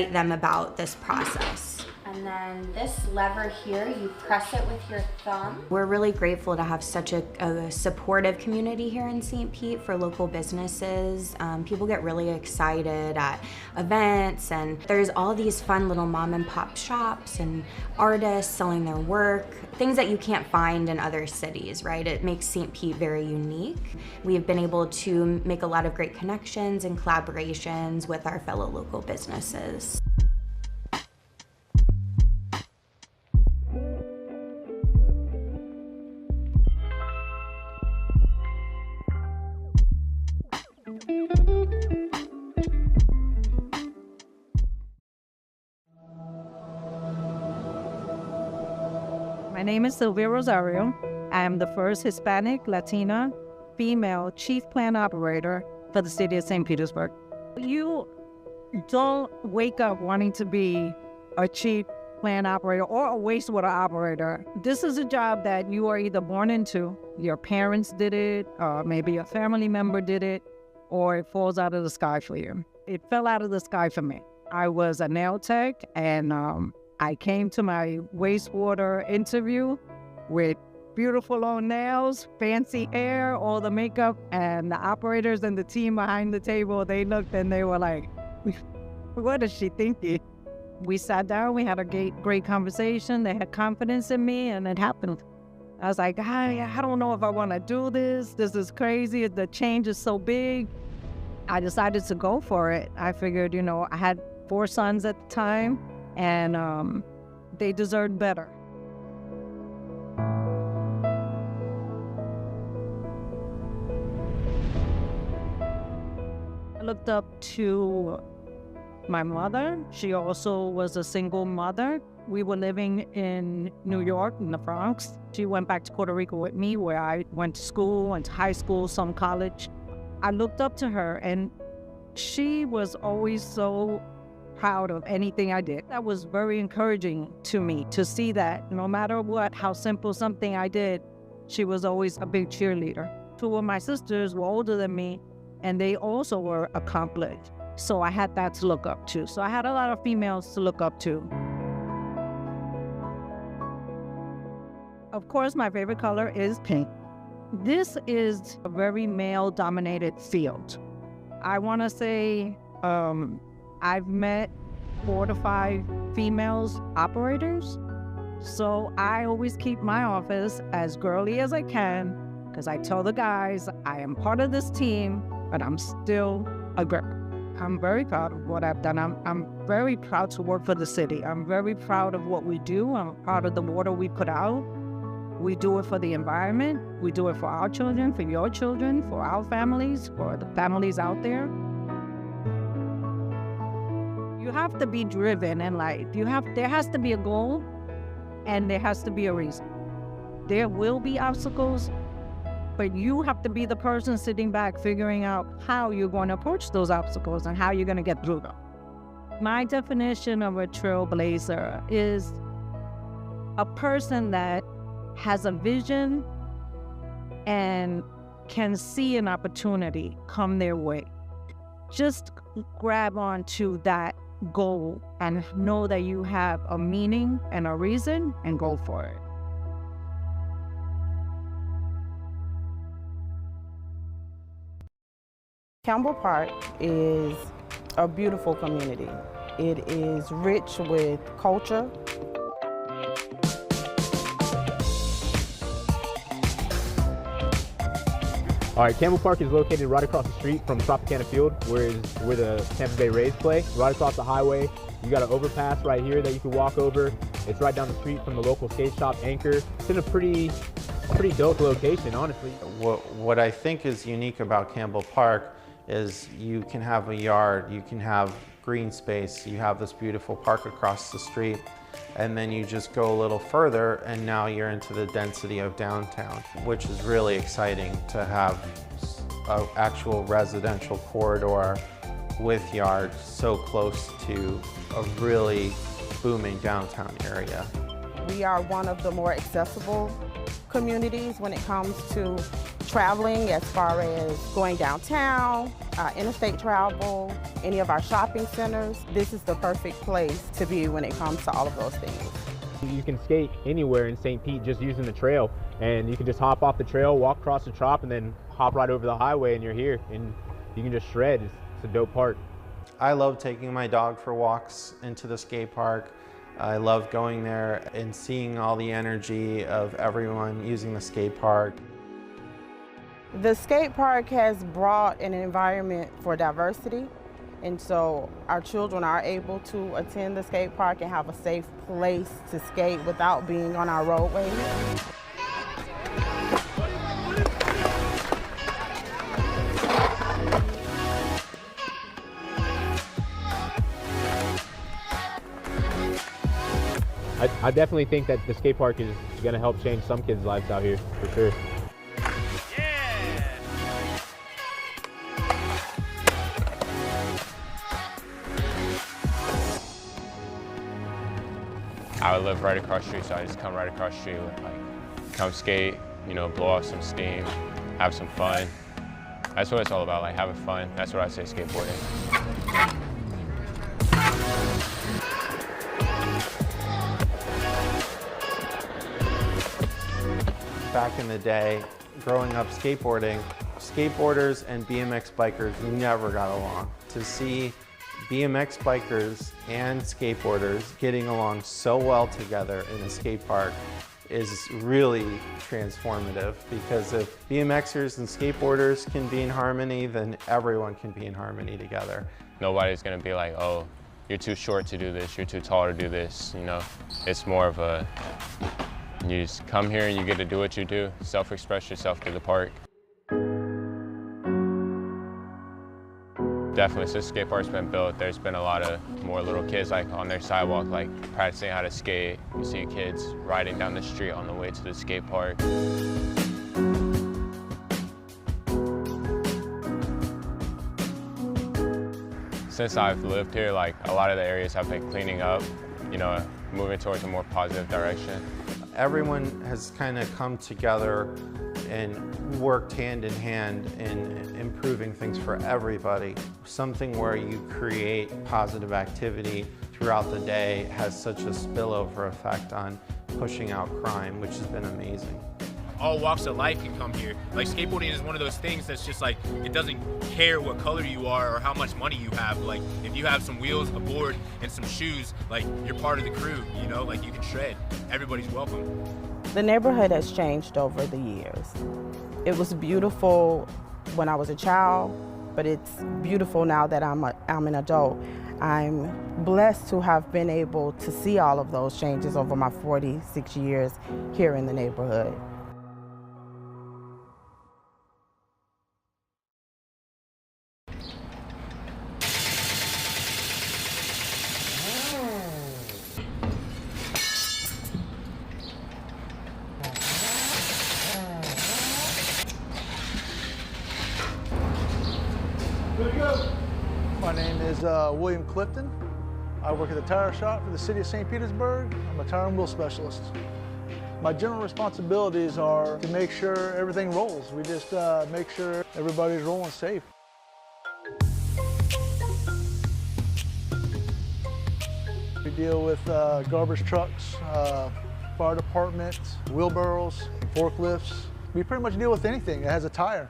them about this process. And then this lever here, you press it with your thumb. We're really grateful to have such a supportive community here in St. Pete for local businesses. People get really excited at events, and there's all these fun little mom and pop shops and artists selling their work, things that you can't find in other cities, right? It makes St. Pete very unique. We've been able to make a lot of great connections and collaborations with our fellow local businesses. My name is Sylvia Rosario. I am the first Hispanic, Latina, female chief plant operator for the city of St. Petersburg. You don't wake up wanting to be a chief plant operator or a wastewater operator. This is a job that you are either born into, your parents did it, or maybe a family member did it, or it falls out of the sky for you. It fell out of the sky for me. I was a nail tech, and I came to my wastewater interview with beautiful long nails, fancy hair, all the makeup, and the operators and the team behind the table, they looked and they were like, what is she thinking? We sat down, we had a great conversation, they had confidence in me, and it happened. I was like, I don't know if I want to do this. This is crazy. The change is so big. I decided to go for it. I figured, I had 4 sons at the time, and they deserved better. I looked up to my mother. She also was a single mother. We were living in New York, in the Bronx. She went back to Puerto Rico with me, where I went to school, went to high school, some college. I looked up to her, and she was always so proud of anything I did. That was very encouraging to me, to see that no matter what, how simple something I did, she was always a big cheerleader. 2 of my sisters were older than me, and they also were accomplished. So I had that to look up to. So I had a lot of females to look up to. Of course, my favorite color is pink. This is a very male-dominated field. I want to say I've met 4 to 5 females operators. So I always keep my office as girly as I can, because I tell the guys I am part of this team, but I'm still a girl. I'm very proud of what I've done. I'm very proud to work for the city. I'm very proud of what we do. I'm proud of the water we put out. We do it for the environment. We do it for our children, for your children, for our families, for the families out there. You have to be driven in life. There has to be a goal, and there has to be a reason. There will be obstacles, but you have to be the person sitting back figuring out how you're going to approach those obstacles and how you're going to get through them. My definition of a trailblazer is a person that has a vision and can see an opportunity come their way. Just grab onto that goal and know that you have a meaning and a reason, and go for it. Campbell Park is a beautiful community. It is rich with culture. All right, Campbell Park is located right across the street from Tropicana Field, where the Tampa Bay Rays play. Right across the highway, you got an overpass right here that you can walk over. It's right down the street from the local skate shop, Anchor. It's in a pretty dope location, honestly. What I think is unique about Campbell Park is you can have a yard, you can have green space, you have this beautiful park across the street, and then you just go a little further and now you're into the density of downtown, which is really exciting to have an actual residential corridor with yards so close to a really booming downtown area. We are one of the more accessible communities when it comes to traveling, as far as going downtown, interstate travel, any of our shopping centers. This is the perfect place to be when it comes to all of those things. You can skate anywhere in St. Pete just using the trail, and you can just hop off the trail, walk across the trop, and then hop right over the highway and you're here, and you can just shred. It's a dope park. I love taking my dog for walks into the skate park. I love going there and seeing all the energy of everyone using the skate park. The skate park has brought an environment for diversity, and so our children are able to attend the skate park and have a safe place to skate without being on our roadways. I definitely think that the skate park is going to help change some kids' lives out here, for sure. I live right across the street, so I just come right across the street, like come skate, you know, blow off some steam, have some fun. That's what it's all about, like having fun. That's what I say skateboarding. Back in the day, growing up skateboarding, skateboarders and BMX bikers never got along. To see BMX bikers and skateboarders getting along so well together in a skate park is really transformative, because if BMXers and skateboarders can be in harmony, then everyone can be in harmony together. Nobody's gonna be like, oh, you're too short to do this, you're too tall to do this, you know? It's more of a, you just come here and you get to do what you do, self-express yourself through the park. Definitely, since the skate park's been built, there's been a lot of more little kids like on their sidewalk, like practicing how to skate. You see kids riding down the street on the way to the skate park. Since I've lived here, like a lot of the areas have been cleaning up, you know, moving towards a more positive direction. Everyone has kind of come together and worked hand in hand in improving things for everybody. Something where you create positive activity throughout the day has such a spillover effect on pushing out crime, which has been amazing. All walks of life can come here. Like, skateboarding is one of those things that's just like, it doesn't care what color you are or how much money you have. Like, if you have some wheels, a board, and some shoes, like, you're part of the crew, you know? Like, you can shred. Everybody's welcome. The neighborhood has changed over the years. It was beautiful when I was a child, but it's beautiful now that I'm an adult. I'm blessed to have been able to see all of those changes over my 46 years here in the neighborhood. My name is William Clifton. I work at the tire shop for the city of St. Petersburg. I'm a tire and wheel specialist. My general responsibilities are to make sure everything rolls. We just make sure everybody's rolling safe. We deal with garbage trucks, fire department, wheelbarrows, forklifts. We pretty much deal with anything that has a tire.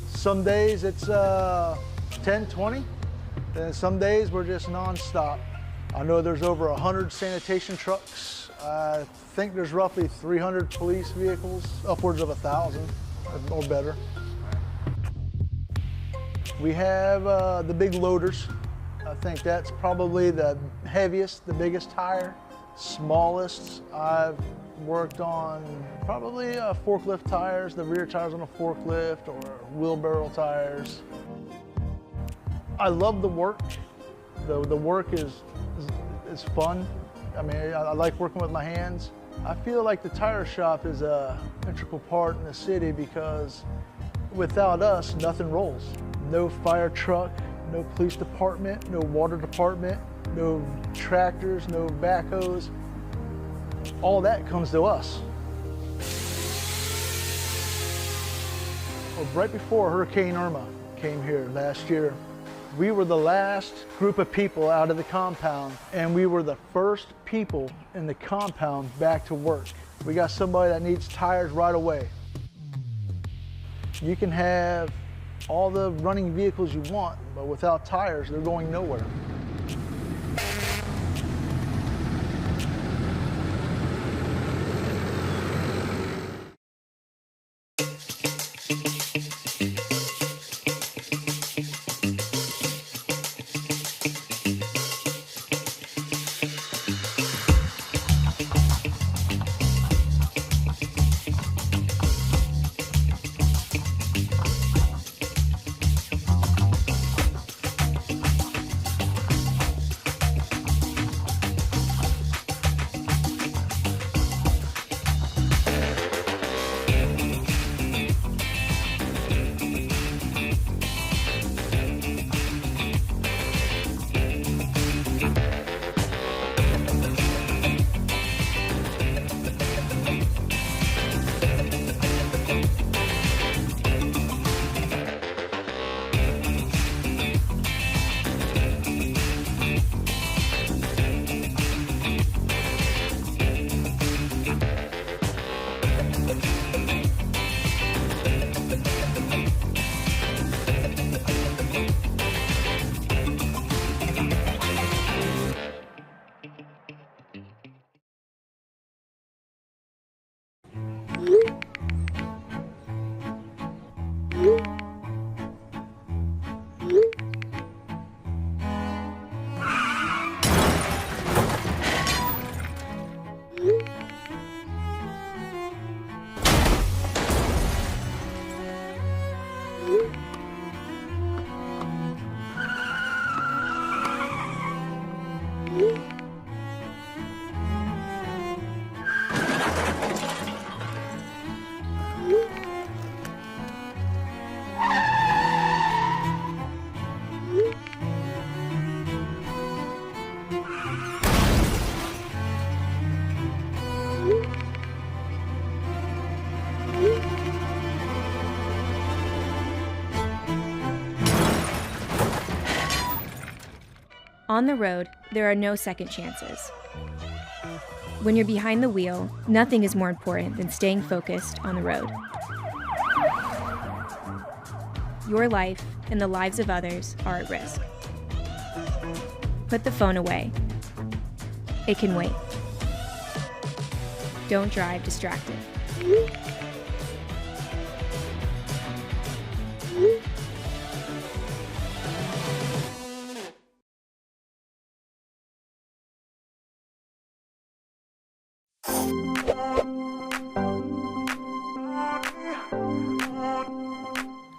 Some days it's 10, 20, then some days we're just non-stop. I know there's over 100 sanitation trucks. I think there's roughly 300 police vehicles, upwards of 1,000 or better. We have the big loaders. I think that's probably the heaviest, the biggest tire. Smallest, I've worked on probably forklift tires, the rear tires on a forklift, or wheelbarrow tires. I love the work. The work is fun. I mean, I like working with my hands. I feel like the tire shop is an integral part in the city because without us, nothing rolls. No fire truck, no police department, no water department, no tractors, no backhoes. All that comes to us. Well, right before Hurricane Irma came here last year, we were the last group of people out of the compound, and we were the first people in the compound back to work. We got somebody that needs tires right away. You can have all the running vehicles you want, but without tires, they're going nowhere. On the road, there are no second chances. When you're behind the wheel, nothing is more important than staying focused on the road. Your life and the lives of others are at risk. Put the phone away. It can wait. Don't drive distracted.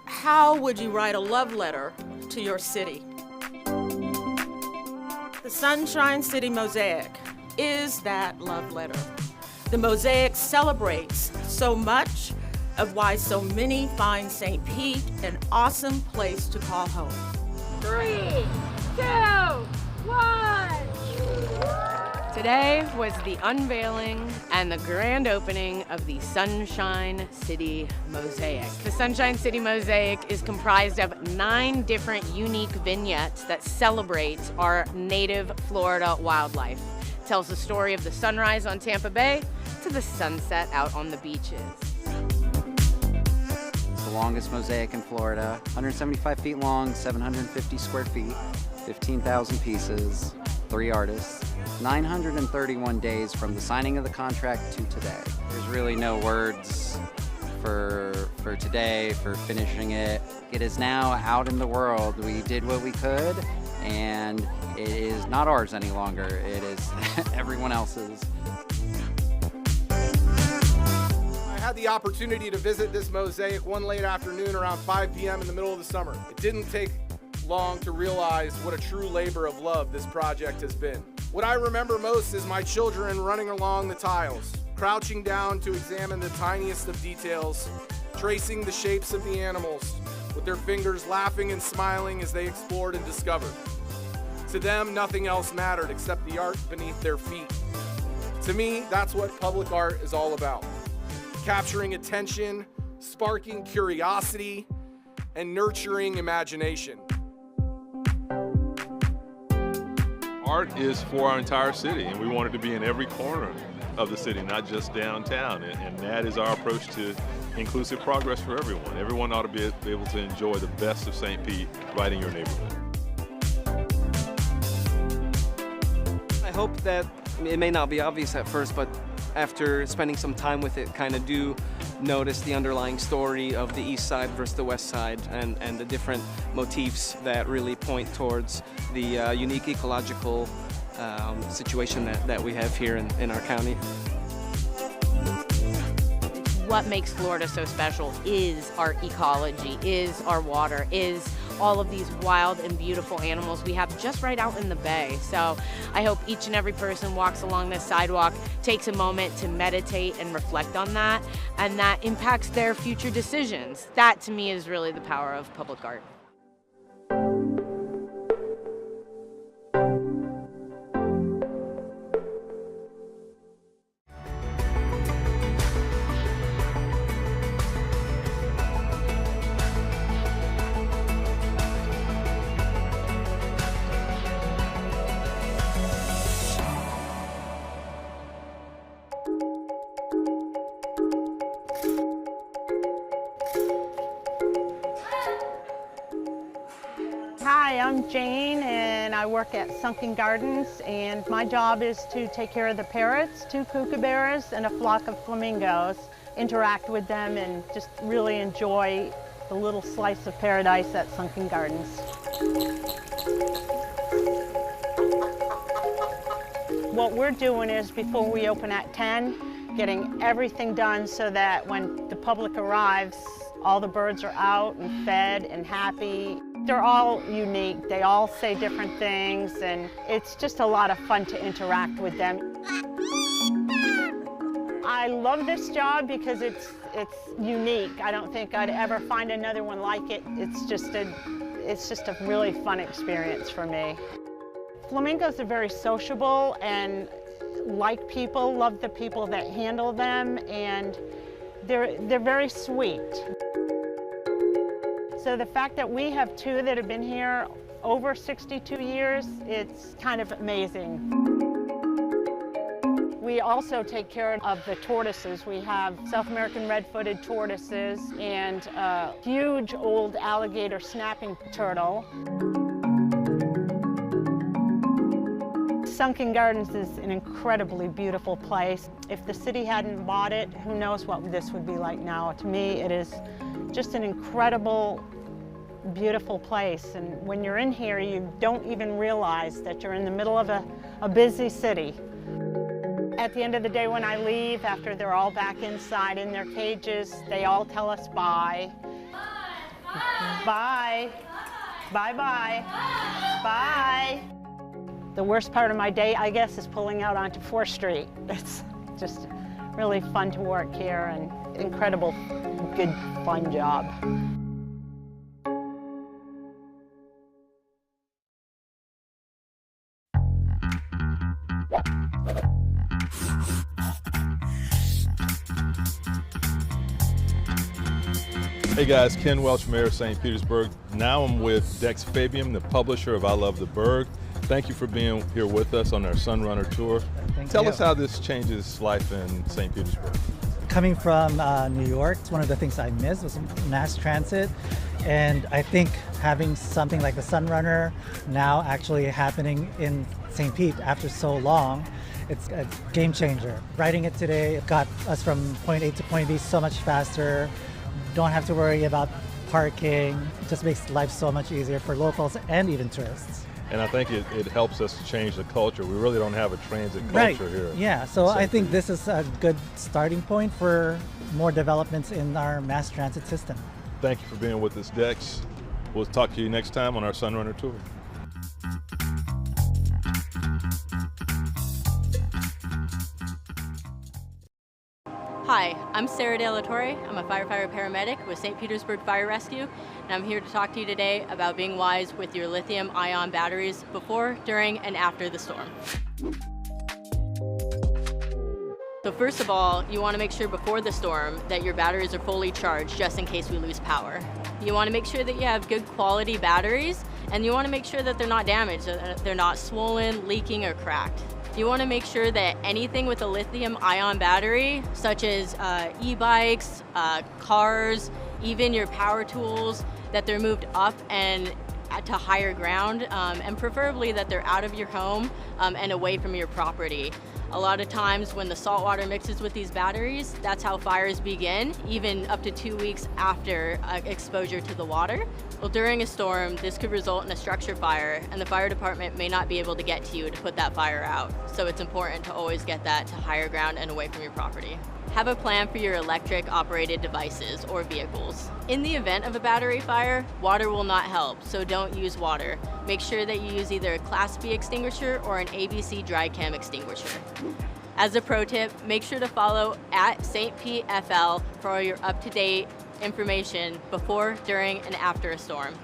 How would you write a love letter to your city? The Sunshine City Mosaic is that love letter. The mosaic celebrates so much of why so many find St. Pete an awesome place to call home. 3, 2, 1. Today was the unveiling and the grand opening of the Sunshine City Mosaic. The Sunshine City Mosaic is comprised of 9 different unique vignettes that celebrate our native Florida wildlife. It tells the story of the sunrise on Tampa Bay to the sunset out on the beaches. It's the longest mosaic in Florida, 175 feet long, 750 square feet, 15,000 pieces, 3 artists. 931 days from the signing of the contract to today. There's really no words for today, for finishing it. It is now out in the world. We did what we could, and it is not ours any longer. It is everyone else's. I had the opportunity to visit this mosaic one late afternoon around 5 p.m. in the middle of the summer. It didn't take long to realize what a true labor of love this project has been. What I remember most is my children running along the tiles, crouching down to examine the tiniest of details, tracing the shapes of the animals, with their fingers laughing and smiling as they explored and discovered. To them, nothing else mattered except the art beneath their feet. To me, that's what public art is all about. Capturing attention, sparking curiosity and nurturing imagination. Art is for our entire city, and we want it to be in every corner of the city, not just downtown. And that is our approach to inclusive progress for everyone. Everyone ought to be able to enjoy the best of St. Pete right in your neighborhood. I hope that, it may not be obvious at first, but after spending some time with it, kind of do notice the underlying story of the east side versus the west side, and the different motifs that really point towards the unique ecological situation that we have here in our county. What makes Florida so special is our ecology, is our water, is all of these wild and beautiful animals we have just right out in the bay. So I hope each and every person walks along this sidewalk, takes a moment to meditate and reflect on that, and that impacts their future decisions. That to me is really the power of public art. Hi, I'm Jane and I work at Sunken Gardens, and my job is to take care of the parrots, 2 kookaburras, and a flock of flamingos, interact with them and just really enjoy the little slice of paradise at Sunken Gardens. What we're doing is, before we open at 10, getting everything done so that when the public arrives, all the birds are out and fed and happy. They're all unique. They all say different things, and it's just a lot of fun to interact with them. I love this job because it's unique. I don't think I'd ever find another one like it. It's just a really fun experience for me. Flamingos are very sociable and like people, love the people that handle them, and they're very sweet. So the fact that we have 2 that have been here over 62 years, it's kind of amazing. We also take care of the tortoises. We have South American red-footed tortoises and a huge old alligator snapping turtle. Sunken Gardens is an incredibly beautiful place. If the city hadn't bought it, who knows what this would be like now. To me, it is just an incredible, beautiful place. And when you're in here, you don't even realize that you're in the middle of a busy city. At the end of the day, when I leave, after they're all back inside in their cages, they all tell us bye. Bye. Bye-bye. Bye. The worst part of my day, I guess, is pulling out onto 4th Street. It's just really fun to work here, and incredible, good, fun job. Hey guys, Ken Welch, Mayor of St. Petersburg. Now I'm with Dex Fabian, the publisher of I Love the Burg. Thank you for being here with us on our Sunrunner tour. Tell us how this changes life in St. Petersburg. Coming from New York, one of the things I missed was mass transit. And I think having something like the Sunrunner now actually happening in St. Pete after so long, it's a game changer. Riding it today, it got us from point A to point B so much faster. Don't have to worry about parking. It just makes life so much easier for locals and even tourists. And I think it helps us to change the culture. We really don't have a transit culture here. Yeah, so I think this is a good starting point for more developments in our mass transit system. Thank you for being with us, Dex. We'll talk to you next time on our Sunrunner tour. Hi, I'm Sarah De La Torre. I'm a firefighter paramedic with St. Petersburg Fire Rescue, and I'm here to talk to you today about being wise with your lithium-ion batteries before, during, and after the storm. So first of all, you want to make sure before the storm that your batteries are fully charged just in case we lose power. You want to make sure that you have good quality batteries, and you want to make sure that they're not damaged, that they're not swollen, leaking, or cracked. You want to make sure that anything with a lithium-ion battery, such as e-bikes, cars, even your power tools, that they're moved up and to higher ground, and preferably that they're out of your home and away from your property. A lot of times when the salt water mixes with these batteries, that's how fires begin, even up to 2 weeks after exposure to the water. Well, during a storm, this could result in a structure fire, and the fire department may not be able to get to you to put that fire out. So it's important to always get that to higher ground and away from your property. Have a plan for your electric operated devices or vehicles. In the event of a battery fire, water will not help, so don't use water. Make sure that you use either a Class B extinguisher or an ABC dry cam extinguisher. As a pro tip, make sure to follow @StPetFL for all your up-to-date information before, during, and after a storm.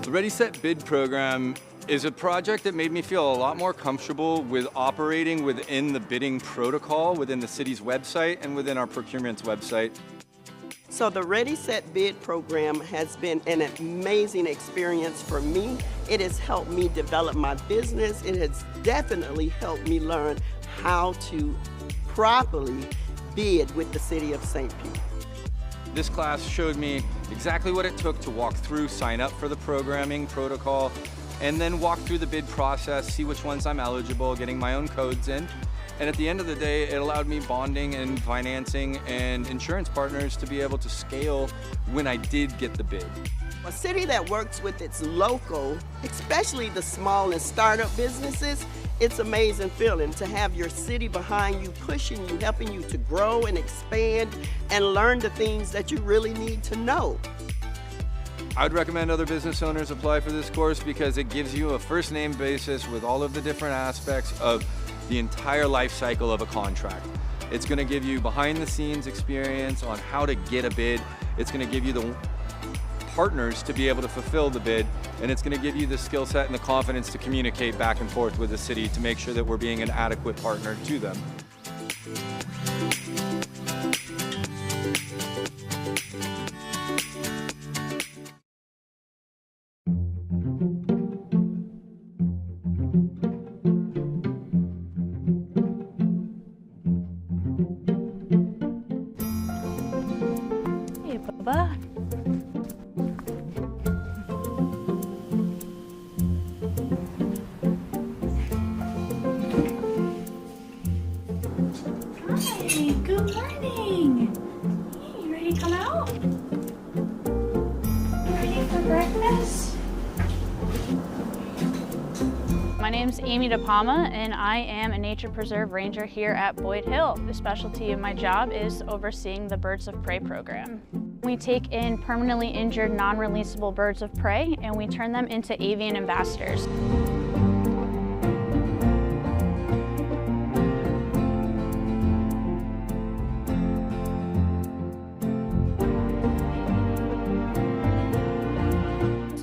The Ready Set Bid program is a project that made me feel a lot more comfortable with operating within the bidding protocol, within the city's website and within our procurement's website. So the Ready Set Bid program has been an amazing experience for me. It has helped me develop my business. It has definitely helped me learn how to properly bid with the city of St. Pete. This class showed me exactly what it took to walk through, sign up for the programming protocol, and then walk through the bid process, see which ones I'm eligible, getting my own codes in. And at the end of the day, it allowed me bonding and financing and insurance partners to be able to scale when I did get the bid. A city that works with its local, especially the small and startup businesses, it's amazing feeling to have your city behind you, pushing you, helping you to grow and expand and learn the things that you really need to know. I would recommend other business owners apply for this course because it gives you a first name basis with all of the different aspects of the entire life cycle of a contract. It's going to give you behind the scenes experience on how to get a bid. It's going to give you the partners to be able to fulfill the bid, and it's going to give you the skill set and the confidence to communicate back and forth with the city to make sure that we're being an adequate partner to them. Bubba. Hi, good morning. Hey, you ready to come out? Ready for breakfast? My name's Amy DePalma, and I am a nature preserve ranger here at Boyd Hill. The specialty of my job is overseeing the Birds of Prey program. We take in permanently injured, non-releasable birds of prey, and we turn them into avian ambassadors.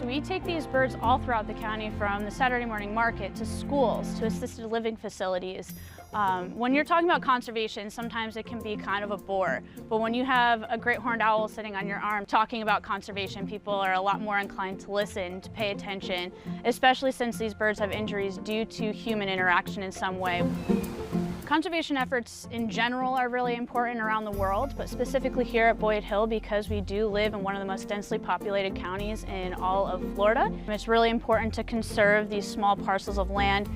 We take these birds all throughout the county, from the Saturday morning market to schools to assisted living facilities. When you're talking about conservation, sometimes it can be kind of a bore, but when you have a great horned owl sitting on your arm talking about conservation, people are a lot more inclined to listen, to pay attention, especially since these birds have injuries due to human interaction in some way. Conservation efforts in general are really important around the world, but specifically here at Boyd Hill because we do live in one of the most densely populated counties in all of Florida. It's really important to conserve these small parcels of land.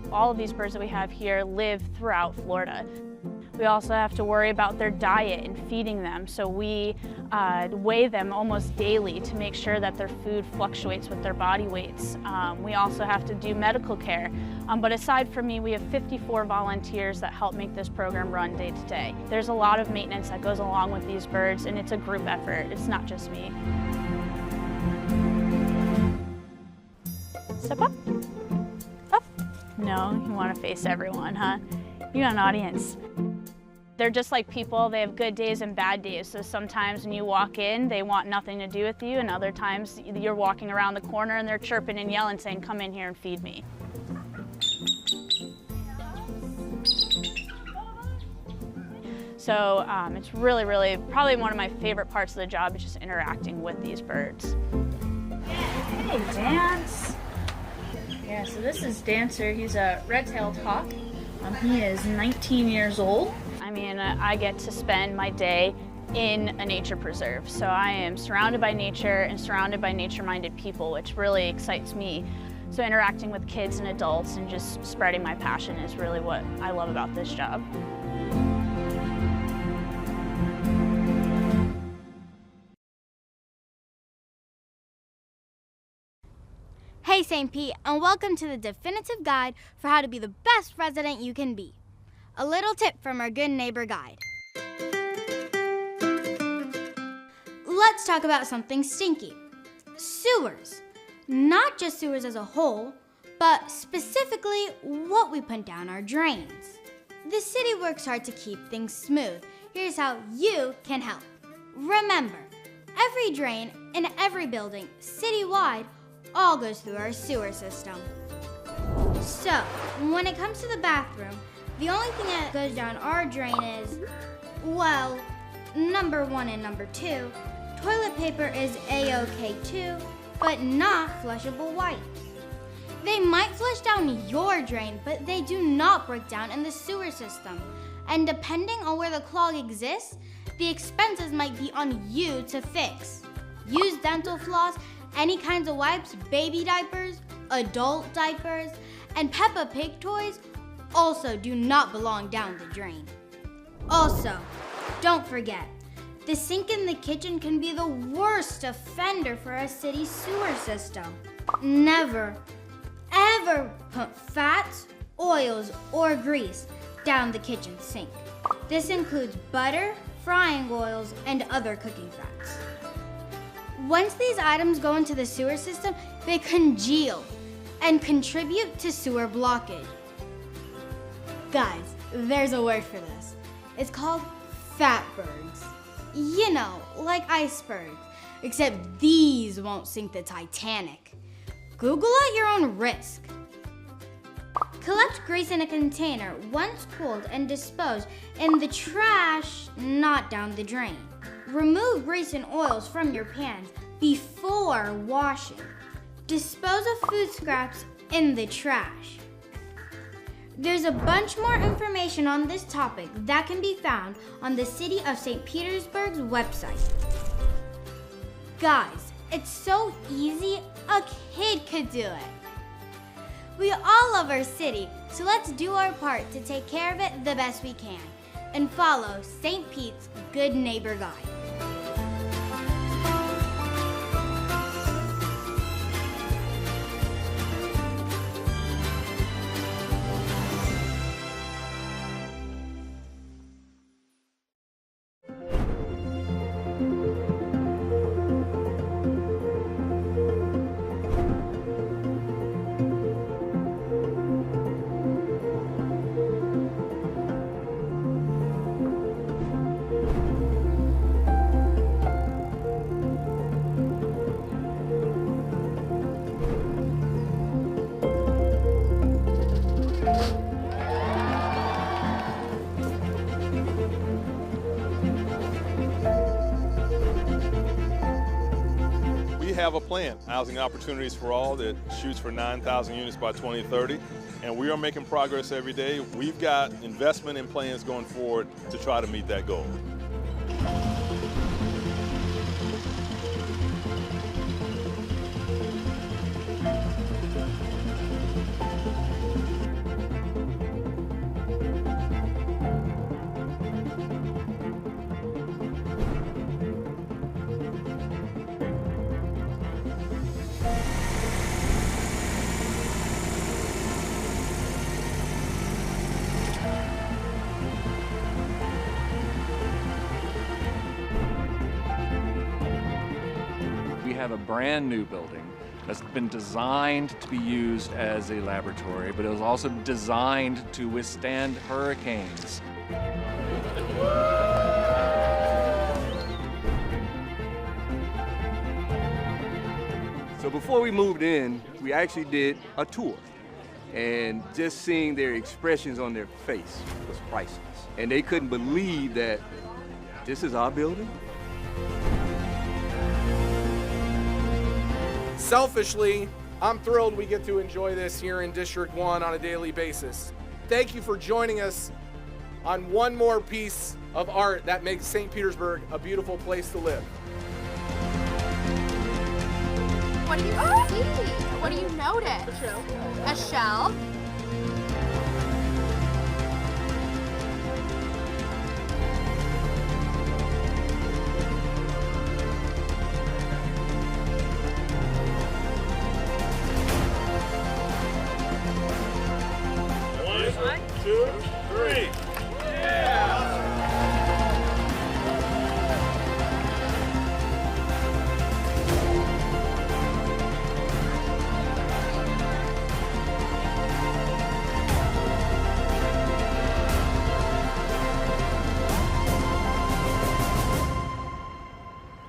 All of these birds that we have here live throughout Florida. We also have to worry about their diet and feeding them, so we weigh them almost daily to make sure that their food fluctuates with their body weights. We also have to do medical care, but aside from me, we have 54 volunteers that help make this program run day to day. There's a lot of maintenance that goes along with these birds, and it's a group effort. It's not just me. Step up. Up. No, you want to face everyone, huh? You got an audience. They're just like people. They have good days and bad days. So sometimes when you walk in, they want nothing to do with you, and other times you're walking around the corner and they're chirping and yelling saying, "Come in here and feed me." So it's really, really, probably one of my favorite parts of the job is just interacting with these birds. Hey, Dance. Yeah, so this is Dancer. He's a red-tailed hawk. He is 19 years old. I mean, I get to spend my day in a nature preserve. So I am surrounded by nature and surrounded by nature-minded people, which really excites me. So interacting with kids and adults and just spreading my passion is really what I love about this job. Hey St. Pete, and welcome to the definitive guide for how to be the best resident you can be. A little tip from our good neighbor guide. Let's talk about something stinky. Sewers. Not just sewers as a whole, but specifically what we put down our drains. The city works hard to keep things smooth. Here's how you can help. Remember, every drain in every building citywide all goes through our sewer system. So, when it comes to the bathroom, the only thing that goes down our drain is, well, number 1 and number 2, toilet paper is A-OK too, but not flushable wipes. They might flush down your drain, but they do not break down in the sewer system. And depending on where the clog exists, the expenses might be on you to fix. Use dental floss, any kinds of wipes, baby diapers, adult diapers, and Peppa Pig toys also do not belong down the drain. Also, don't forget, the sink in the kitchen can be the worst offender for a city sewer system. Never, ever put fats, oils, or grease down the kitchen sink. This includes butter, frying oils, and other cooking fats. Once these items go into the sewer system, they congeal and contribute to sewer blockage. Guys, there's a word for this. It's called fatbergs. You know, like icebergs, except these won't sink the Titanic. Google at your own risk. Collect grease in a container once cooled and dispose in the trash, not down the drain. Remove grease and oils from your pans before washing. Dispose of food scraps in the trash. There's a bunch more information on this topic that can be found on the City of St. Petersburg's website. Guys, it's so easy, a kid could do it. We all love our city, so let's do our part to take care of it the best we can and follow St. Pete's Good Neighbor Guide. Have a plan, housing opportunities for all, that shoots for 9,000 units by 2030, and we are making progress every day. We've got investment and plans going forward to try to meet that goal. Have a brand new building that's been designed to be used as a laboratory, but it was also designed to withstand hurricanes. So before we moved in, we actually did a tour, and just seeing their expressions on their face was priceless. And they couldn't believe that this is our building. Selfishly, I'm thrilled we get to enjoy this here in District 1 on a daily basis. Thank you for joining us on one more piece of art that makes St. Petersburg a beautiful place to live. What do you see? What do you notice? A shell. A shell? One, two, three. Yeah!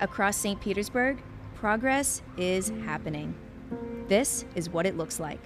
Across St. Petersburg, progress is happening. This is what it looks like.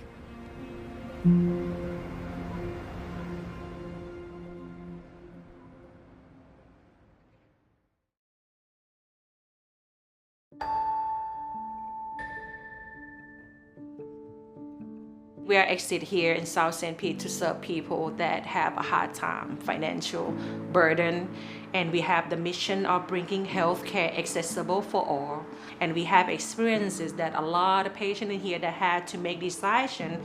We are exit here in South St. Pete to serve people that have a hard time, financial burden, and we have the mission of bringing healthcare accessible for all. And we have experiences that a lot of patients in here that had to make decision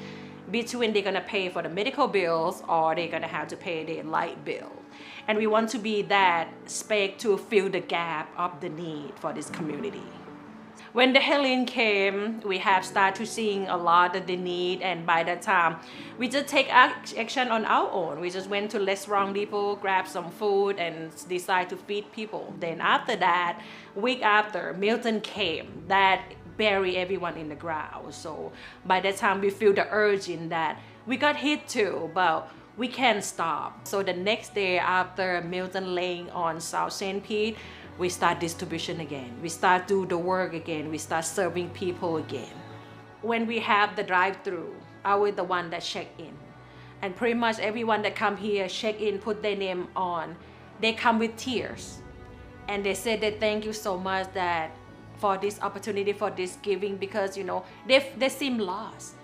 between they're gonna pay for the medical bills or they're gonna have to pay their light bill. And we want to be that space to fill the gap of the need for this community. When the hurricane came, we have started seeing a lot of the need, and by that time, we just take action on our own. We just went to Restaurant Depot, grabbed some food, and decided to feed people. Then after that, week after, Milton came, that buried everyone in the ground. So by that time, we feel the urge in that we got hit too, but we can't stop. So the next day after Milton laying on South St. Pete, we start distribution again. We start do the work again. We start serving people again. When we have the drive-through, I was the one that check in. And pretty much everyone that come here, check in, put their name on, they come with tears. And they said that thank you so much that for this opportunity, for this giving, because you know, they seem lost.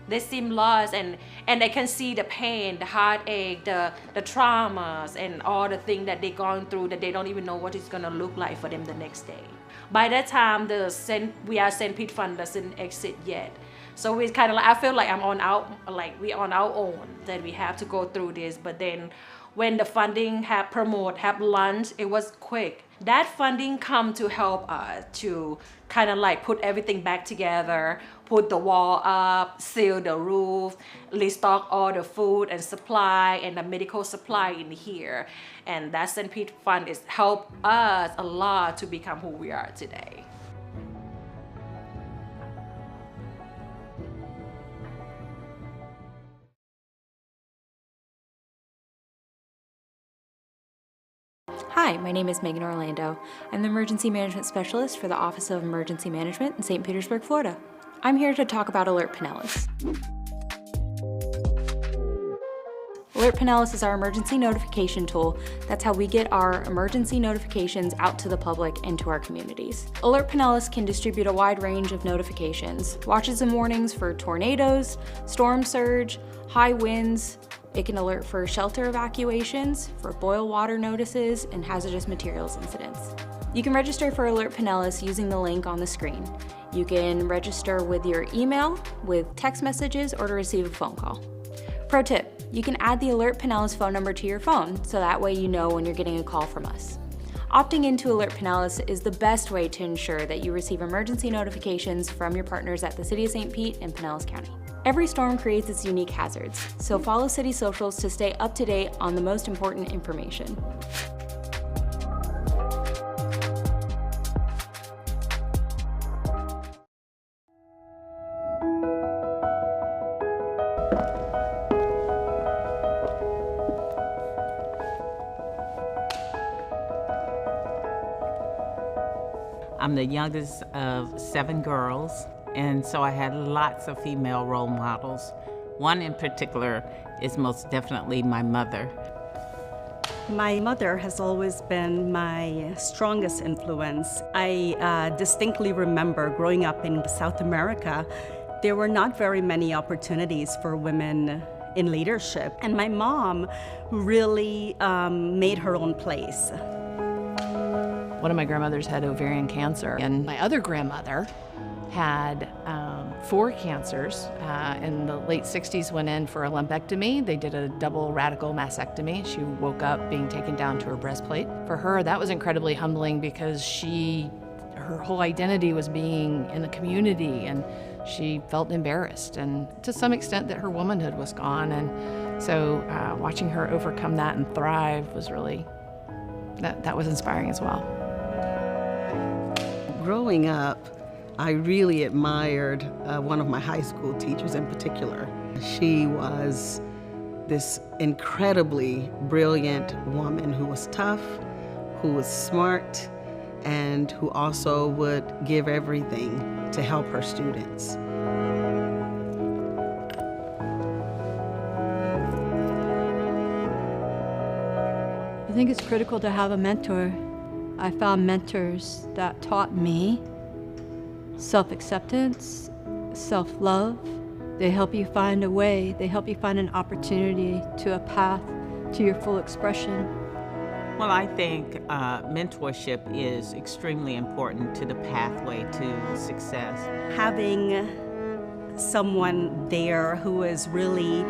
They seem lost, and they can see the pain, the heartache, the traumas, and all the things that they're going through that they don't even know what it's gonna look like for them the next day. By that time, we are St. Pete Fund doesn't exit yet. So it's kind of like, I feel like we're on our own, that we have to go through this. But then when the funding have launched, it was quick. That funding come to help us to kind of like put everything back together, put the wall up, seal the roof, restock all the food and supply and the medical supply in here. And that St. Pete Fund has helped us a lot to become who we are today. Hi, my name is Megan Orlando. I'm the Emergency Management Specialist for the Office of Emergency Management in St. Petersburg, Florida. I'm here to talk about Alert Pinellas. Alert Pinellas is our emergency notification tool. That's how we get our emergency notifications out to the public and to our communities. Alert Pinellas can distribute a wide range of notifications, watches and warnings for tornadoes, storm surge, high winds. It can alert for shelter evacuations, for boil water notices, and hazardous materials incidents. You can register for Alert Pinellas using the link on the screen. You can register with your email, with text messages, or to receive a phone call. Pro tip, you can add the Alert Pinellas phone number to your phone, so that way you know when you're getting a call from us. Opting into Alert Pinellas is the best way to ensure that you receive emergency notifications from your partners at the City of St. Pete and Pinellas County. Every storm creates its unique hazards, so follow city socials to stay up to date on the most important information. I'm the youngest of 7 girls, and so I had lots of female role models. One in particular is most definitely my mother. My mother has always been my strongest influence. I distinctly remember growing up in South America, there were not very many opportunities for women in leadership, and my mom really made her own place. One of my grandmothers had ovarian cancer, and my other grandmother had 4 cancers. In the late 60s, went in for a lumpectomy. They did a double radical mastectomy. She woke up being taken down to her breastplate. For her, that was incredibly humbling because her whole identity was being in the community, and she felt embarrassed, and to some extent that her womanhood was gone. And so watching her overcome that and thrive was really, that was inspiring as well. Growing up, I really admired one of my high school teachers in particular. She was this incredibly brilliant woman who was tough, who was smart, and who also would give everything to help her students. I think it's critical to have a mentor. I found mentors that taught me self-acceptance, self-love. They help you find a way. They help you find an opportunity to a path to your full expression. Well, I think mentorship is extremely important to the pathway to success. Having someone there who is really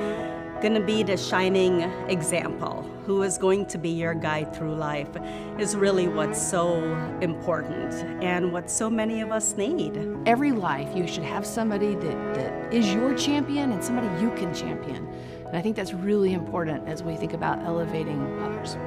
going to be the shining example, who is going to be your guide through life, is really what's so important and what so many of us need. Every life, you should have somebody that is your champion and somebody you can champion. And I think that's really important as we think about elevating others.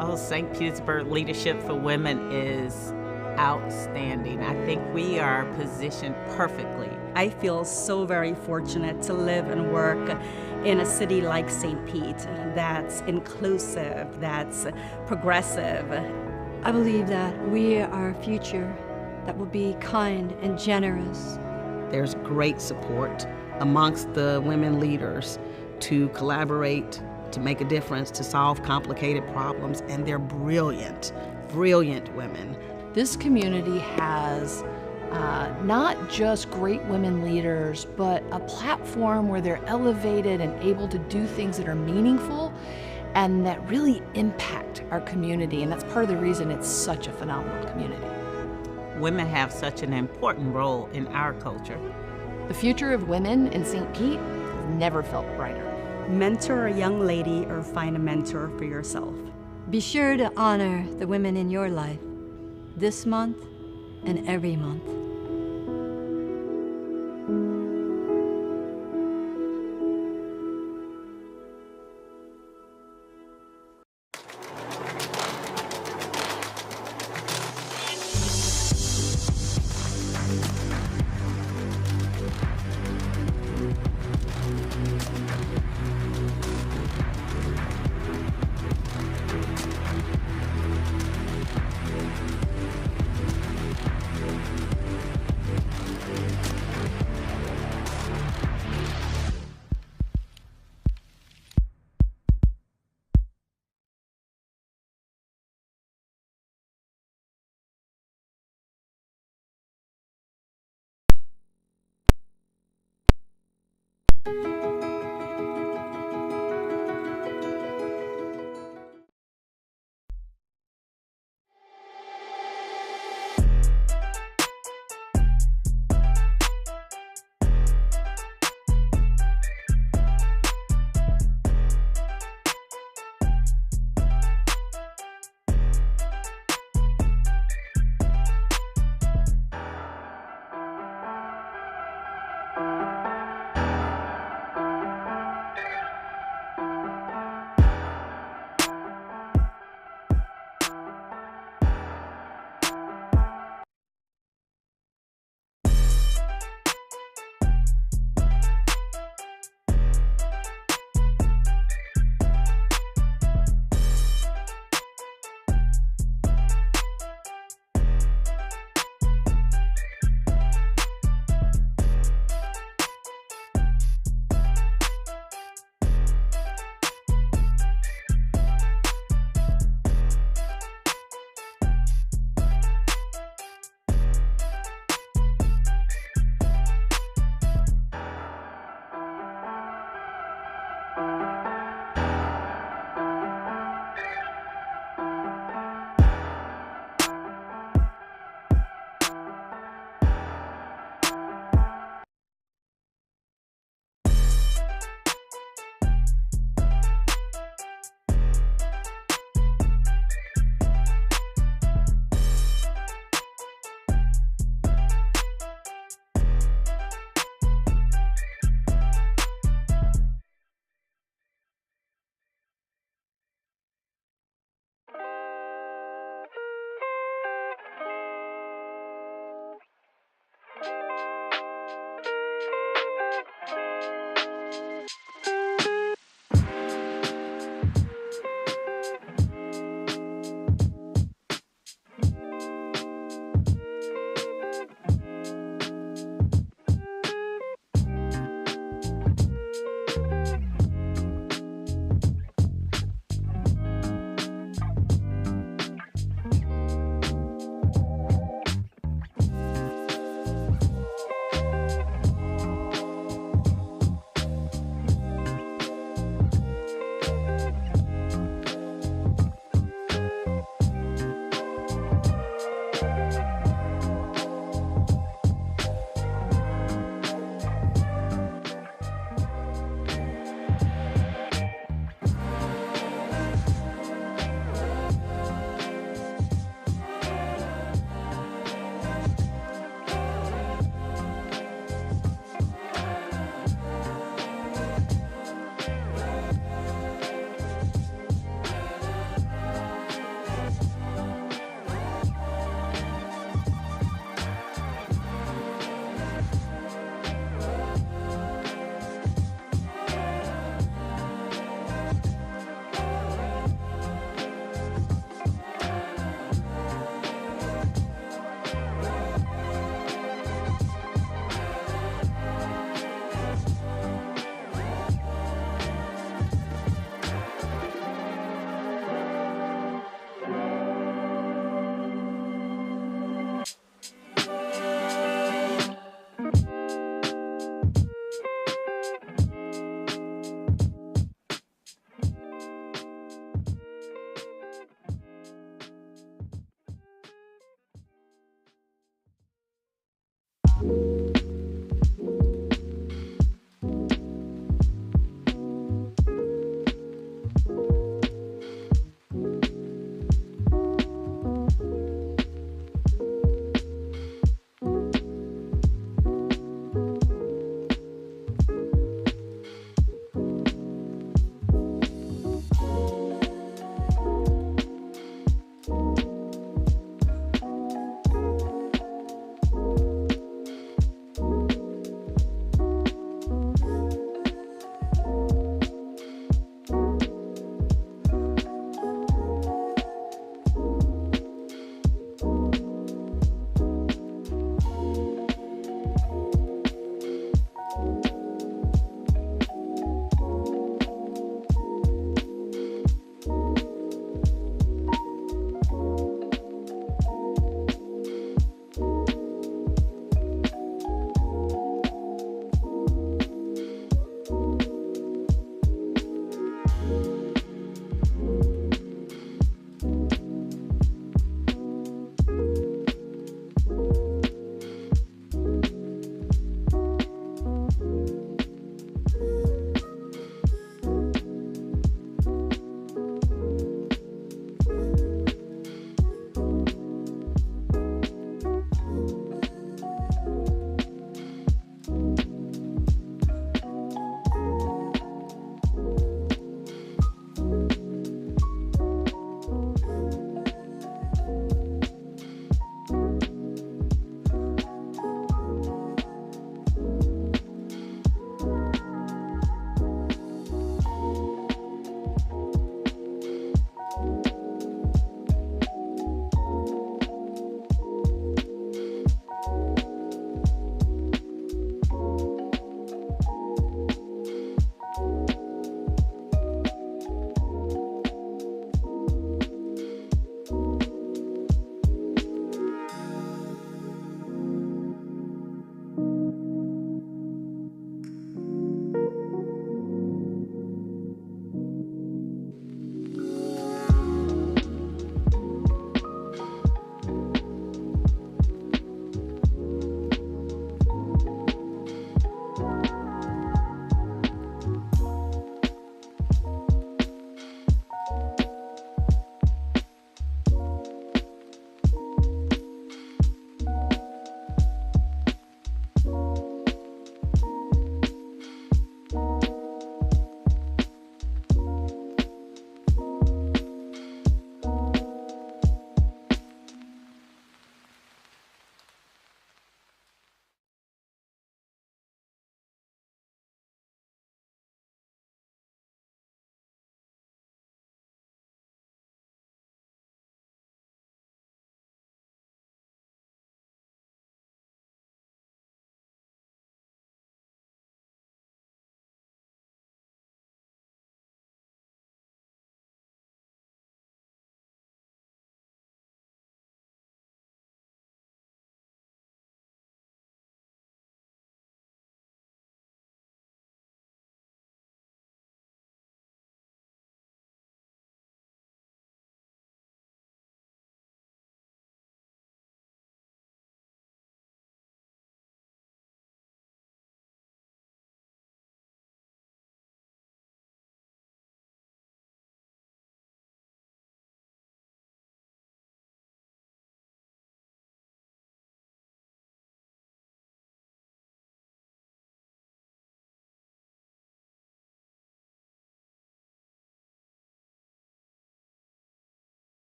Oh, St. Petersburg Leadership for Women is outstanding. I think we are positioned perfectly. I feel so very fortunate to live and work in a city like St. Pete that's inclusive, that's progressive. I believe that we are a future that will be kind and generous. There's great support amongst the women leaders to collaborate, to make a difference, to solve complicated problems, and they're brilliant, brilliant women. This community has not just great women leaders, but a platform where they're elevated and able to do things that are meaningful and that really impact our community. And that's part of the reason it's such a phenomenal community. Women have such an important role in our culture. The future of women in St. Pete has never felt brighter. Mentor a young lady or find a mentor for yourself. Be sure to honor the women in your life this month and every month.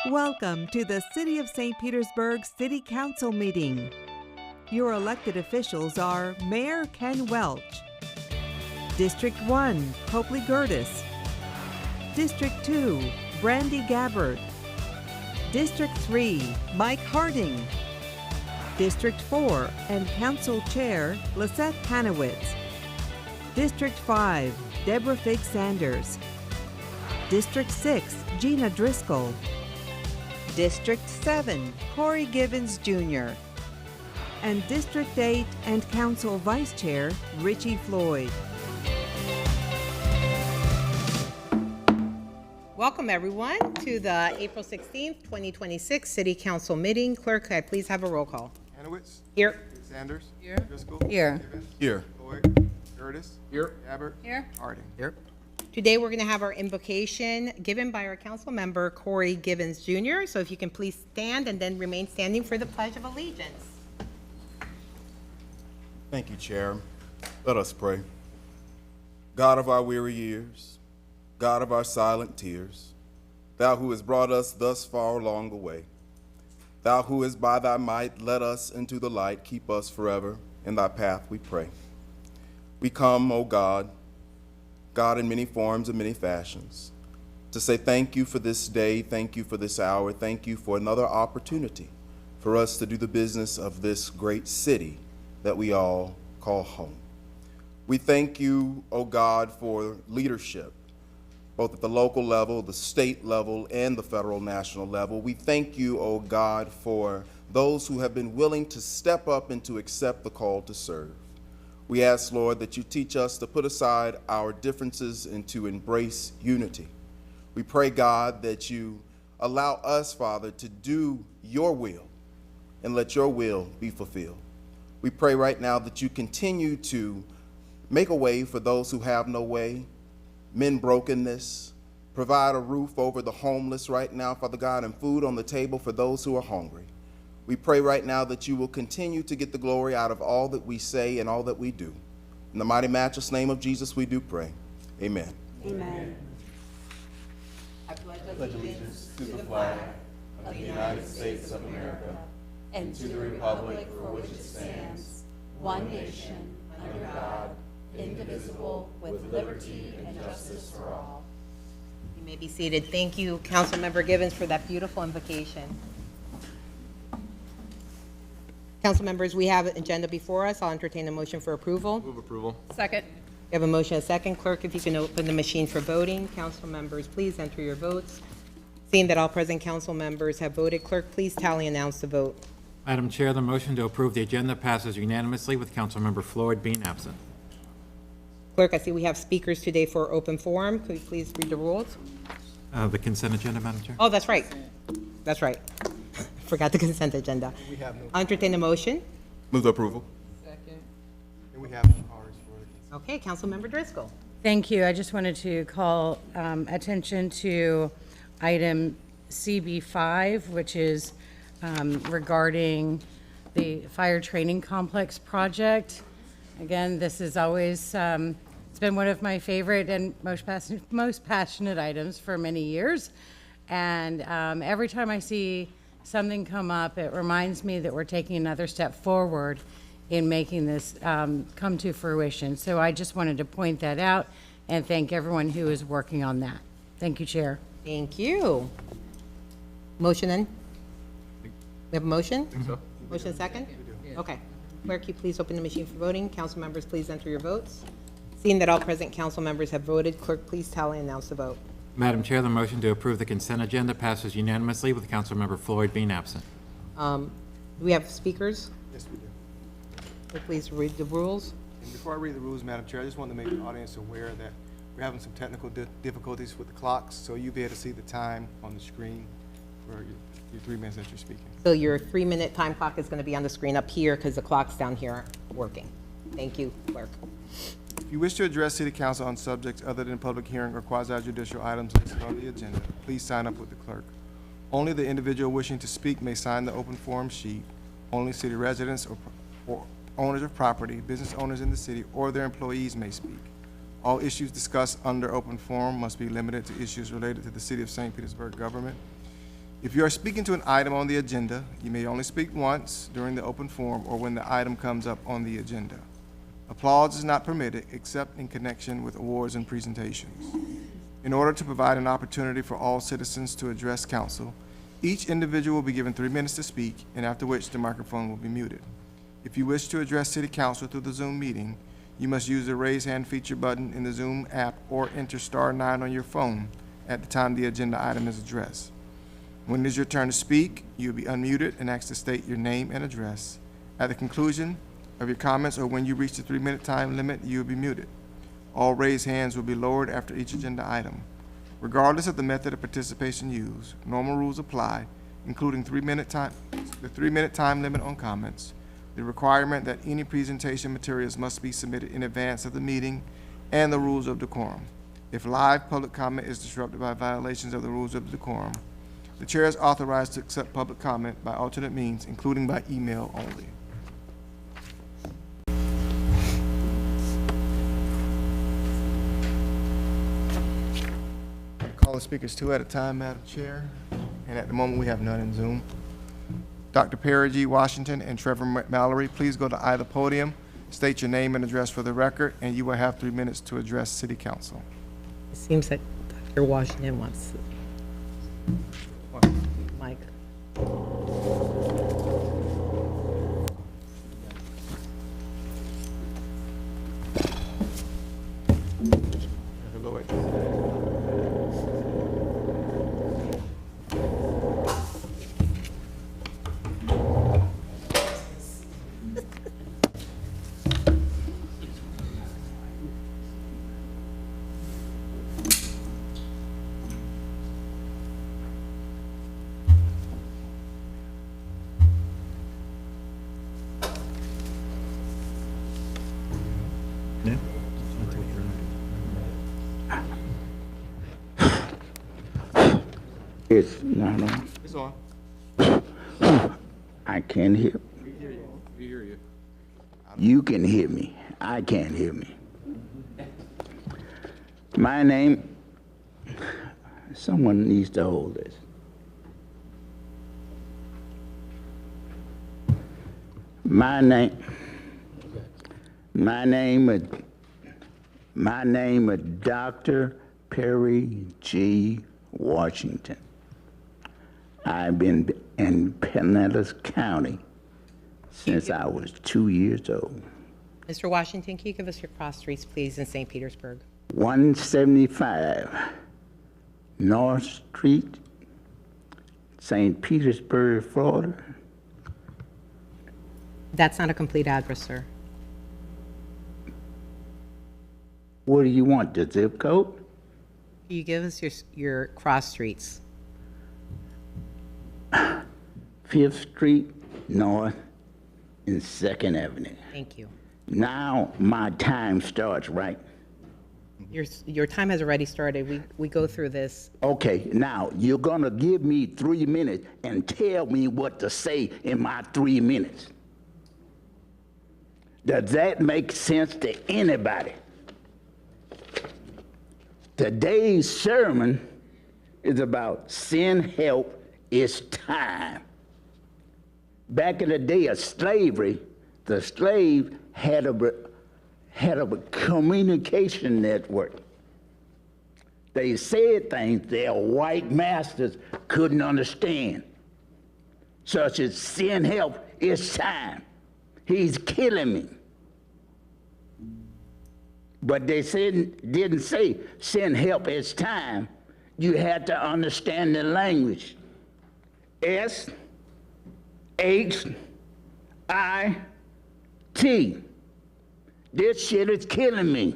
Welcome to the City of St. Petersburg City Council meeting. Your elected officials are Mayor Ken Welch, District 1, Copley Gertis, District 2, Brandy Gabbard, District 3, Mike Harding, District 4 and Council Chair Lisette Hanowitz, District 5, Deborah Fig Sanders, District 6, Gina Driscoll, District 7, Corey Givens Jr., and District 8 and Council Vice Chair Richie Floyd. Welcome everyone to the April 16th, 2026 City Council meeting. Clerk, could I please have a roll call? Hanowitz? Here. Sanders? Here. Driscoll? Here. Givens? Here. Floyd? Curtis? Here. Gabbard? Here. Harding? Here. Today we're going to have our invocation given by our council member Corey Givens Jr. So if you can please stand and then remain standing for the Pledge of Allegiance. Thank you, Chair. Let us pray. God of our weary years, God of our silent tears, Thou who hast brought us thus far along the way, Thou who hast by Thy might led us into the light, keep us forever in Thy path, we pray. We come, O God, God in many forms and many fashions, to say thank you for this day, thank you for this hour, thank you for another opportunity for us to do the business of this great city that we all call home. We thank you, O God, for leadership, both at the local level, the state level, and the federal national level. We thank you, O God, for those who have been willing to step up and to accept the call to serve. We ask, Lord, that you teach us to put aside our differences and to embrace unity. We pray, God, that you allow us, Father, to do your will and let your will be fulfilled. We pray right now that you continue to make a way for those who have no way, mend brokenness, provide a roof over the homeless right now, Father God, and food on the table for those who are hungry. We pray right now that you will continue to get the glory out of all that we say and all that we do. In the mighty matchless name of Jesus, we do pray. Amen. Amen. I pledge allegiance to the flag of the United States of America and to the republic for which it stands, one nation, under God, indivisible, with liberty and justice for all. You may be seated. Thank you, Councilmember Givens, for that beautiful invocation. Council members, we have an agenda before us. I'll entertain a motion for approval. Move approval. Second. We have a motion and a second. Clerk, if you can open the machine for voting. Council members, please enter your votes. Seeing that all present council members have voted, clerk, please tally and announce the vote. Madam Chair, the motion to approve the agenda passes unanimously with Councilmember Floyd being absent. Clerk, I see we have speakers today for open forum. Could you please read the rules? The consent agenda, Madam Chair. Oh, that's right. That's right. Forgot the consent agenda. We have no. I'll entertain a motion. Move approval. Second. And we have no cards for it. Okay, Councilmember Driscoll. Thank you. I just wanted to call attention to item CB5, which is regarding the fire training complex project. Again, this is always, it's been one of my favorite and most passionate items for many years. And every time I see something come up, it reminds me that we're taking another step forward in making this come to fruition. So I just wanted to point that out and thank everyone who is working on that. Thank you, Chair. Thank you. Motion then? We have a motion? I think so. Motion second? Okay. Clerk, you please open the machine for voting. Council members, please enter your votes. Seeing that all present council members have voted, clerk, please tally and announce the vote. Madam Chair, the motion to approve the consent agenda passes unanimously with Councilmember Floyd being absent. Do we have speakers? Yes, we do. Clerk, please read the rules. And before I read the rules, Madam Chair, I just want to make the audience aware that we're having some technical difficulties with the clocks, so you'll be able to see the time on the screen for your 3 minutes that you're speaking. So your 3-minute time clock is going to be on the screen up here because the clocks down here aren't working. Thank you, clerk. If you wish to address City Council on subjects other than public hearing or quasi-judicial items listed on the agenda, please sign up with the clerk. Only the individual wishing to speak may sign the open forum sheet. Only city residents or owners of property, business owners in the city, or their employees may speak. All issues discussed under open forum must be limited to issues related to the City of St. Petersburg government. If you are speaking to an item on the agenda, you may only speak once during the open forum or when the item comes up on the agenda. Applause is not permitted except in connection with awards and presentations. In order to provide an opportunity for all citizens to address council, each individual will be given 3 minutes to speak, and after which the microphone will be muted. If you wish to address City Council through the Zoom meeting, you must use the raise hand feature button in the Zoom app or enter *9 on your phone at the time the agenda item is addressed. When it is your turn to speak, you will be unmuted and asked to state your name and address. At the conclusion of your comments or when you reach the 3-minute time limit, you will be muted. All raised hands will be lowered after each agenda item. Regardless of the method of participation used, normal rules apply, including the 3-minute time limit on comments, the requirement that any presentation materials must be submitted in advance of the meeting, and the rules of decorum. If live public comment is disrupted by violations of the rules of decorum, the chair is authorized to accept public comment by alternate means, including by email only. Call the speakers 2 at a time, Madam Chair, and at the moment we have none in Zoom. Dr. Perry G. Washington and Trevor Mallory, please go to either podium, state your name and address for the record, and you will have 3 minutes to address City Council. It seems that Dr. Washington wants Mike. It's not on. It's on. I can't hear. We hear you. We hear you. You can hear me. I can't hear me. My name, someone needs to hold this. My name is Dr. Perry G. Washington. I've been in Pinellas County since I was 2 years old. Mr. Washington, can you give us your cross streets, please, in St. Petersburg? 175 North Street, St. Petersburg, Florida. That's not a complete address, sir. What do you want, the zip code? Can you give us your cross streets? 5th Street North and 2nd Avenue. Thank you. Now my time starts, right? Your time has already started. We go through this. Okay, now you're gonna give me 3 minutes and tell me what to say in my 3 minutes. Does that make sense to anybody? Today's sermon is about send help, it's time. Back in the day of slavery, the slave had a communication network. They said things their white masters couldn't understand, such as send help, it's time. He's killing me. But they didn't say send help, it's time. You had to understand the language. S-H-I-T. This shit is killing me.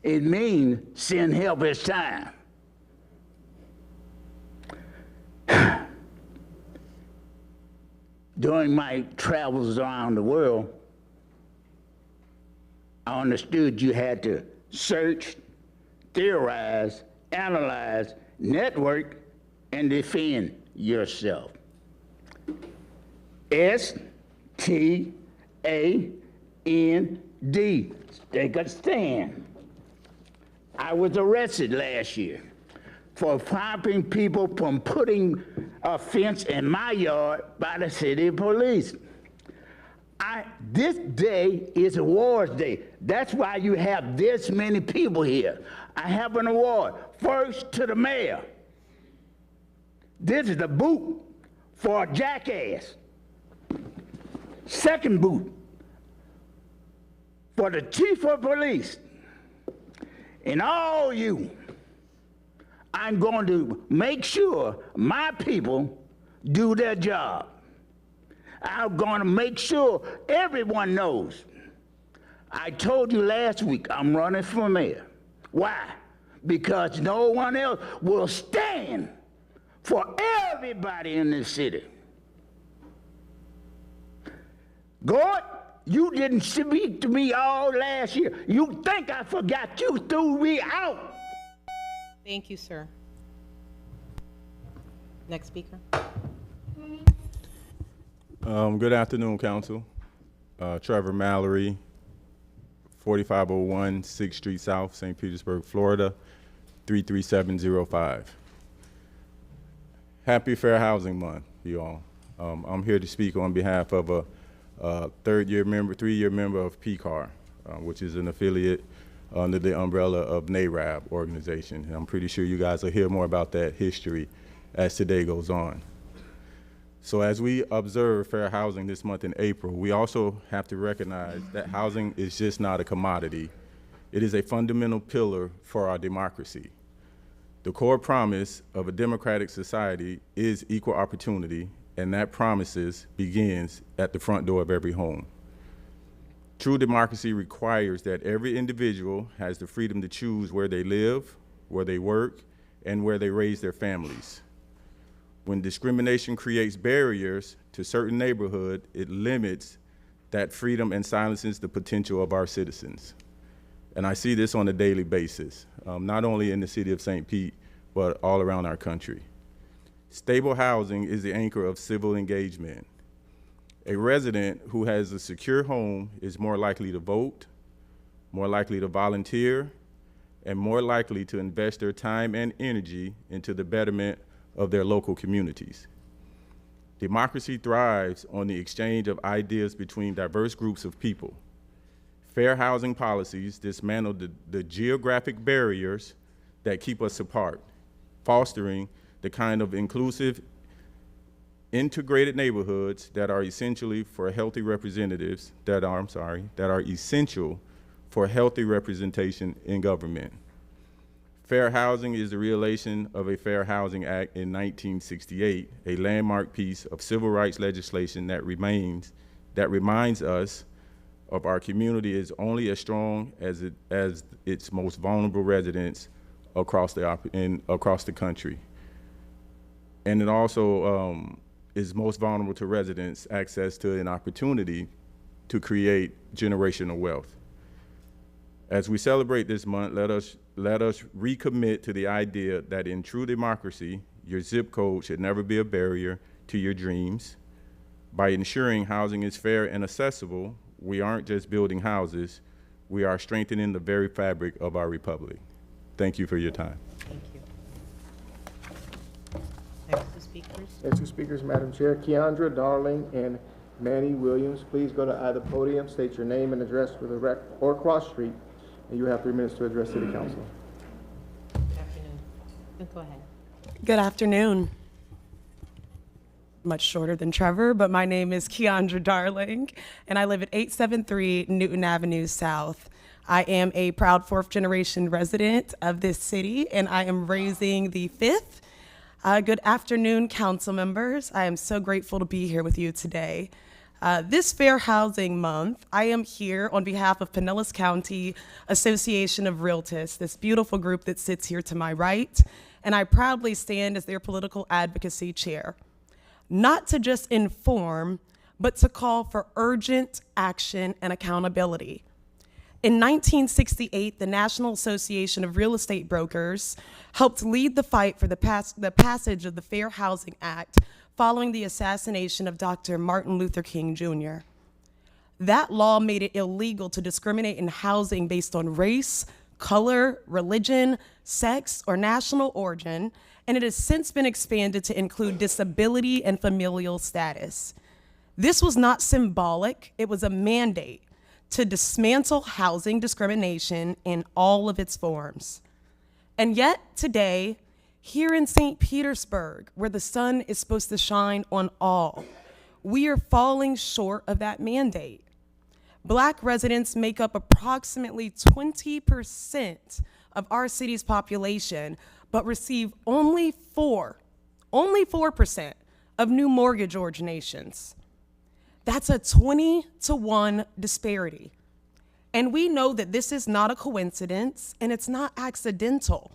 It means send help, it's time. During my travels around the world, I understood you had to search, theorize, analyze, network, and defend yourself. S-T-A-N-D. Take a stand. I was arrested last year. for stopping people from putting a fence in my yard by the city police. This day is Awards Day. That's why you have this many people here. I have an award. First to the mayor. This is the boot for a jackass. Second boot for the chief of police. And all you, I'm going to make sure my people do their job. I'm going to make sure everyone knows. I told you last week I'm running for mayor. Why? Because no one else will stand for everybody in this city. Gord, you didn't speak to me all last year. You think I forgot? You threw me out. Thank you, sir. Next speaker. Good afternoon, Council. Trevor Mallory, 4501 6th Street South, St. Petersburg, Florida, 33705. Happy Fair Housing Month, you all. I'm here to speak on behalf of a three-year member of PCAR, which is an affiliate under the umbrella of NARAB organization. And I'm pretty sure you guys will hear more about that history as today goes on. So as we observe fair housing this month in April, we also have to recognize that housing is just not a commodity. It is a fundamental pillar for our democracy. The core promise of a democratic society is equal opportunity, and that promise begins at the front door of every home. True democracy requires that every individual has the freedom to choose where they live, where they work, and where they raise their families. When discrimination creates barriers to certain neighborhoods, it limits that freedom and silences the potential of our citizens. And I see this on a daily basis, not only in the city of St. Pete, but all around our country. Stable housing is the anchor of civil engagement. A resident who has a secure home is more likely to vote, more likely to volunteer, and more likely to invest their time and energy into the betterment of their local communities. Democracy thrives on the exchange of ideas between diverse groups of people. Fair housing policies dismantle the geographic barriers that keep us apart, fostering the kind of inclusive, integrated neighborhoods that are essentially for healthy representatives, that are essential for healthy representation in government. Fair housing is the realization of a Fair Housing Act in 1968, a landmark piece of civil rights legislation that reminds us of our community is only as strong as its most vulnerable residents across the country. And it also is most vulnerable to residents' access to an opportunity to create generational wealth. As we celebrate this month, let us recommit to the idea that in true democracy, your zip code should never be a barrier to your dreams. By ensuring housing is fair and accessible, we aren't just building houses, we are strengthening the very fabric of our republic. Thank you for your time. Thank you. Next two speakers. Next two speakers, Madam Chair, Keandra Darling and Manny Williams. Please go to either podium, state your name and address for the record, or cross street, and you have 3 minutes to address City Council. Good afternoon. Go ahead. Good afternoon. Much shorter than Trevor, but my name is Keandra Darling, and I live at 873 Newton Avenue South. I am a proud fourth-generation resident of this city, and I am raising the fifth. Good afternoon, council members. I am so grateful to be here with you today. This Fair Housing Month, I am here on behalf of Pinellas County Association of Realtors, this beautiful group that sits here to my right, and I proudly stand as their political advocacy chair. Not to just inform, but to call for urgent action and accountability. In 1968, the National Association of Real Estate Brokers helped lead the fight for the passage of the Fair Housing Act following the assassination of Dr. Martin Luther King Jr. That law made it illegal to discriminate in housing based on race, color, religion, sex, or national origin, and it has since been expanded to include disability and familial status. This was not symbolic, it was a mandate to dismantle housing discrimination in all of its forms. And yet today, here in St. Petersburg, where the sun is supposed to shine on all, we are falling short of that mandate. Black residents make up approximately 20% of our city's population, but receive only 4% of new mortgage originations. That's a 20-to-1 disparity. And we know that this is not a coincidence and it's not accidental.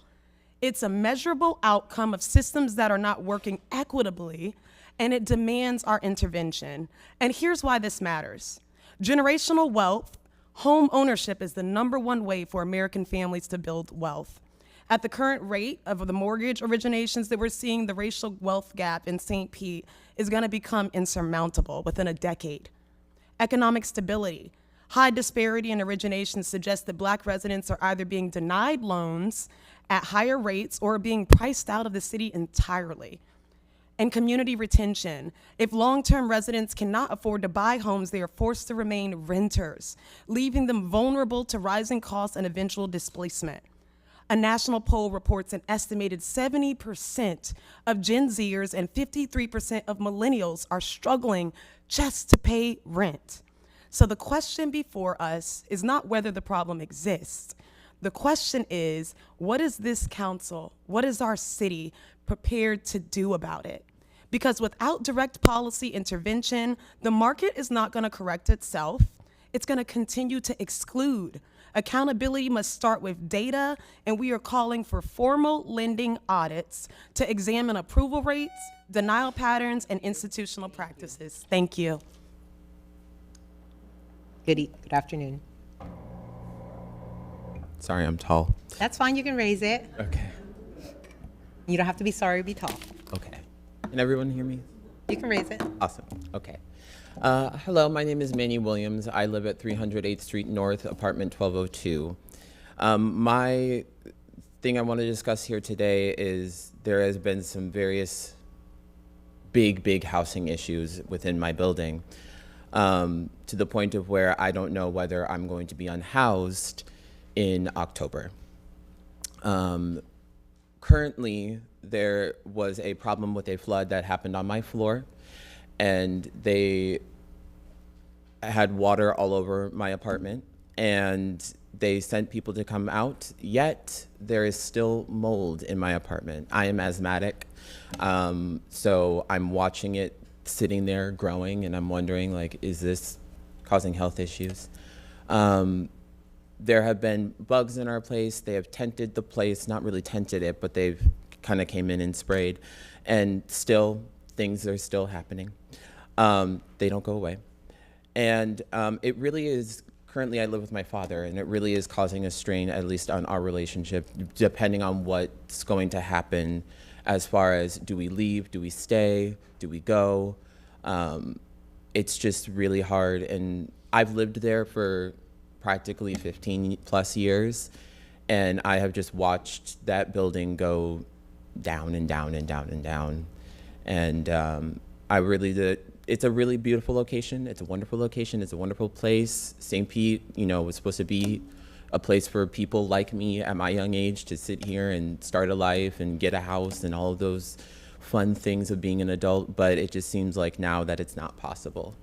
It's a measurable outcome of systems that are not working equitably, and it demands our intervention. And here's why this matters. Generational wealth, home ownership is the #1 way for American families to build wealth. At the current rate of the mortgage originations that we're seeing, the racial wealth gap in St. Pete is going to become insurmountable within a decade. Economic stability. High disparity in origination suggests that Black residents are either being denied loans at higher rates or being priced out of the city entirely. And community retention. If long-term residents cannot afford to buy homes, they are forced to remain renters, leaving them vulnerable to rising costs and eventual displacement. A national poll reports an estimated 70% of Gen Zers and 53% of millennials are struggling just to pay rent. So the question before us is not whether the problem exists. The question is, what is this council, what is our city prepared to do about it? Because without direct policy intervention, the market is not going to correct itself. It's going to continue to exclude. Accountability must start with data, and we are calling for formal lending audits to examine approval rates, denial patterns, and institutional practices. Thank you. Good afternoon. Sorry, I'm tall. That's fine, you can raise it. Okay. You don't have to be sorry, be tall. Okay. Can everyone hear me? You can raise it. Awesome. Okay. Hello, my name is Manny Williams. I live at 308th Street North, apartment 1202. My thing I want to discuss here today is there has been some various big housing issues within my building, to the point of where I don't know whether I'm going to be unhoused in October. Currently, there was a problem with a flood that happened on my floor, and they had water all over my apartment, and they sent people to come out, yet there is still mold in my apartment. I am asthmatic, so I'm watching it sitting there growing, and I'm wondering, like, is this causing health issues? There have been bugs in our place. They have tented the place, not really tented it, but they've kind of came in and sprayed, and still, things are still happening. They don't go away. And it really is, currently I live with my father, and it really is causing a strain, at least on our relationship, depending on what's going to happen as far as, do we leave, do we stay, do we go? It's just really hard, and I've lived there for practically 15 plus years, and I have just watched that building go down and down and down and down. And it's a really beautiful location. It's a wonderful location. It's a wonderful place. St. Pete, was supposed to be a place for people like me at my young age to sit here and start a life and get a house and all of those fun things of being an adult, but it just seems like now that it's not possible.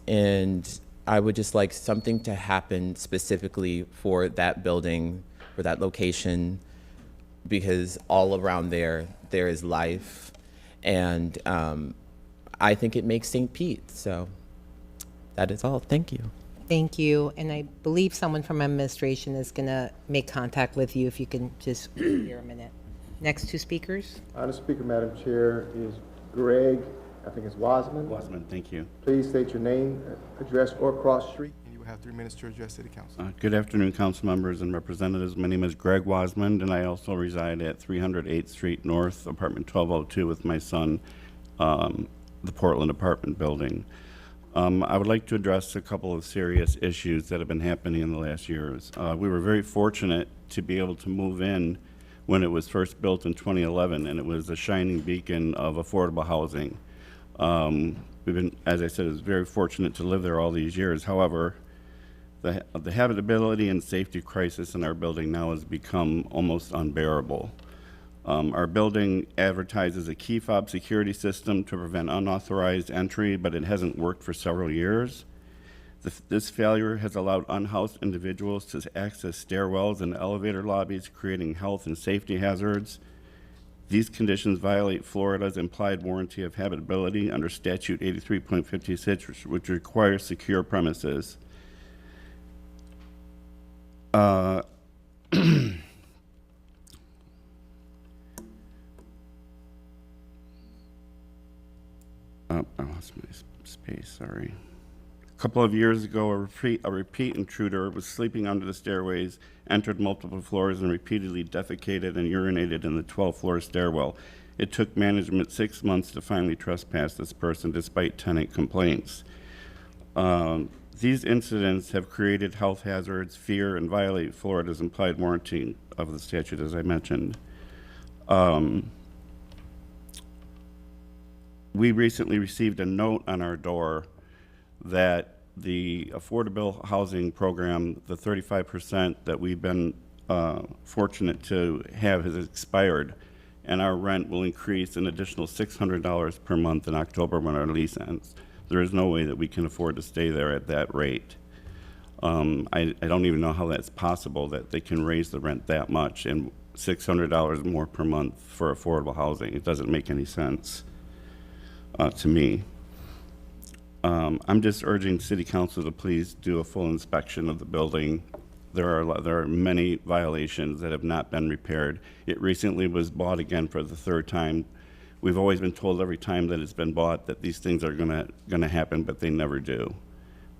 And I would just like something to happen specifically for that building, for that location, because all around there is life. And I think it makes St. Pete. So that is all. Thank you. Thank you. And I believe someone from administration is going to make contact with you if you can just wait here a minute. Next two speakers. The speaker, Madam Chair, is Greg, I think it's Wiseman. Wiseman, thank you. Please state your name, address, or cross street. And you will have 3 minutes to address City Council. Good afternoon, council members and representatives. My name is Greg Wiseman, and I also reside at 308th Street North, apartment 1202 with my son, the Portland apartment building. I would like to address a couple of serious issues that have been happening in the last years. We were very fortunate to be able to move in when it was first built in 2011, and it was a shining beacon of affordable housing. We've been, as I said, very fortunate to live there all these years. However, the habitability and safety crisis in our building now has become almost unbearable. Our building advertises a key fob security system to prevent unauthorized entry, but it hasn't worked for several years. This failure has allowed unhoused individuals to access stairwells and elevator lobbies, creating health and safety hazards. These conditions violate Florida's implied warranty of habitability under Statute 83.56, which requires secure premises. I lost my space, sorry. A couple of years ago, a repeat intruder was sleeping under the stairways, entered multiple floors, and repeatedly defecated and urinated in the 12th floor stairwell. It took management 6 months to finally trespass this person despite tenant complaints. These incidents have created health hazards, fear, and violate Florida's implied warranty of the statute, as I mentioned. We recently received a note on our door that the affordable housing program, the 35% that we've been fortunate to have, has expired, and our rent will increase an additional $600 per month in October when our lease ends. There is no way that we can afford to stay there at that rate. I don't even know how that's possible, that they can raise the rent that much and $600 more per month for affordable housing. It doesn't make any sense to me. I'm just urging City Council to please do a full inspection of the building. There are many violations that have not been repaired. It recently was bought again for the third time. We've always been told every time that it's been bought that these things are gonna happen, but they never do.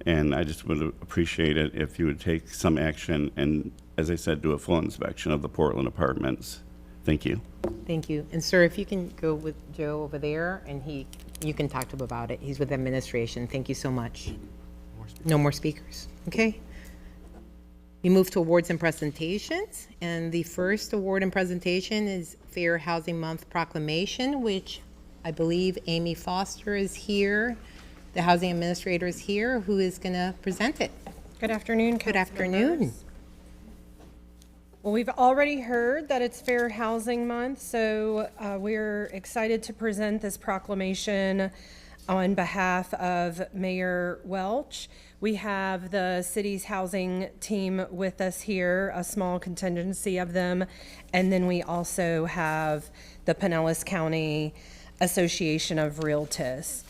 And I just would appreciate it if you would take some action and, as I said, do a full inspection of the Portland apartments. Thank you. Thank you. And sir, if you can go with Joe over there, and you can talk to him about it. He's with administration. Thank you so much. No more speakers. Okay. We move to awards and presentations, and the first award and presentation is Fair Housing Month Proclamation, which I believe Amy Foster is here. The housing administrator is here, who is going to present it. Good afternoon. Good afternoon. Well, we've already heard that it's Fair Housing Month, so we're excited to present this proclamation on behalf of Mayor Welch. We have the city's housing team with us here, a small contingency of them, and then we also have the Pinellas County Association of Realtors.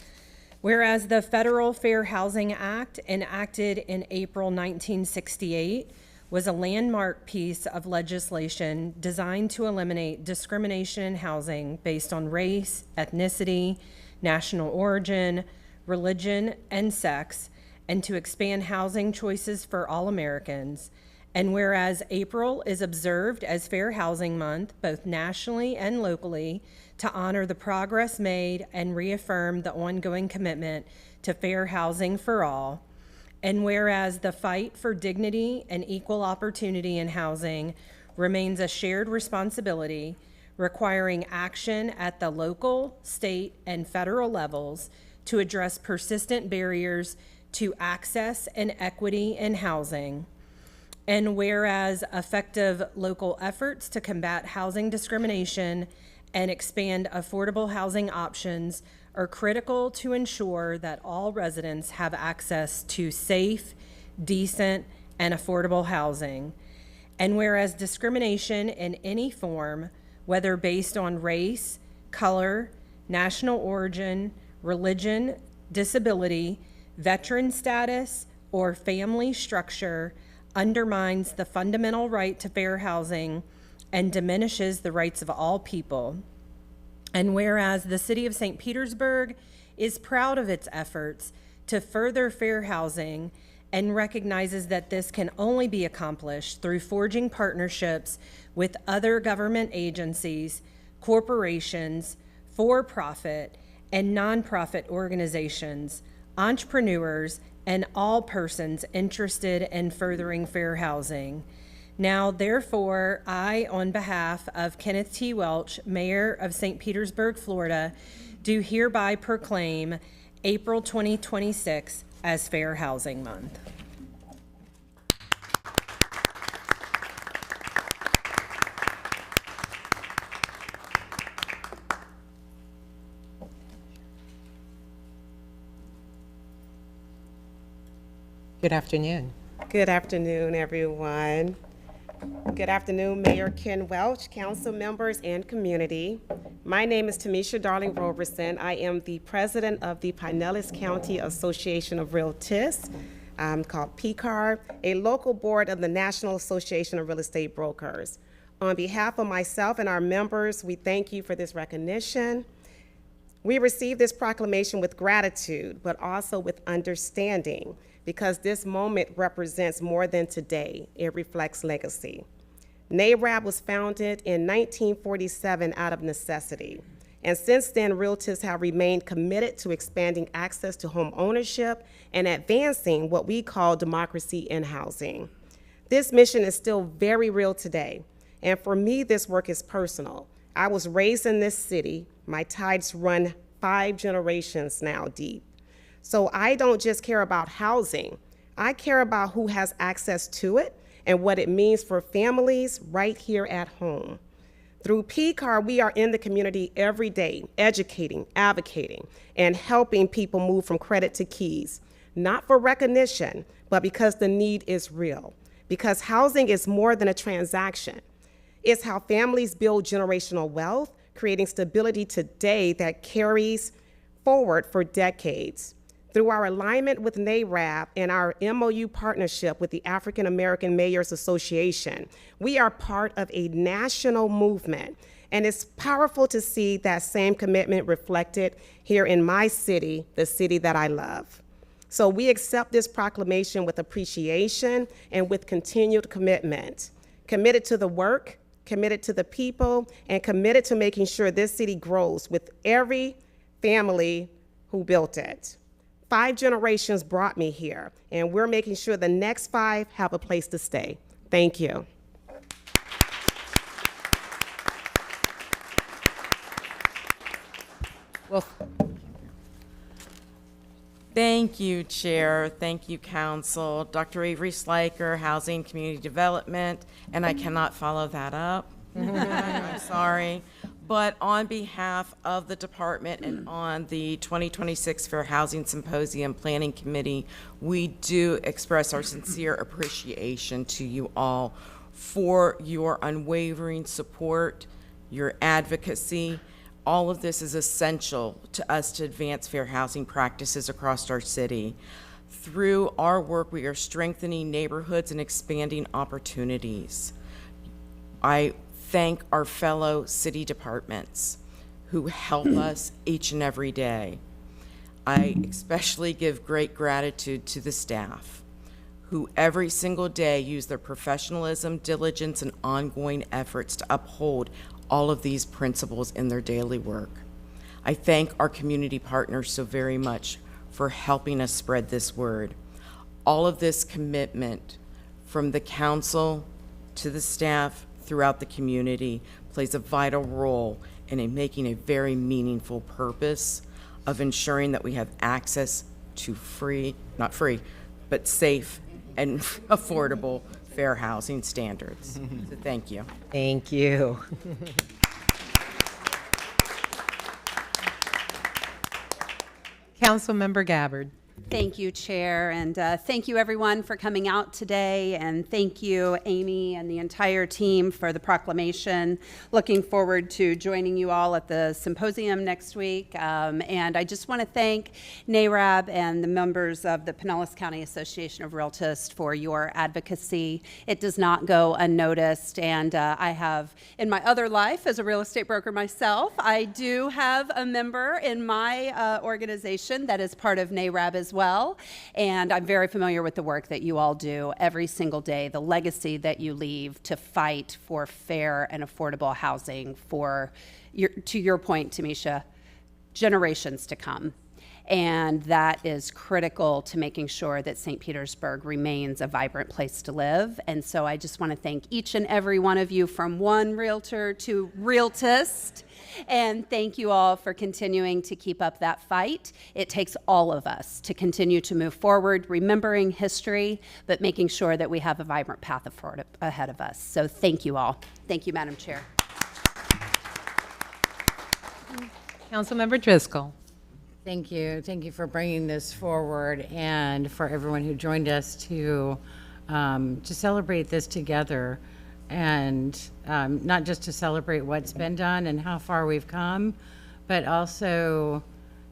Whereas the Federal Fair Housing Act, enacted in April 1968, was a landmark piece of legislation designed to eliminate discrimination in housing based on race, ethnicity, national origin, religion, and sex, and to expand housing choices for all Americans. And whereas April is observed as Fair Housing Month, both nationally and locally, to honor the progress made and reaffirm the ongoing commitment to fair housing for all. And whereas the fight for dignity and equal opportunity in housing remains a shared responsibility, requiring action at the local, state, and federal levels to address persistent barriers to access and equity in housing. And whereas effective local efforts to combat housing discrimination and expand affordable housing options are critical to ensure that all residents have access to safe, decent, and affordable housing. And whereas discrimination in any form, whether based on race, color, national origin, religion, disability, veteran status, or family structure, undermines the fundamental right to fair housing and diminishes the rights of all people. And whereas the City of St. Petersburg is proud of its efforts to further fair housing and recognizes that this can only be accomplished through forging partnerships with other government agencies, corporations, for-profit, and nonprofit organizations, entrepreneurs, and all persons interested in furthering fair housing. Now, therefore, I, on behalf of Kenneth T. Welch, Mayor of St. Petersburg, Florida, do hereby proclaim April 2026 as Fair Housing Month. Good afternoon. Good afternoon, everyone. Good afternoon, Mayor Ken Welch, council members, and community. My name is Tamisha Darling Roberson. I am the president of the Pinellas County Association of Realtors, called PCAR, a local board of the National Association of Real Estate Brokers. On behalf of myself and our members, we thank you for this recognition. We receive this proclamation with gratitude, but also with understanding, because this moment represents more than today. It reflects legacy. NARAB was founded in 1947 out of necessity. And since then, realtors have remained committed to expanding access to home ownership and advancing what we call democracy in housing. This mission is still very real today. And for me, this work is personal. I was raised in this city. My ties run 5 generations now deep. So I don't just care about housing. I care about who has access to it and what it means for families right here at home. Through PCAR, we are in the community every day, educating, advocating, and helping people move from credit to keys, not for recognition, but because the need is real. Because housing is more than a transaction. It's how families build generational wealth, creating stability today that carries forward for decades. Through our alignment with NARAB and our MOU partnership with the African American Mayors Association, we are part of a national movement. And it's powerful to see that same commitment reflected here in my city, the city that I love. So we accept this proclamation with appreciation and with continued commitment. Committed to the work, committed to the people, and committed to making sure this city grows with every family who built it. 5 generations brought me here, and we're making sure the next 5 have a place to stay. Thank you. Well, thank you, Chair. Thank you, Council. Dr. Avery Sliker, Housing Community Development, and I cannot follow that up. I'm sorry. But on behalf of the department and on the 2026 Fair Housing Symposium Planning Committee, we do express our sincere appreciation to you all for your unwavering support, your advocacy. All of this is essential to us to advance fair housing practices across our city. Through our work, we are strengthening neighborhoods and expanding opportunities. I thank our fellow city departments who help us each and every day. I especially give great gratitude to the staff who every single day use their professionalism, diligence, and ongoing efforts to uphold all of these principles in their daily work. I thank our community partners so very much for helping us spread this word. All of this commitment from the council to the staff throughout the community plays a vital role in making a very meaningful purpose of ensuring that we have access to not free, but safe and affordable fair housing standards. So thank you. Thank you. Councilmember Gabbard. Thank you, Chair, and thank you everyone for coming out today, and thank you, Amy and the entire team, for the proclamation. Looking forward to joining you all at the symposium next week, and I just want to thank NARAB and the members of the Pinellas County Association of Realtors for your advocacy. It does not go unnoticed, and I have, in my other life as a real estate broker myself, I do have a member in my organization that is part of NARAB as well, and I'm very familiar with the work that you all do every single day, the legacy that you leave to fight for fair and affordable housing for, to your point, Tamisha, generations to come. And that is critical to making sure that St. Petersburg remains a vibrant place to live. And so I just want to thank each and every one of you, from one realtor to realtist. And thank you all for continuing to keep up that fight. It takes all of us to continue to move forward, remembering history, but making sure that we have a vibrant path ahead of us. So thank you all. Thank you, Madam Chair. Councilmember Driscoll. Thank you. Thank you for bringing this forward, and for everyone who joined us to celebrate this together, and not just to celebrate what's been done and how far we've come, but also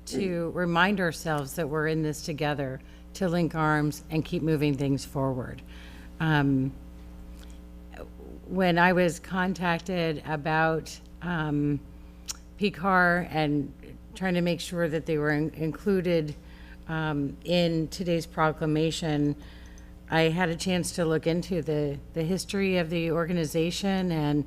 to remind ourselves that we're in this together, to link arms and keep moving things forward. When I was contacted about PCAR and trying to make sure that they were included in today's proclamation, I had a chance to look into the history of the organization and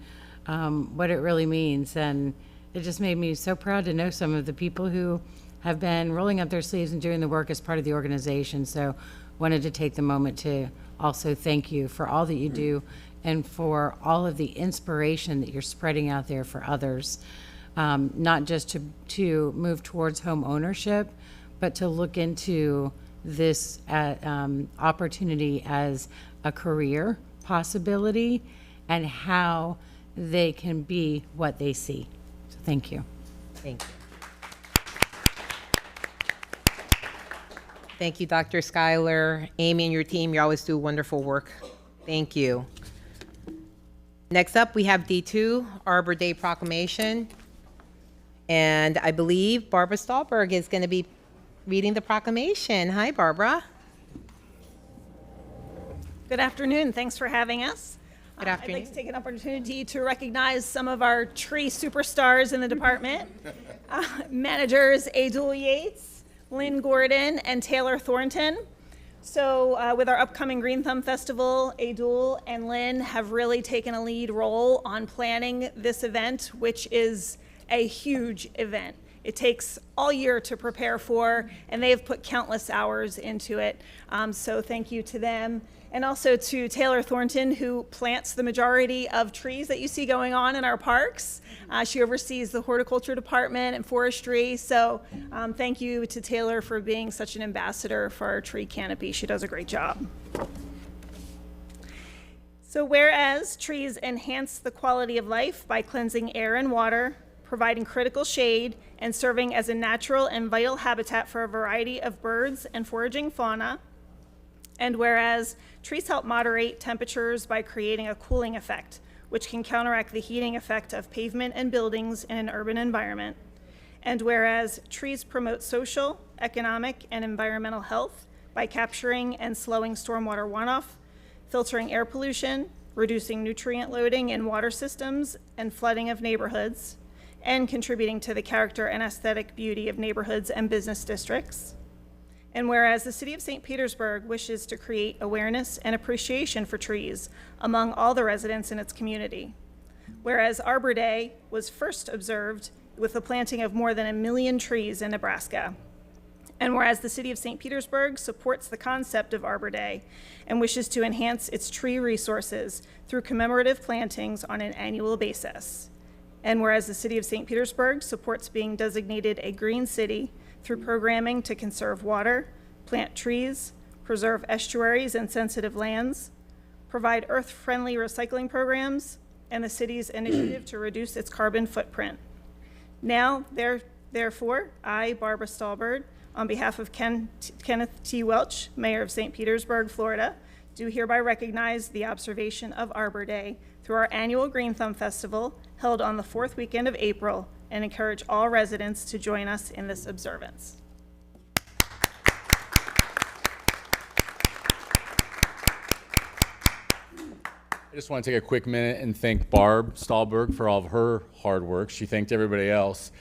what it really means. And it just made me so proud to know some of the people who have been rolling up their sleeves and doing the work as part of the organization. So wanted to take the moment to also thank you for all that you do and for all of the inspiration that you're spreading out there for others. Not just to move towards home ownership, but to look into this opportunity as a career possibility and how they can be what they see. So thank you. Thank you. Thank you, Dr. Schuyler. Amy and your team, you always do wonderful work. Thank you. Next up, we have D2, Arbor Day Proclamation. And I believe Barbara Stahlberg is going to be reading the proclamation. Hi, Barbara. Good afternoon. Thanks for having us. Good afternoon. I'd like to take an opportunity to recognize some of our tree superstars in the department. Managers Adul Yates, Lynn Gordon, and Taylor Thornton. So with our upcoming Green Thumb Festival, Adul and Lynn have really taken a lead role on planning this event, which is a huge event. It takes all year to prepare for, and they have put countless hours into it. So thank you to them. And also to Taylor Thornton, who plants the majority of trees that you see going on in our parks. She oversees the horticulture department and forestry. So thank you to Taylor for being such an ambassador for our tree canopy. She does a great job. So whereas trees enhance the quality of life by cleansing air and water, providing critical shade, and serving as a natural and vital habitat for a variety of birds and foraging fauna. And whereas trees help moderate temperatures by creating a cooling effect, which can counteract the heating effect of pavement and buildings in an urban environment. And whereas trees promote social, economic, and environmental health by capturing and slowing stormwater runoff, filtering air pollution, reducing nutrient loading in water systems, and flooding of neighborhoods, and contributing to the character and aesthetic beauty of neighborhoods and business districts. And whereas the City of St. Petersburg wishes to create awareness and appreciation for trees among all the residents in its community. Whereas Arbor Day was first observed with the planting of more than 1 million trees in Nebraska. And whereas the City of St. Petersburg supports the concept of Arbor Day and wishes to enhance its tree resources through commemorative plantings on an annual basis. And whereas the City of St. Petersburg supports being designated a green city through programming to conserve water, plant trees, preserve estuaries and sensitive lands, provide earth-friendly recycling programs, and the city's initiative to reduce its carbon footprint. Now, therefore, I, Barbara Stahlberg, on behalf of Kenneth T. Welch, Mayor of St. Petersburg, Florida, do hereby recognize the observation of Arbor Day through our annual Green Thumb Festival held on the 4th weekend of April, and encourage all residents to join us in this observance. I just want to take a quick minute and thank Barb Stahlberg for all of her hard work. She thanked everybody else.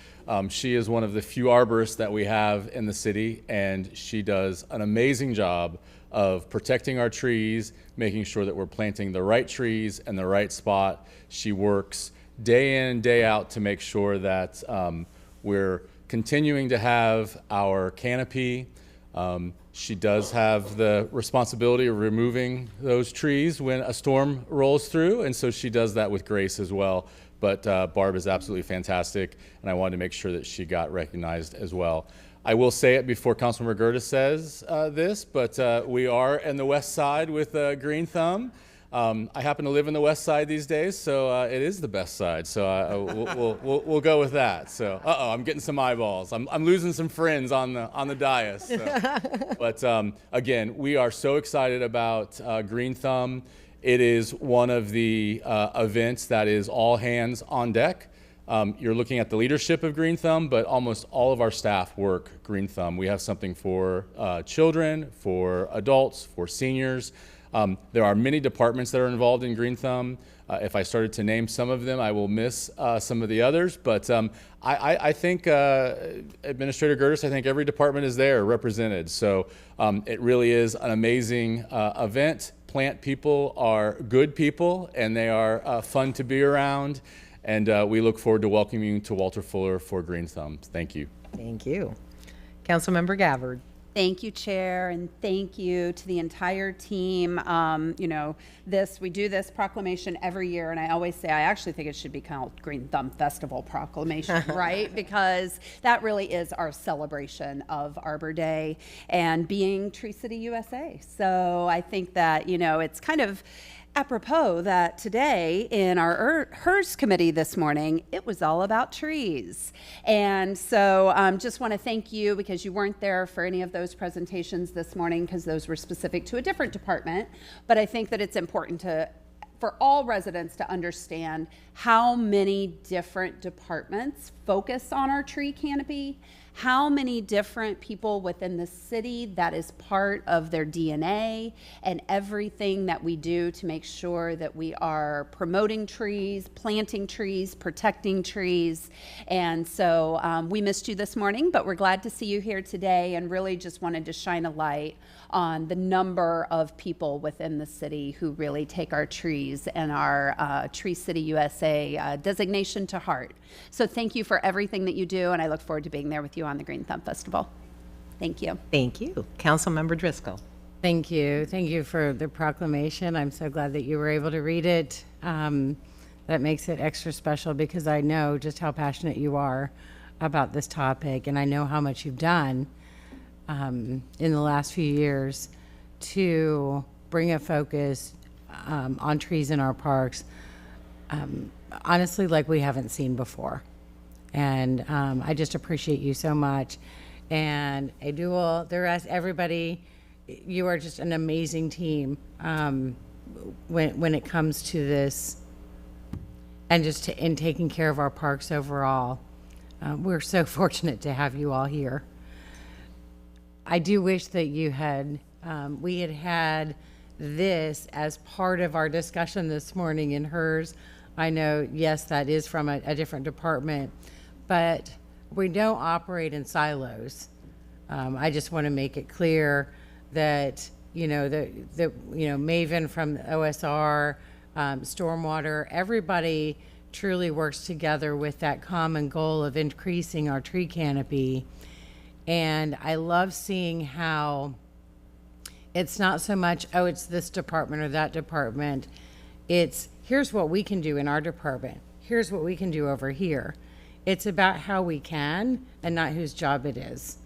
She is one of the few arborists that we have in the city, and she does an amazing job of protecting our trees, making sure that we're planting the right trees in the right spot. She works day in and day out to make sure that we're continuing to have our canopy. She does have the responsibility of removing those trees when a storm rolls through, and so she does that with grace as well. But Barb is absolutely fantastic, and I wanted to make sure that she got recognized as well. I will say it before Councilmember Gertis says this, but we are in the West Side with Green Thumb. I happen to live in the West Side these days, so it is the best side. So we'll go with that. So, I'm getting some eyeballs. I'm losing some friends on the dais. So. But again, we are so excited about Green Thumb. It is one of the events that is all hands on deck. You're looking at the leadership of Green Thumb, but almost all of our staff work Green Thumb. We have something for children, for adults, for seniors. There are many departments that are involved in Green Thumb. If I started to name some of them, I will miss some of the others. But I think, Administrator Gertis, I think every department is there represented. So it really is an amazing event. Plant people are good people, and they are fun to be around. And we look forward to welcoming you to Walter Fuller for Green Thumb. Thank you. Thank you. Councilmember Gabbard. Thank you, Chair, and thank you to the entire team. You know, we do this proclamation every year, and I always say I actually think it should be called Green Thumb Festival Proclamation, right? Because that really is our celebration of Arbor Day and being Tree City, USA. So I think that, you know, it's kind of apropos that today in our HERS committee this morning, it was all about trees. And so just want to thank you because you weren't there for any of those presentations this morning because those were specific to a different department. But I think that it's important for all residents to understand how many different departments focus on our tree canopy, how many different people within the city that is part of their DNA, and everything that we do to make sure that we are promoting trees, planting trees, protecting trees. And so we missed you this morning, but we're glad to see you here today and really just wanted to shine a light on the number of people within the city who really take our trees and our Tree City USA designation to heart. So thank you for everything that you do, and I look forward to being there with you on the Green Thumb Festival. Thank you. Thank you. Councilmember Driscoll. Thank you. Thank you for the proclamation. I'm so glad that you were able to read it. That makes it extra special because I know just how passionate you are about this topic, and I know how much you've done in the last few years to bring a focus on trees in our parks, honestly, like we haven't seen before. And I just appreciate you so much. And Abdul, the rest, everybody, you are just an amazing team when it comes to this and just in taking care of our parks overall. We're so fortunate to have you all here. I do wish that we had this as part of our discussion this morning in HERS. I know, yes, that is from a different department, but we don't operate in silos. I just want to make it clear that, Maven from OSR, Stormwater, everybody truly works together with that common goal of increasing our tree canopy. And I love seeing how it's not so much, oh, it's this department or that department. It's here's what we can do in our department. Here's what we can do over here. It's about how we can and not whose job it is.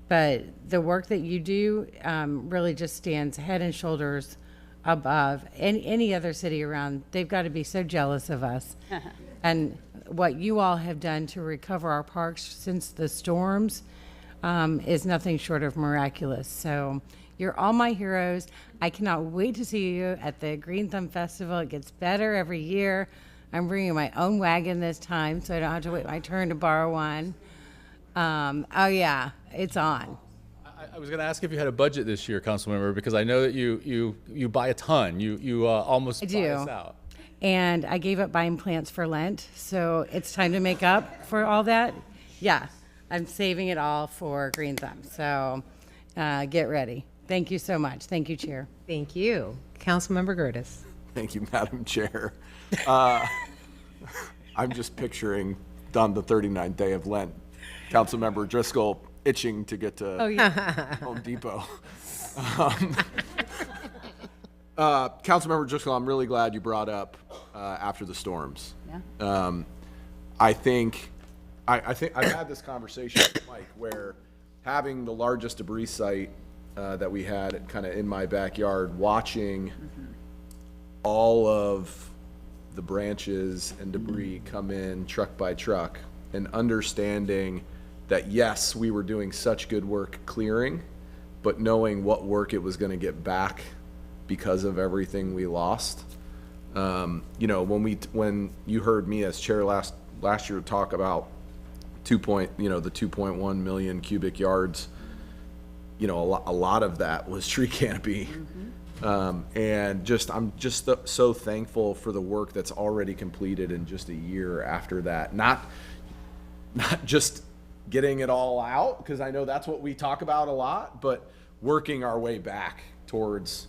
But the work that you do really just stands head and shoulders above any other city around. They've got to be so jealous of us. And what you all have done to recover our parks since the storms is nothing short of miraculous. So you're all my heroes. I cannot wait to see you at the Green Thumb Festival. It gets better every year. I'm bringing my own wagon this time, so I don't have to wait my turn to borrow one. Oh yeah, it's on. I was going to ask if you had a budget this year, Councilmember, because I know that you buy a ton. You almost buy us out. And I gave up buying plants for Lent, so it's time to make up for all that. Yeah, I'm saving it all for Green Thumb. So get ready. Thank you so much. Thank you, Chair. Thank you. Councilmember Gertis. Thank you, Madam Chair. I'm just picturing on the 39th day of Lent, Councilmember Driscoll itching to get to Oh, yeah. Home Depot. Councilmember Driscoll, I'm really glad you brought up after the storms. Yeah. I think I've had this conversation with Mike where having the largest debris site that we had kind of in my backyard, watching all of the branches and debris come in truck by truck, and understanding that yes, we were doing such good work clearing, but knowing what work it was going to get back because of everything we lost. You know, when you heard me as chair last year talk about the 2.1 million cubic yards, you know, a lot of that was tree canopy. And I'm just so thankful for the work that's already completed in just a year after that. Not just getting it all out, because I know that's what we talk about a lot, but working our way back towards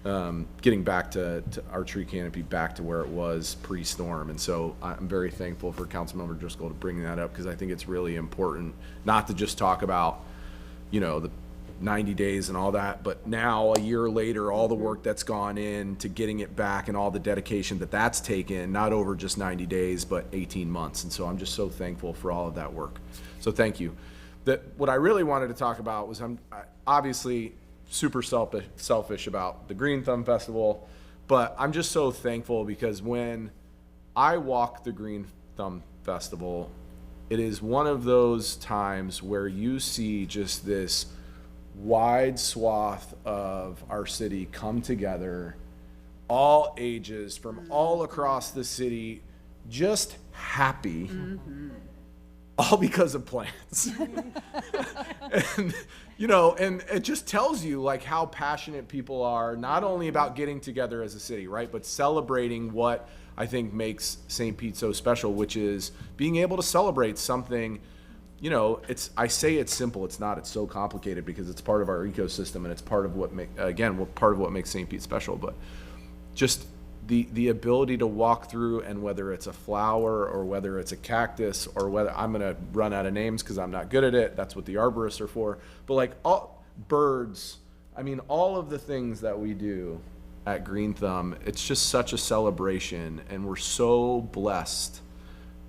getting back to our tree canopy back to where it was pre-storm. And so I'm very thankful for Councilmember Driscoll to bring that up, because I think it's really important not to just talk about, you know, the 90 days and all that, but now a year later, all the work that's gone in to getting it back and all the dedication that's taken, not over just 90 days, but 18 months. And so I'm just so thankful for all of that work. So thank you. What I really wanted to talk about was I'm obviously super selfish about the Green Thumb Festival, but I'm just so thankful because when I walk the Green Thumb Festival, it is one of those times where you see just this wide swath of our city come together, all ages from all across the city, just happy, all because of plants. And, you know, and it just tells you like how passionate people are, not only about getting together as a city, right, but celebrating what I think makes St. Pete so special, which is being able to celebrate something. You know, I say it's simple. It's not. It's so complicated because it's part of our ecosystem, and it's part of what part of what makes St. Pete special. But just the ability to walk through, and whether it's a flower or whether it's a cactus or whether I'm gonna run out of names because I'm not good at it. That's what the arborists are for. But like all birds, I mean, all of the things that we do at Green Thumb, it's just such a celebration, and we're so blessed.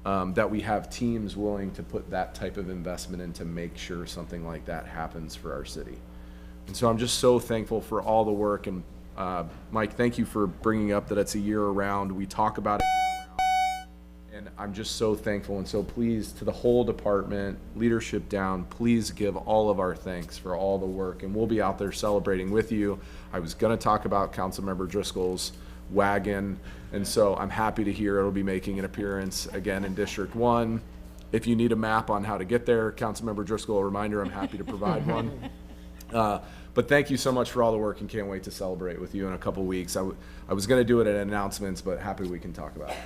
That we have teams willing to put that type of investment in to make sure something like that happens for our city. And so I'm just so thankful for all the work. And Mike, thank you for bringing up that it's a year around. We talk about it year round. And I'm just so thankful and so pleased to the whole department, leadership down. Please give all of our thanks for all the work. And we'll be out there celebrating with you. I was going to talk about Councilmember Driscoll's wagon, and so I'm happy to hear it'll be making an appearance again in District 1. If you need a map on how to get there, Councilmember Driscoll, a reminder, I'm happy to provide one. But thank you so much for all the work, and can't wait to celebrate with you in a couple weeks. I was going to do it at announcements, but happy we can talk about it.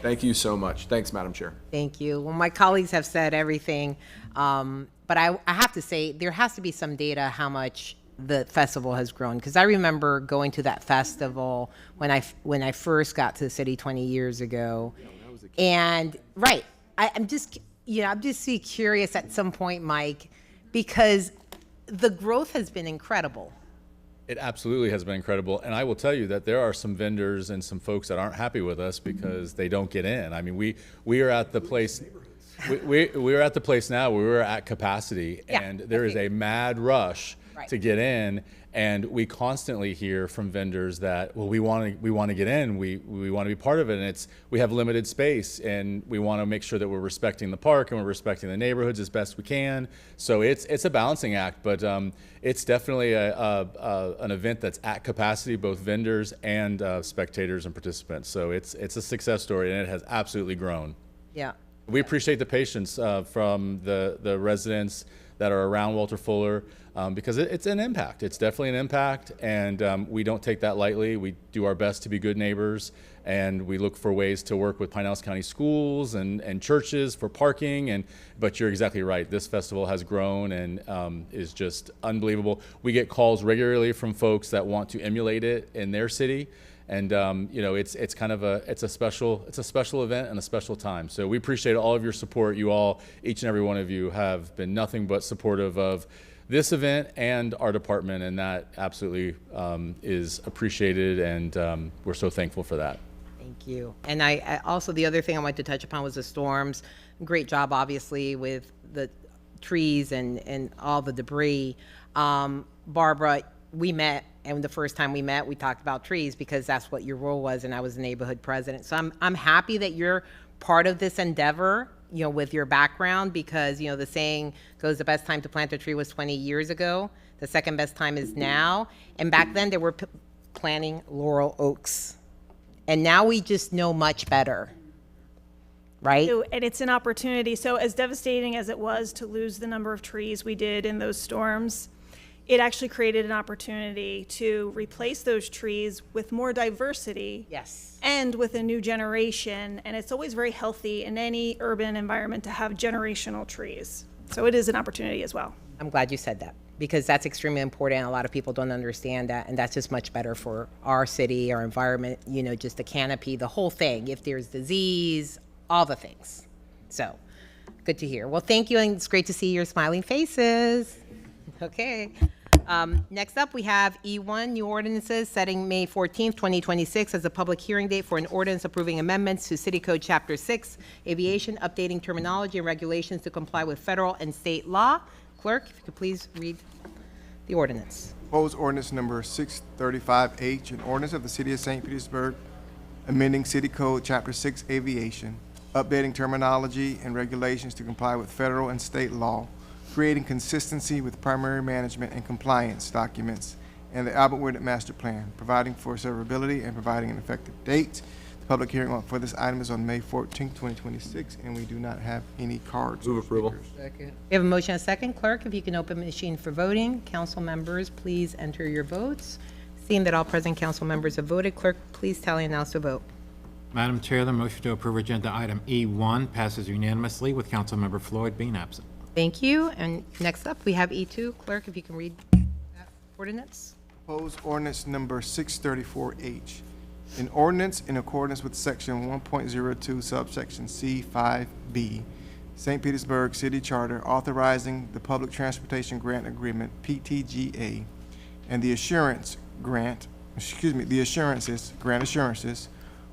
Thank you so much. Thanks, Madam Chair. Thank you. Well, my colleagues have said everything, but I have to say there has to be some data how much the festival has grown, because I remember going to that festival when I first got to the city 20 years ago, and right, I'm just curious at some point, Mike, because the growth has been incredible. It absolutely has been incredible, and I will tell you that there are some vendors and some folks that aren't happy with us because they don't get in. I mean, we are at the place. We are at the place now where we're at capacity, and there is a mad rush to get in, and we constantly hear from vendors that, well, we want to get in, we want to be part of it, and we have limited space, and we want to make sure that we're respecting the park and we're respecting the neighborhoods as best we can. So it's a balancing act, but it's definitely an event that's at capacity, both vendors and spectators and participants. So it's a success story, and it has absolutely grown. Yeah. We appreciate the patience from the residents that are around Walter Fuller, because it's an impact. It's definitely an impact, and we don't take that lightly. We do our best to be good neighbors, and we look for ways to work with Pinellas County schools and churches for parking. But you're exactly right. This festival has grown and is just unbelievable. We get calls regularly from folks that want to emulate it in their city, And it's kind of a special event and a special time. So we appreciate all of your support. You all, each and every one of you, have been nothing but supportive of this event and our department, and that absolutely is appreciated, and we're so thankful for that. Thank you. And I also, the other thing I wanted to touch upon was the storms. Great job, obviously, with the trees and all the debris. Barbara, we met, and the first time we met, we talked about trees because that's what your role was, and I was the neighborhood president. So I'm happy that you're part of this endeavor, with your background, because, the saying goes, the best time to plant a tree was 20 years ago. The second best time is now. And back then they were planting laurel oaks. And now we just know much better, right? And it's an opportunity. So as devastating as it was to lose the number of trees we did in those storms, it actually created an opportunity to replace those trees with more diversity. Yes. And with a new generation. And it's always very healthy in any urban environment to have generational trees. So it is an opportunity as well. I'm glad you said that, because that's extremely important. A lot of people don't understand that, and that's just much better for our city, our environment, just the canopy, the whole thing. If there's disease, all the things. So good to hear. Well, thank you, and it's great to see your smiling faces. Okay. Next up, we have E1, new ordinances setting May 14th, 2026 as a public hearing date for an ordinance approving amendments to City Code Chapter 6, Aviation, updating terminology and regulations to comply with federal and state law. Clerk, if you could please read the ordinance. Proposed ordinance number 635H, an ordinance of the City of St. Petersburg, amending City Code Chapter 6 Aviation, updating terminology and regulations to comply with federal and state law, creating consistency with primary management and compliance documents and the Albert Woodard Master Plan, providing for severability and providing an effective date. The public hearing for this item is on May 14, 2026, and we do not have any cards. Move approval. Second. We have a motion and a second. Clerk, if you can open the machine for voting. Council members, please enter your votes. Seeing that all present council members have voted, clerk, please tally and announce the vote. Madam Chair, the motion to approve agenda item E1 passes unanimously with Councilmember Floyd being absent. Thank you. And next up, we have E2. Clerk, if you can read that ordinance. Proposed ordinance number 634H. An ordinance in accordance with section 1.02 subsection C5B, St. Petersburg City Charter, authorizing the Public Transportation Grant Agreement, PTGA, and the grant assurances,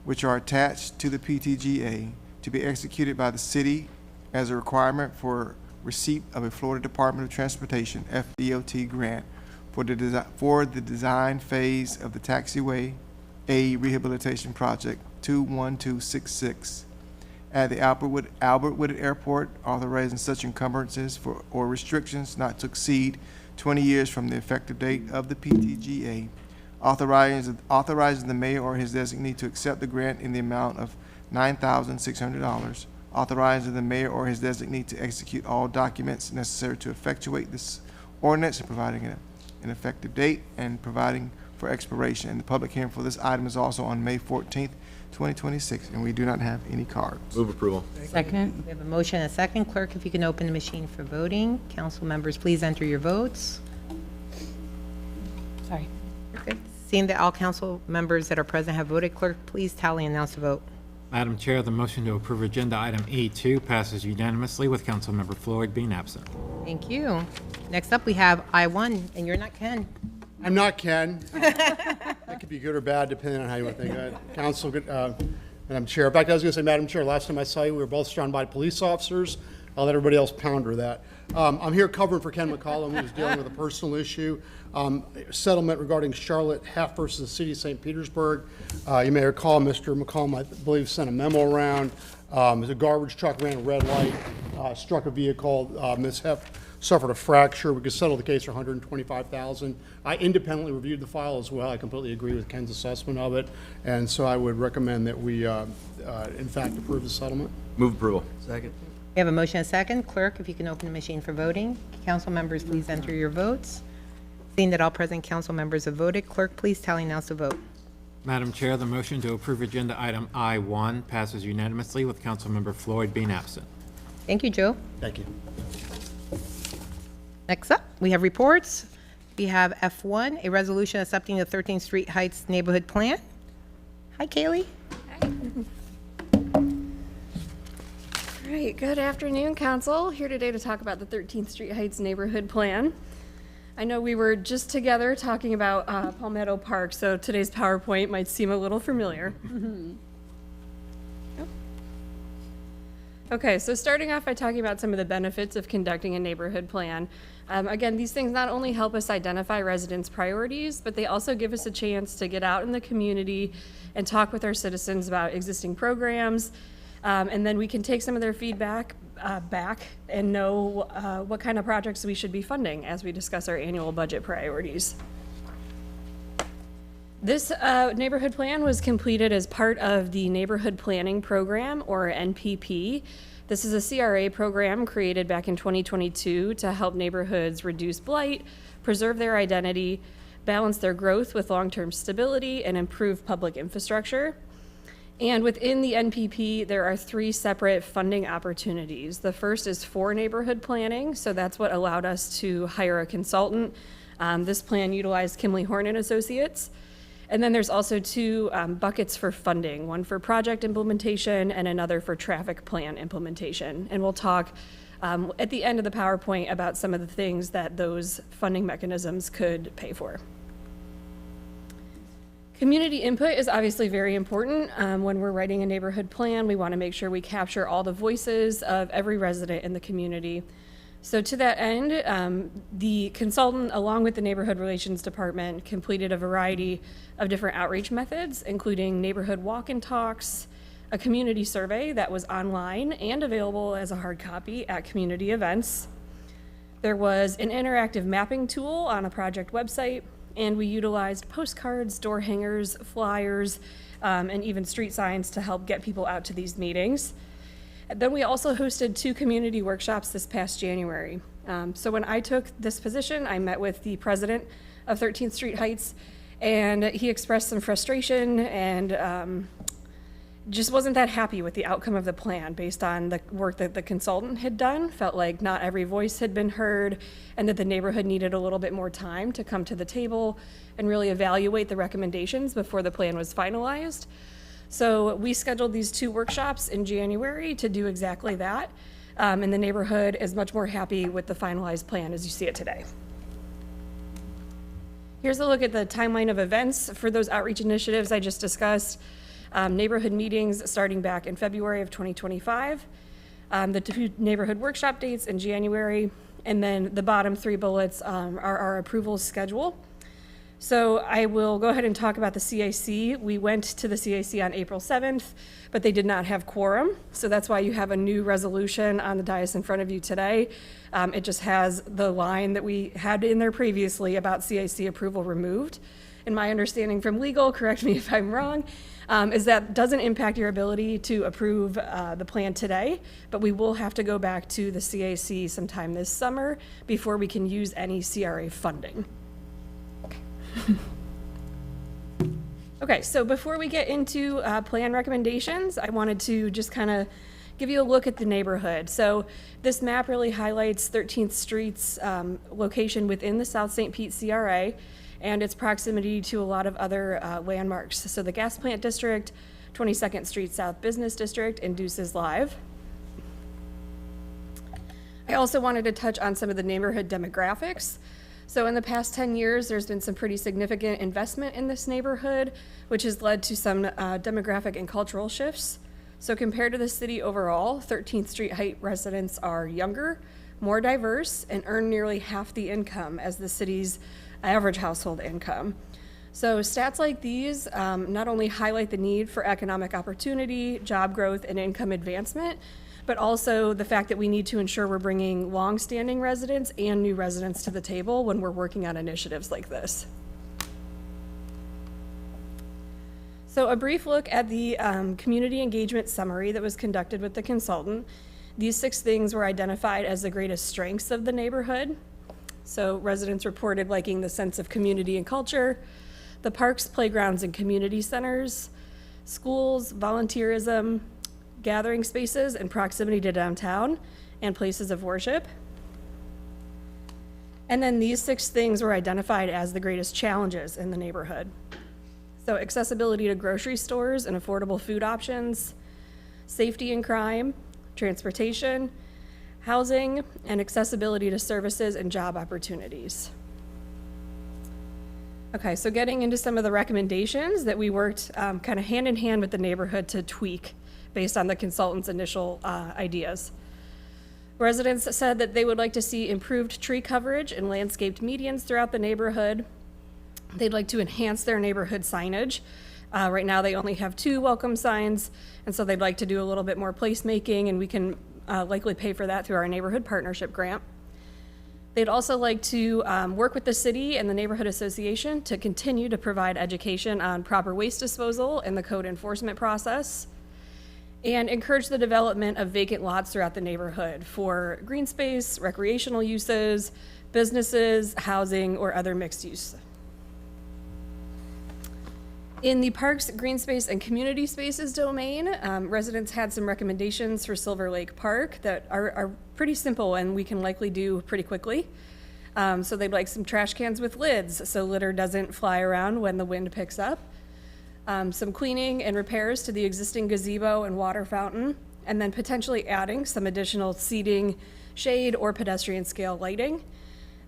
which are attached to the PTGA, to be executed by the city as a requirement for receipt of a Florida Department of Transportation, FDOT grant for the design phase of the Taxiway A Rehabilitation Project 21266 at the Albert Woodard Airport, authorizing such encumbrances or restrictions not to exceed 20 years from the effective date of the PTGA, authorizing the mayor or his designee to accept the grant in the amount of $9,600, authorizing the mayor or his designee to execute all documents necessary to effectuate this ordinance and providing an effective date and providing for expiration. And the public hearing for this item is also on May 14th, 2026, and we do not have any cards. Move approval. Second. We have a motion and a second. Clerk, if you can open the machine for voting. Council members, please enter your votes. Sorry. Okay. Seeing that all council members that are present have voted, clerk, please tally and announce the vote. Madam Chair, the motion to approve agenda item E2 passes unanimously with Councilmember Floyd being absent. Thank you. Next up, we have I1, and you're not Ken. I'm not Ken. That could be good or bad, depending on how you want to think of it. Council, Madam Chair. In fact, I was going to say, Madam Chair, last time I saw you, we were both surrounded by police officers. I'll let everybody else ponder that. I'm here covering for Ken McCollum, who's dealing with a personal issue, settlement regarding Charlotte Heff versus the City of St. Petersburg. You may recall Mr. McCollum, I believe, sent a memo around. A garbage truck ran a red light, struck a vehicle. Ms. Heff suffered a fracture. We could settle the case for $125,000. I independently reviewed the file as well. I completely agree with Ken's assessment of it, and so I would recommend that we, in fact, approve the settlement. Move approval. Second. We have a motion and a second. Clerk, if you can open the machine for voting. Council members, please enter your votes. Seeing that all present council members have voted, clerk, please tally and announce the vote. Madam Chair, the motion to approve agenda item I1 passes unanimously with Councilmember Floyd being absent. Thank you, Joe. Thank you. Next up, we have reports. We have F1, a resolution accepting the 13th Street Heights Neighborhood Plan. Hi, Kaylee. All right, good afternoon, Council. Here today to talk about the 13th Street Heights Neighborhood Plan. I know we were just together talking about Palmetto Park, so today's PowerPoint might seem a little familiar. Okay, so starting off by talking about some of the benefits of conducting a neighborhood plan. Again, these things not only help us identify residents' priorities, but they also give us a chance to get out in the community and talk with our citizens about existing programs. And then we can take some of their feedback back and know what kind of projects we should be funding as we discuss our annual budget priorities. This neighborhood plan was completed as part of the Neighborhood Planning Program, or NPP. This is a CRA program created back in 2022 to help neighborhoods reduce blight, preserve their identity, balance their growth with long-term stability, and improve public infrastructure. And within the NPP, there are 3 separate funding opportunities. The first is for neighborhood planning, so that's what allowed us to hire a consultant. This plan utilized Kimley Horn and Associates. And then there's also 2 buckets for funding, one for project implementation and another for traffic plan implementation. And we'll talk at the end of the PowerPoint about some of the things that those funding mechanisms could pay for. Community input is obviously very important. When we're writing a neighborhood plan, we want to make sure we capture all the voices of every resident in the community. So to that end, the consultant, along with the Neighborhood Relations Department, completed a variety of different outreach methods, including neighborhood walk-in talks, a community survey that was online and available as a hard copy at community events. There was an interactive mapping tool on a project website, and we utilized postcards, door hangers, flyers, and even street signs to help get people out to these meetings. Then we also hosted 2 community workshops this past January. So when I took this position, I met with the president of 13th Street Heights, and he expressed some frustration and just wasn't that happy with the outcome of the plan based on the work that the consultant had done. Felt like not every voice had been heard and that the neighborhood needed a little bit more time to come to the table and really evaluate the recommendations before the plan was finalized. So we scheduled these 2 workshops in January to do exactly that. And the neighborhood is much more happy with the finalized plan as you see it today. Here's a look at the timeline of events for those outreach initiatives I just discussed. Neighborhood meetings starting back in February of 2025. The 2 neighborhood workshop dates in January. And then the bottom 3 bullets are our approval schedule. So I will go ahead and talk about the CAC. We went to the CAC on April 7th, but they did not have quorum. So that's why you have a new resolution on the dais in front of you today. It just has the line that we had in there previously about CAC approval removed. And my understanding from legal, correct me if I'm wrong, is that doesn't impact your ability to approve the plan today, but we will have to go back to the CAC sometime this summer before we can use any CRA funding. Okay, so before we get into plan recommendations, I wanted to just kind of give you a look at the neighborhood. So this map really highlights 13th Street's location within the South St. Pete CRA and its proximity to a lot of other landmarks. So the Gas Plant District, 22nd Street South Business District, and Deuces Live. I also wanted to touch on some of the neighborhood demographics. So in the past 10 years, there's been some pretty significant investment in this neighborhood, which has led to some demographic and cultural shifts. So compared to the city overall, 13th Street Heights residents are younger, more diverse, and earn nearly half the income as the city's average household income. So stats like these not only highlight the need for economic opportunity, job growth, and income advancement, but also the fact that we need to ensure we're bringing long-standing residents and new residents to the table when we're working on initiatives like this. So a brief look at the community engagement summary that was conducted with the consultant. These 6 things were identified as the greatest strengths of the neighborhood. So residents reported liking the sense of community and culture, the parks, playgrounds, and community centers, schools, volunteerism, gathering spaces and proximity to downtown, and places of worship. And then these 6 things were identified as the greatest challenges in the neighborhood. So accessibility to grocery stores and affordable food options, safety and crime, transportation, housing, and accessibility to services and job opportunities. Okay, so getting into some of the recommendations that we worked kind of hand in hand with the neighborhood to tweak based on the consultant's initial ideas. Residents said that they would like to see improved tree coverage and landscaped medians throughout the neighborhood. They'd like to enhance their neighborhood signage. Right now they only have 2 welcome signs, and so they'd like to do a little bit more placemaking, and we can likely pay for that through our neighborhood partnership grant. They'd also like to work with the city and the neighborhood association to continue to provide education on proper waste disposal and the code enforcement process, and encourage the development of vacant lots throughout the neighborhood for green space, recreational uses, businesses, housing, or other mixed use. In the Parks, Green Space, and Community Spaces domain, residents had some recommendations for Silver Lake Park that are pretty simple and we can likely do pretty quickly. So they'd like some trash cans with lids so litter doesn't fly around when the wind picks up. Some cleaning and repairs to the existing gazebo and water fountain, and then potentially adding some additional seating, shade, or pedestrian scale lighting.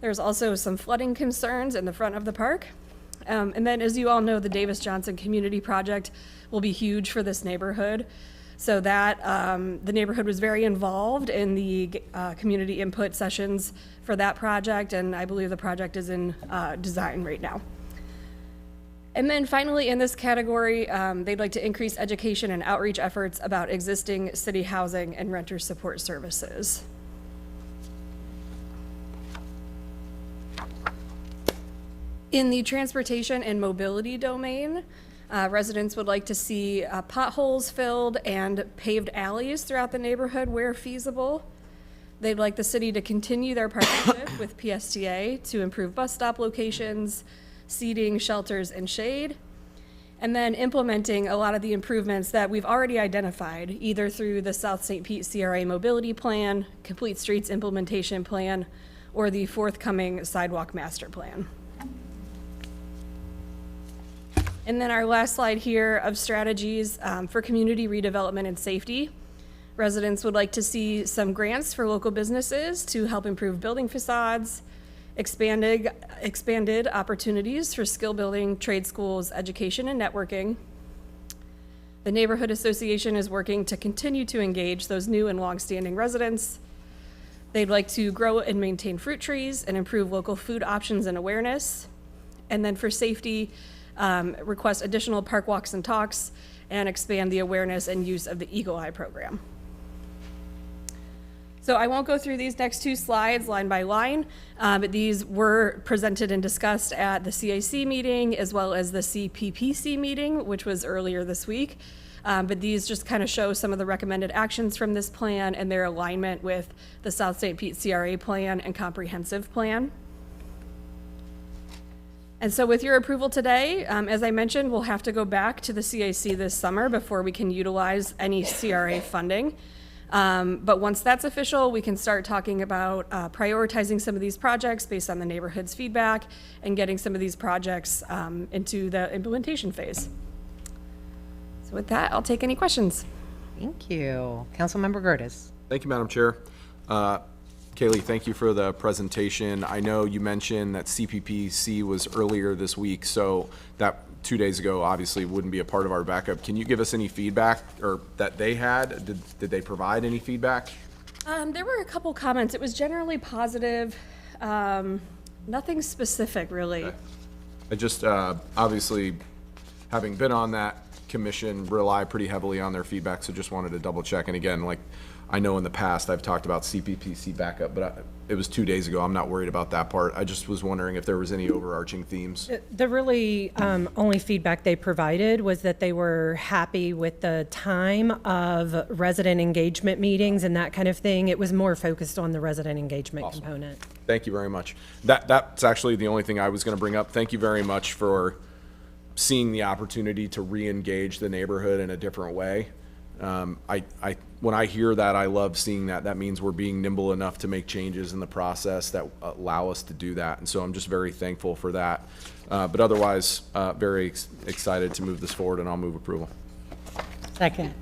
There's also some flooding concerns in the front of the park. And then, as you all know, the Davis Johnson Community Project will be huge for this neighborhood. So that the neighborhood was very involved in the community input sessions for that project, and I believe the project is in design right now. And then finally, in this category, they'd like to increase education and outreach efforts about existing city housing and renter support services. In the transportation and mobility domain, residents would like to see potholes filled and paved alleys throughout the neighborhood where feasible. They'd like the city to continue their partnership with PSTA to improve bus stop locations, seating, shelters, and shade, and then implementing a lot of the improvements that we've already identified, either through the South St. Pete CRA Mobility Plan, Complete Streets Implementation Plan, or the forthcoming Sidewalk Master Plan. And then our last slide here of strategies for community redevelopment and safety. Residents would like to see some grants for local businesses to help improve building facades, expanded opportunities for skill building, trade schools, education, and networking. The neighborhood association is working to continue to engage those new and longstanding residents. They'd like to grow and maintain fruit trees and improve local food options and awareness. And then for safety, request additional park walks and talks and expand the awareness and use of the Eagle Eye program. So I won't go through these next 2 slides line by line, but these were presented and discussed at the CAC meeting as well as the CPPC meeting, which was earlier this week. But these just kind of show some of the recommended actions from this plan and their alignment with the South St. Pete CRA plan and comprehensive plan. And so with your approval today, as I mentioned, we'll have to go back to the CAC this summer before we can utilize any CRA funding. But once that's official, we can start talking about prioritizing some of these projects based on the neighborhood's feedback and getting some of these projects into the implementation phase. So with that, I'll take any questions. Thank you. Councilmember Gertis. Thank you, Madam Chair. Kaylee, thank you for the presentation. I know you mentioned that CPPC was earlier this week, so that 2 days ago obviously wouldn't be a part of our backup. Can you give us any feedback or that they had? Did they provide any feedback? There were a couple comments. It was generally positive. Nothing specific, really. Okay. I just, obviously, having been on that commission, rely pretty heavily on their feedback, so just wanted to double check. And again, like, I know in the past I've talked about CPPC backup, but it was 2 days ago. I'm not worried about that part. I just was wondering if there was any overarching themes. The really only feedback they provided was that they were happy with the time of resident engagement meetings and that kind of thing. It was more focused on the resident engagement component. Thank you very much. That's actually the only thing I was going to bring up. Thank you very much for seeing the opportunity to re-engage the neighborhood in a different way. when I hear that, I love seeing that. That means we're being nimble enough to make changes in the process that allow us to do that. And so I'm just very thankful for that. But otherwise, very excited to move this forward, and I'll move approval. Second.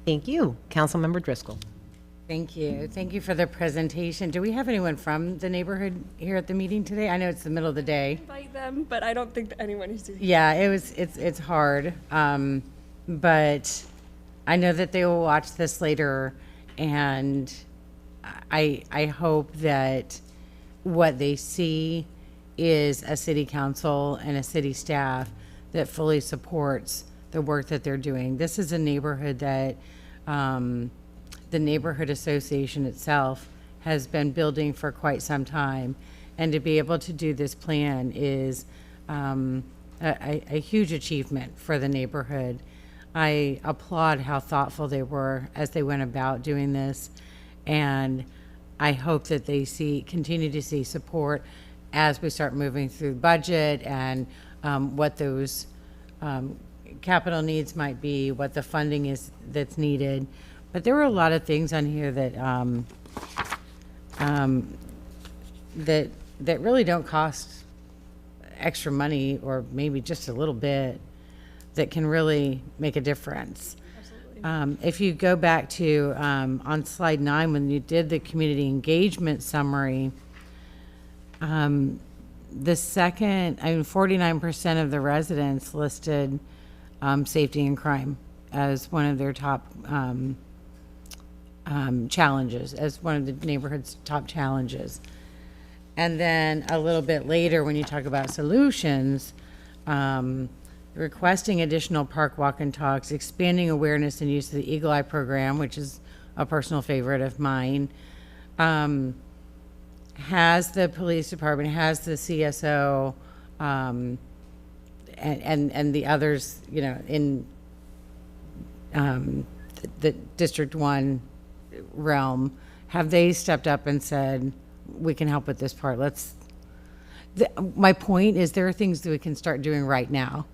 Thank you. Councilmember Driscoll. Thank you. Thank you for the presentation. Do we have anyone from the neighborhood here at the meeting today? I know it's the middle of the day. Invite them, but I don't think that anyone is doing. Yeah, it's hard. But I know that they will watch this later, and I hope that what they see is a city council and a city staff that fully supports the work that they're doing. This is a neighborhood that the neighborhood association itself has been building for quite some time, and to be able to do this plan is a huge achievement for the neighborhood. I applaud how thoughtful they were as they went about doing this, and I hope that they continue to see support as we start moving through budget and what those capital needs might be, what the funding is that's needed. But there were a lot of things on here that that really don't cost extra money, or maybe just a little bit, that can really make a difference. If you go back to on slide 9, when you did the community engagement summary, the second, 49% of the residents listed safety and crime as one of their top challenges, as one of the neighborhood's top challenges. And then a little bit later, when you talk about solutions, requesting additional park walk and talks, expanding awareness and use of the Eagle Eye program, which is a personal favorite of mine, has the police department, has the CSO, and the others, you know, in the District 1 realm, have they stepped up and said, we can help with this part? My point is, there are things that we can start doing right now,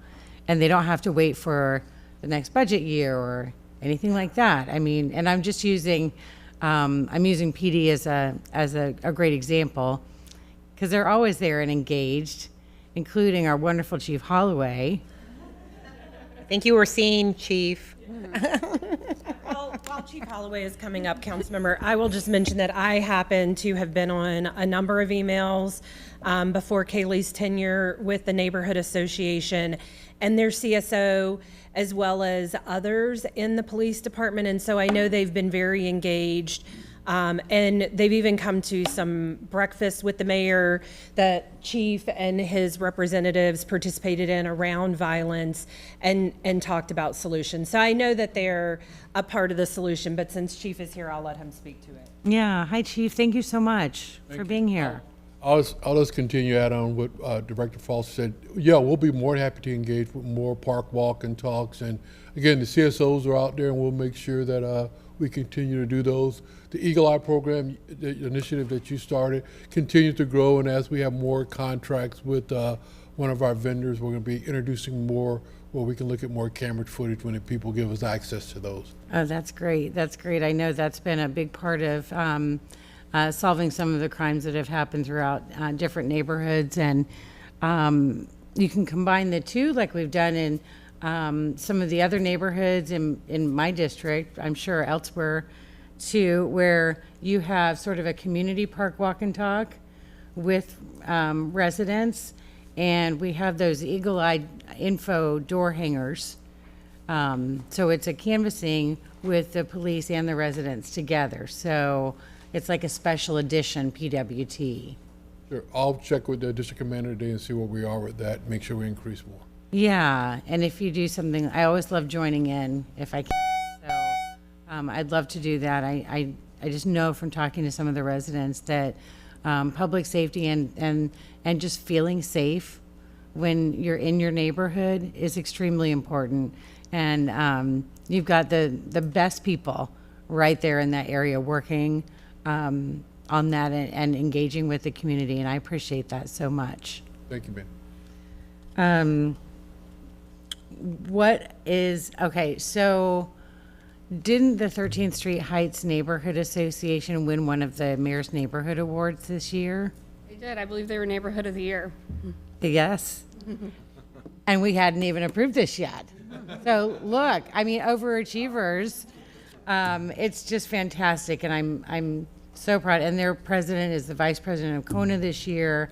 and they don't have to wait for the next budget year or anything like that. I mean, and I'm just using, I'm using PD as a great example, because they're always there and engaged, including our wonderful Chief Holloway. Thank you were seen, Chief. While Chief Holloway is coming up, Councilmember, I will just mention that I happen to have been on a number of emails before Kaylee's tenure with the Neighborhood Association and their CSO, as well as others in the police department. And so I know they've been very engaged. And they've even come to some breakfasts with the mayor that Chief and his representatives participated in around violence and talked about solutions. So I know that they're a part of the solution, but since Chief is here, I'll let him speak to it. Yeah, hi Chief, thank you so much for being here. I'll just continue add on what Director Foster said. Yeah, we'll be more than happy to engage with more park walk and talks. And again, the CSOs are out there, and we'll make sure that we continue to do those. The Eagle Eye program, the initiative that you started, continues to grow. And as we have more contracts with one of our vendors, we're going to be introducing more where we can look at more camera footage when the people give us access to those. Oh, that's great. That's great. I know that's been a big part of solving some of the crimes that have happened throughout different neighborhoods. And you can combine the two, like we've done in some of the other neighborhoods in my district, I'm sure elsewhere too, where you have sort of a community park walk and talk with residents. And we have those eagle-eyed info door hangers. So it's a canvassing with the police and the residents together. So it's like a special edition PWT. Sure, I'll check with the district commander today and see where we are with that, make sure we increase more. Yeah, and if you do something, I always love joining in if I can. So I'd love to do that. I just know from talking to some of the residents that public safety and just feeling safe when you're in your neighborhood is extremely important. And you've got the best people right there in that area working on that and engaging with the community, and I appreciate that so much. Thank you, Ben. Okay, so Didn't the 13th Street Heights Neighborhood Association win one of the Mayor's Neighborhood Awards this year? They did. I believe they were Neighborhood of the Year. Yes. And we hadn't even approved this yet. So look, I mean, overachievers. It's just fantastic, and I'm so proud. And their president is the vice president of Kona this year.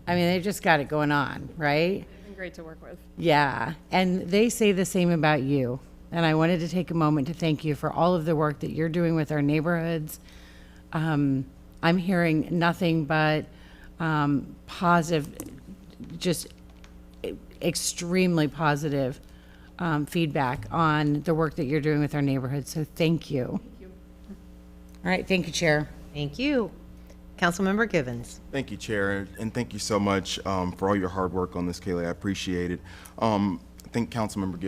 I mean, they've just got it going on, right? They've been great to work with. Yeah, and they say the same about you. And I wanted to take a moment to thank you for all of the work that you're doing with our neighborhoods. I'm hearing nothing but positive, just extremely positive feedback on the work that you're doing with our neighborhoods. So thank you. Thank you. All right, thank you, Chair. Thank you. Councilmember Givens. Thank you, Chair, and thank you so much for all your hard work on this, Kaylee. I appreciate it. I think Councilmember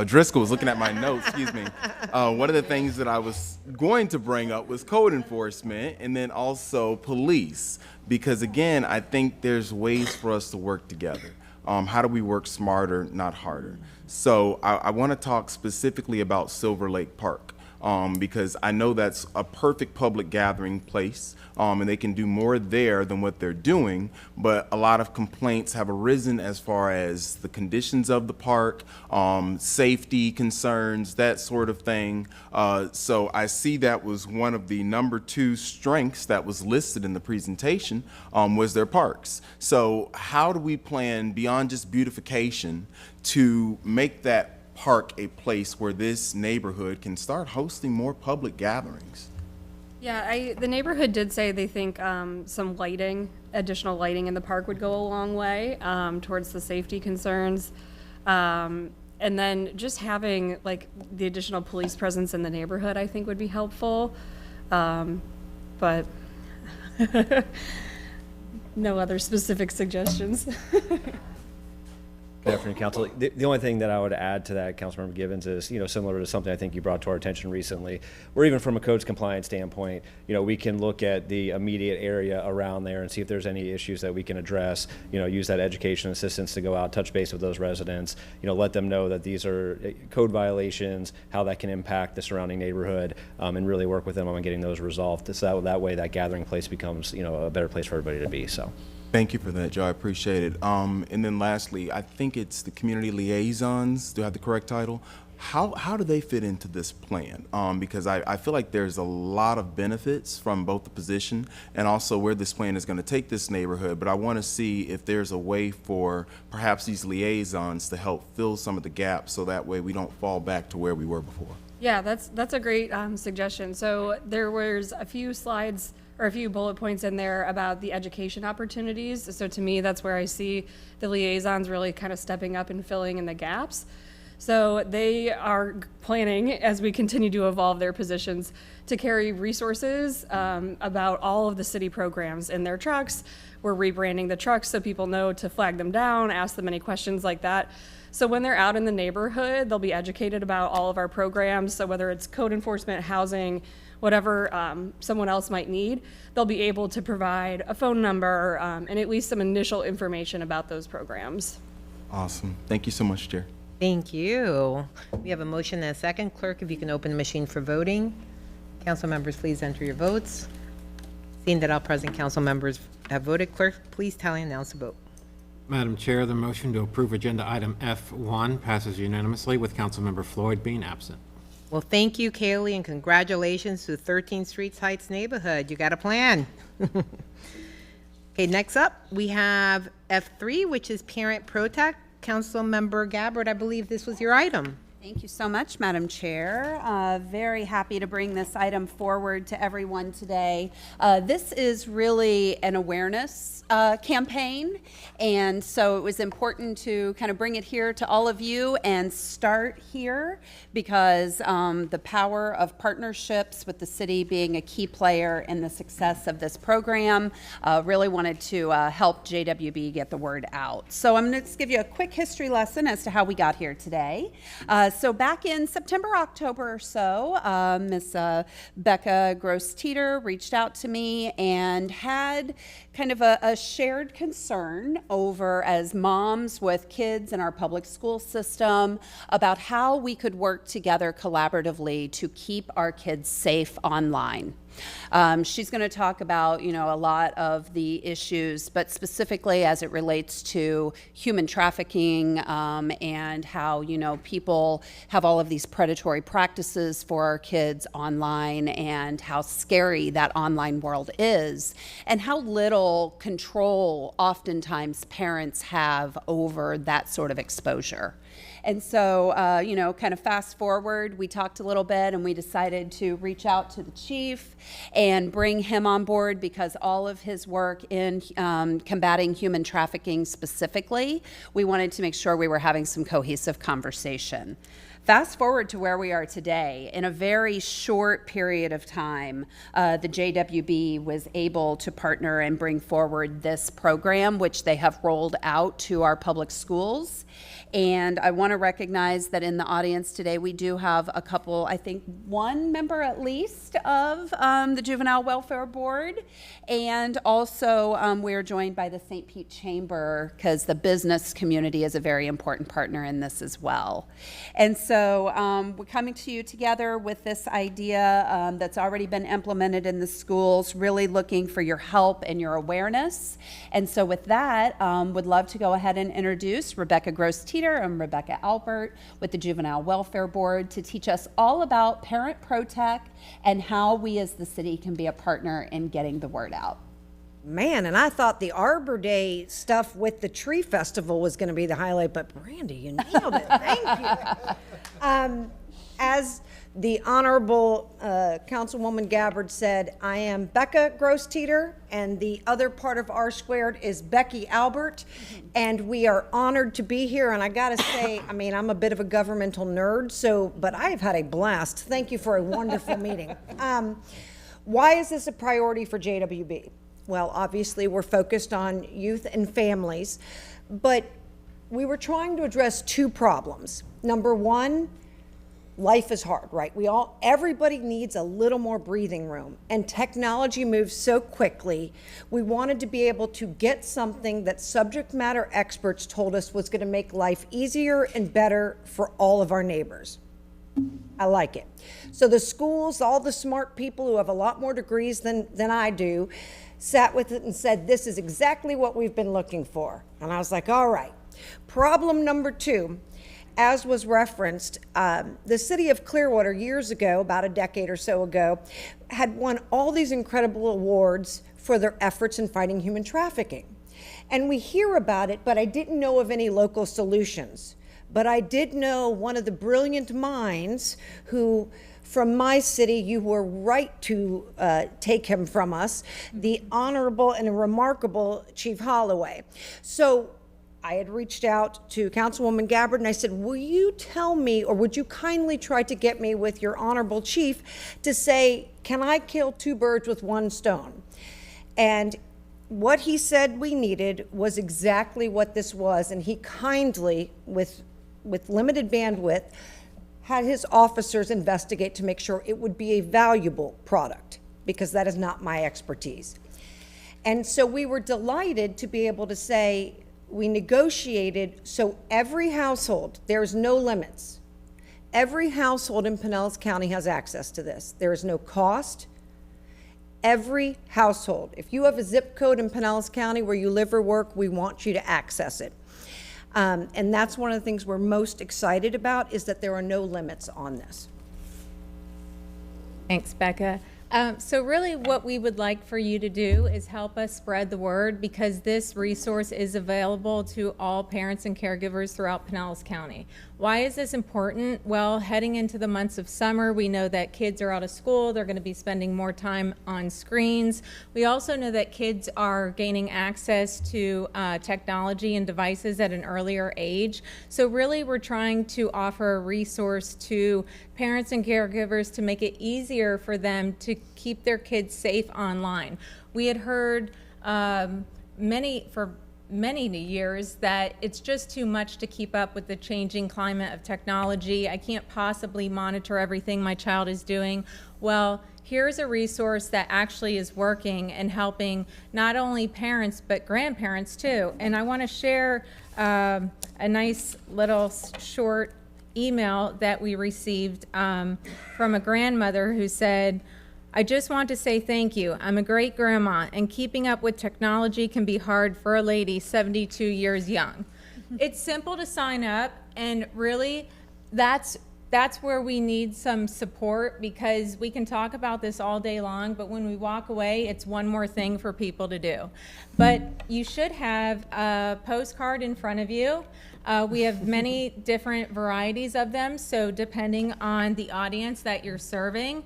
Driscoll was looking at my notes, excuse me. One of the things that I was going to bring up was code enforcement and then also police, because again, I think there's ways for us to work together. How do we work smarter, not harder? So I want to talk specifically about Silver Lake Park. Because I know that's a perfect public gathering place, and they can do more there than what they're doing, but a lot of complaints have arisen as far as the conditions of the park, safety concerns, that sort of thing. So I see that was one of the number 2 strengths that was listed in the presentation, was their parks. So how do we plan beyond just beautification to make that park a place where this neighborhood can start hosting more public gatherings? Yeah, the neighborhood did say they think some lighting, additional lighting in the park would go a long way towards the safety concerns. And then just having like the additional police presence in the neighborhood, I think would be helpful. But no other specific suggestions. Good afternoon, Council. The only thing that I would add to that, Councilmember Givens, is, similar to something I think you brought to our attention recently, or even from a codes compliance standpoint, we can look at the immediate area around there and see if there's any issues that we can address, use that education assistance to go out, touch base with those residents, let them know that these are code violations, how that can impact the surrounding neighborhood, and really work with them on getting those resolved. So that way that gathering place becomes, a better place for everybody to be, so. Thank you for that, Joe. I appreciate it. And then lastly, I think it's the community liaisons. Do I have the correct title? How do they fit into this plan? Because I feel like there's a lot of benefits from both the position and also where this plan is going to take this neighborhood. But I want to see if there's a way for perhaps these liaisons to help fill some of the gaps so that way we don't fall back to where we were before. Yeah, that's a great suggestion. So there was a few slides or a few bullet points in there about the education opportunities. So to me, that's where I see the liaisons really kind of stepping up and filling in the gaps. So they are planning, as we continue to evolve their positions, to carry resources about all of the city programs in their trucks. We're rebranding the trucks so people know to flag them down, ask them any questions like that. So when they're out in the neighborhood, they'll be educated about all of our programs. So whether it's code enforcement, housing, whatever someone else might need, they'll be able to provide a phone number and at least some initial information about those programs. Awesome. Thank you so much, Chair. Thank you. We have a motion and a second. Clerk, if you can open the machine for voting. Council members, please enter your votes. Seeing that all present council members have voted, clerk, please tally and announce the vote. Madam Chair, the motion to approve agenda item F1 passes unanimously with Councilmember Floyd being absent. Well, thank you, Kaylee, and congratulations to 13th Street Heights neighborhood. You got a plan. Okay, next up, we have F3, which is Parent Protect. Councilmember Gabbard, I believe this was your item. Thank you so much, Madam Chair. Very happy to bring this item forward to everyone today. This is really an awareness campaign, and so it was important to kind of bring it here to all of you and start here because the power of partnerships with the city being a key player in the success of this program, really wanted to help JWB get the word out. So I'm going to just give you a quick history lesson as to how we got here today. So back in September, October or so, Miss Becca Gross-Teeter reached out to me and had kind of a shared concern over, as moms with kids in our public school system, about how we could work together collaboratively to keep our kids safe online. She's going to talk about, a lot of the issues, but specifically as it relates to human trafficking and how, people have all of these predatory practices for our kids online and how scary that online world is and how little control oftentimes parents have over that sort of exposure. And so, kind of fast forward, we talked a little bit and we decided to reach out to the chief and bring him on board because all of his work in combating human trafficking specifically, we wanted to make sure we were having some cohesive conversation. Fast forward to where we are today. In a very short period of time, the JWB was able to partner and bring forward this program, which they have rolled out to our public schools. And I want to recognize that in the audience today, we do have a couple, I think one member at least of the Juvenile Welfare Board. And also we're joined by the St. Pete Chamber because the business community is a very important partner in this as well. And so we're coming to you together with this idea that's already been implemented in the schools, really looking for your help and your awareness. And so with that, would love to go ahead and introduce Rebecca Gross-Teeter and Rebecca Albert with the Juvenile Welfare Board to teach us all about Parent Protec and how we as the city can be a partner in getting the word out. Man, and I thought the Arbor Day stuff with the tree festival was going to be the highlight, but Brandy, you nailed it. Thank you. As the Honorable Councilwoman Gabbard said, I am Becca Gross-Teeter, and the other part of R Squared is Becky Albert, and we are honored to be here. And I got to say, I mean, I'm a bit of a governmental nerd, but I've had a blast. Thank you for a wonderful meeting. Why is this a priority for JWB? Well, obviously, we're focused on youth and families, but we were trying to address two problems. Number one, life is hard, right? Everybody needs a little more breathing room, and technology moves so quickly. We wanted to be able to get something that subject matter experts told us was going to make life easier and better for all of our neighbors. I like it. So the schools, all the smart people who have a lot more degrees than I do, sat with it and said, this is exactly what we've been looking for. And I was like, all right. Problem number two, as was referenced, the city of Clearwater years ago, about a decade or so ago, had won all these incredible awards for their efforts in fighting human trafficking. And we hear about it, but I didn't know of any local solutions. But I did know one of the brilliant minds who, from my city, you were right to take him from us, the honorable and remarkable Chief Holloway. So I had reached out to Councilwoman Gabbard and I said, will you tell me, or would you kindly try to get me with your honorable chief to say, can I kill two birds with one stone? And what he said we needed was exactly what this was. And he kindly, with limited bandwidth, had his officers investigate to make sure it would be a valuable product, because that is not my expertise. And so we were delighted to be able to say, we negotiated so every household, there's no limits. Every household in Pinellas County has access to this. There is no cost. Every household, if you have a zip code in Pinellas County where you live or work, we want you to access it. And that's one of the things we're most excited about, is that there are no limits on this. Thanks, Becca. So really what we would like for you to do is help us spread the word, because this resource is available to all parents and caregivers throughout Pinellas County. Why is this important? Well, heading into the months of summer, we know that kids are out of school. They're going to be spending more time on screens. We also know that kids are gaining access to technology and devices at an earlier age. So really, we're trying to offer a resource to parents and caregivers to make it easier for them to keep their kids safe online. We had heard for many years that it's just too much to keep up with the changing climate of technology. I can't possibly monitor everything my child is doing. Well, here's a resource that actually is working and helping not only parents but grandparents too. And I want to share a nice little short email that we received from a grandmother who said, "I just want to say thank you. I'm a great grandma, and keeping up with technology can be hard for a lady 72 years young." It's simple to sign up, and really that's where we need some support, because we can talk about this all day long, but when we walk away, it's one more thing for people to do. But you should have a postcard in front of you. We have many different varieties of them, so depending on the audience that you're serving,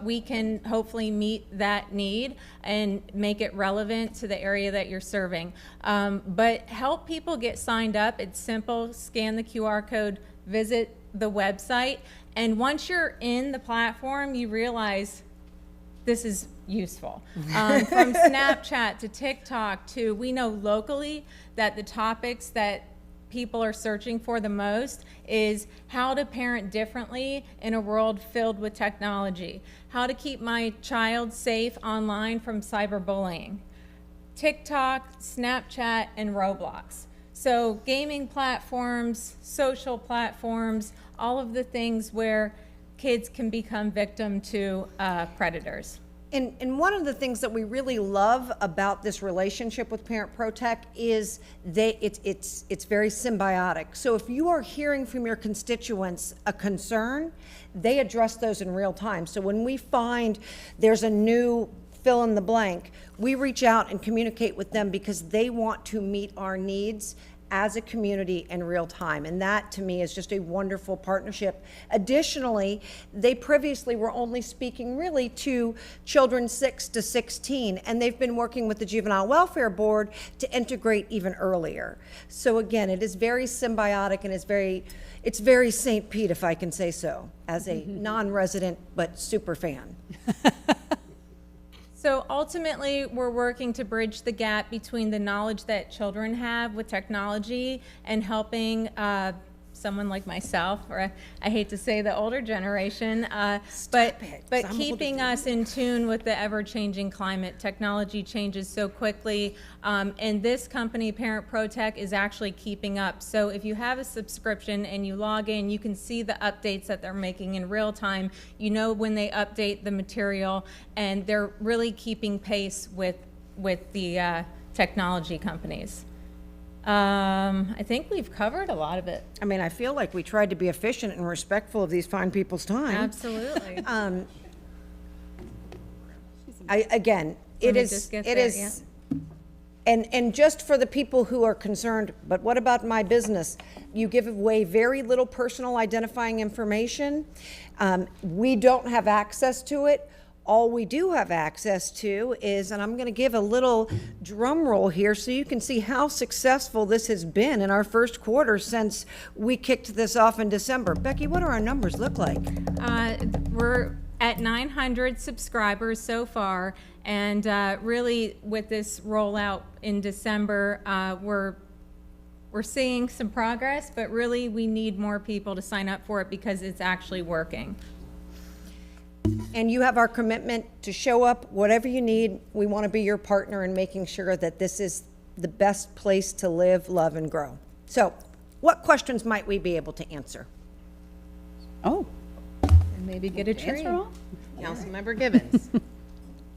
we can hopefully meet that need and make it relevant to the area that you're serving. But help people get signed up. It's simple. Scan the QR code, visit the website, and once you're in the platform, you realize this is useful. From Snapchat to TikTok to, we know locally that the topics that people are searching for the most is how to parent differently in a world filled with technology, how to keep my child safe online from cyberbullying, TikTok, Snapchat, and Roblox. So gaming platforms, social platforms, all of the things where kids can become victim to predators. And one of the things that we really love about this relationship with Parent Protect is it's very symbiotic. So if you are hearing from your constituents a concern, they address those in real time. So when we find there's a new fill in the blank, we reach out and communicate with them because they want to meet our needs as a community in real time. And that to me is just a wonderful partnership. Additionally, they previously were only speaking really to children 6 to 16, and they've been working with the Juvenile Welfare Board to integrate even earlier. So again, it is very symbiotic, and it's very St. Pete, if I can say so, as a non-resident but super fan. So ultimately, we're working to bridge the gap between the knowledge that children have with technology and helping someone like myself, or I hate to say the older generation, but keeping us in tune with the ever-changing climate. Technology changes so quickly, and this company, Parent Protect, is actually keeping up. So if you have a subscription and you log in, you can see the updates that they're making in real time. You know when they update the material, and they're really keeping pace with the technology companies. I think we've covered a lot of it. I mean, I feel like we tried to be efficient and respectful of these fine people's time. Absolutely. Again, it is, and just for the people who are concerned, but what about my business? You give away very little personal identifying information. We don't have access to it. All we do have access to is, and I'm going to give a little drum roll here so you can see how successful this has been in our first quarter since we kicked this off in December. Becky, what do our numbers look like? We're at 900 subscribers so far, and really with this rollout in December, we're seeing some progress, but really we need more people to sign up for it because it's actually working. And you have our commitment to show up, whatever you need. We want to be your partner in making sure that this is the best place to live, love, and grow. So, what questions might we be able to answer? Oh. And maybe get a tree. Councilmember Givens.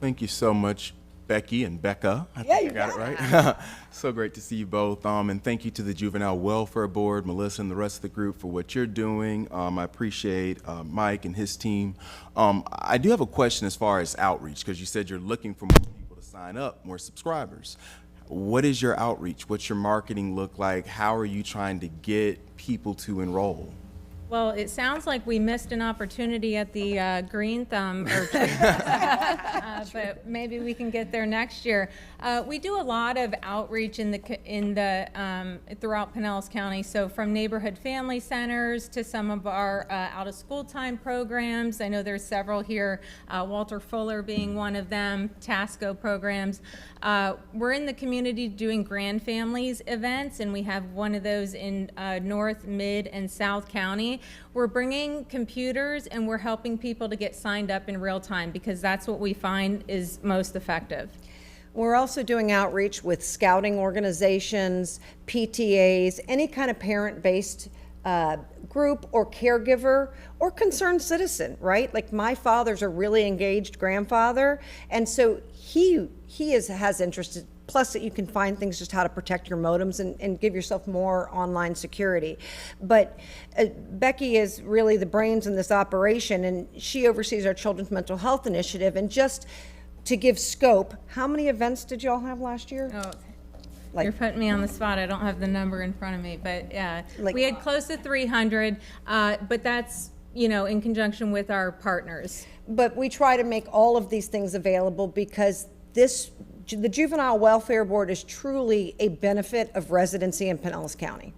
Thank you so much, Becky and Becca. I Yeah, think you I got it got right. So great to see you both. And thank you to the Juvenile Welfare Board, Melissa and the rest of the group for what you're doing. I appreciate Mike and his team. I do have a question as far as outreach, because you said you're looking for more people to sign up, more subscribers. What is your outreach? What's your marketing look like? How are you trying to get people to enroll? Well, it sounds like we missed an opportunity at the Green Thumb, but maybe we can get there next year. We do a lot of outreach throughout Pinellas County. So from neighborhood family centers to some of our out of school time programs. I know there's several here, Walter Fuller being one of them, TASCO programs. We're in the community doing Grand Families events, and we have one of those in North, Mid, and South County. We're bringing computers and we're helping people to get signed up in real time because that's what we find is most effective. We're also doing outreach with scouting organizations, PTAs, any kind of parent-based group or caregiver or concerned citizen, right? Like my father's a really engaged grandfather, and so he has interest. Plus that you can find things just how to protect your modems and give yourself more online security. But Becky is really the brains in this operation, and she oversees our Children's Mental Health Initiative. And just to give scope, how many events did y'all have last year? Oh, you're putting me on the spot. I don't have the number in front of me, but we had close to 300, but that's, in conjunction with our partners. But we try to make all of these things available because the Juvenile Welfare Board is truly a benefit of residency in Pinellas County.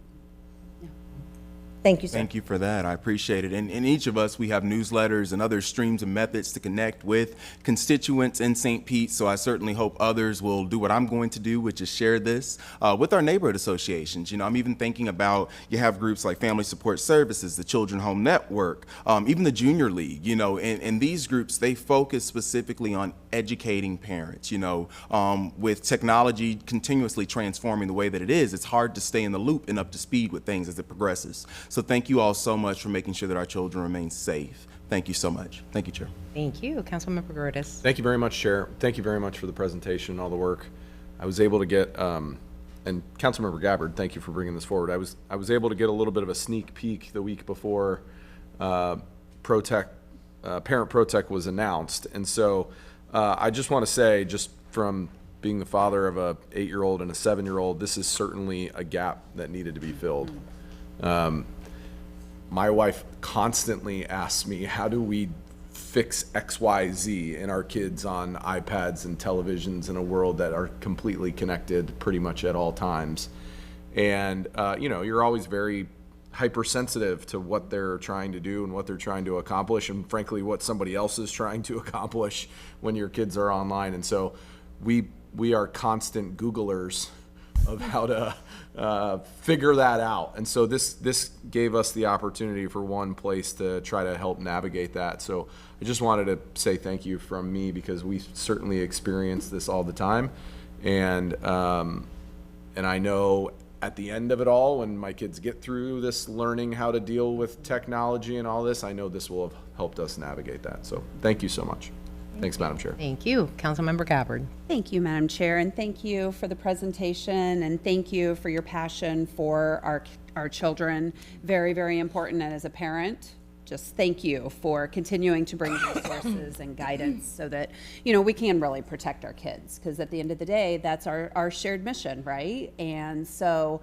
Thank you, sir. Thank you for that. I appreciate it. And in each of us, we have newsletters and other streams and methods to connect with constituents in St. Pete. So I certainly hope others will do what I'm going to do, which is share this with our neighborhood associations. I'm even thinking about, you have groups like Family Support Services, the Children Home Network, even the Junior League, and these groups, they focus specifically on educating parents, with technology continuously transforming the way that it is, it's hard to stay in the loop and up to speed with things as it progresses. So thank you all so much for making sure that our children remain safe. Thank you so much. Thank you, Chair. Thank you. Councilmember Gertis. Thank you very much, Chair. Thank you very much for the presentation and all the work. I was able to get, and Councilmember Gabbard, thank you for bringing this forward. I was able to get a little bit of a sneak peek the week before Parent ProTech was announced. And so I just want to say, just from being the father of a 8-year-old and a 7-year-old, this is certainly a gap that needed to be filled. My wife constantly asks me, how do we fix X, Y, Z in our kids on iPads and televisions in a world that are completely connected pretty much at all times? And, you're always very hypersensitive to what they're trying to do and what they're trying to accomplish, and frankly, what somebody else is trying to accomplish when your kids are online. And so we are constant Googlers of how to figure that out. And so this gave us the opportunity for one place to try to help navigate that. So I just wanted to say thank you from me, because we certainly experience this all the time. And I know at the end of it all, when my kids get through this learning how to deal with technology and all this, I know this will have helped us navigate that. So thank you so much. Thanks, Madam Chair. Thank you. Councilmember Gabbard. Thank you, Madam Chair, and thank you for the presentation, and thank you for your passion for our children. Very, very important. And as a parent, just thank you for continuing to bring resources and guidance so that, we can really protect our kids, because at the end of the day, that's our shared mission, right? And so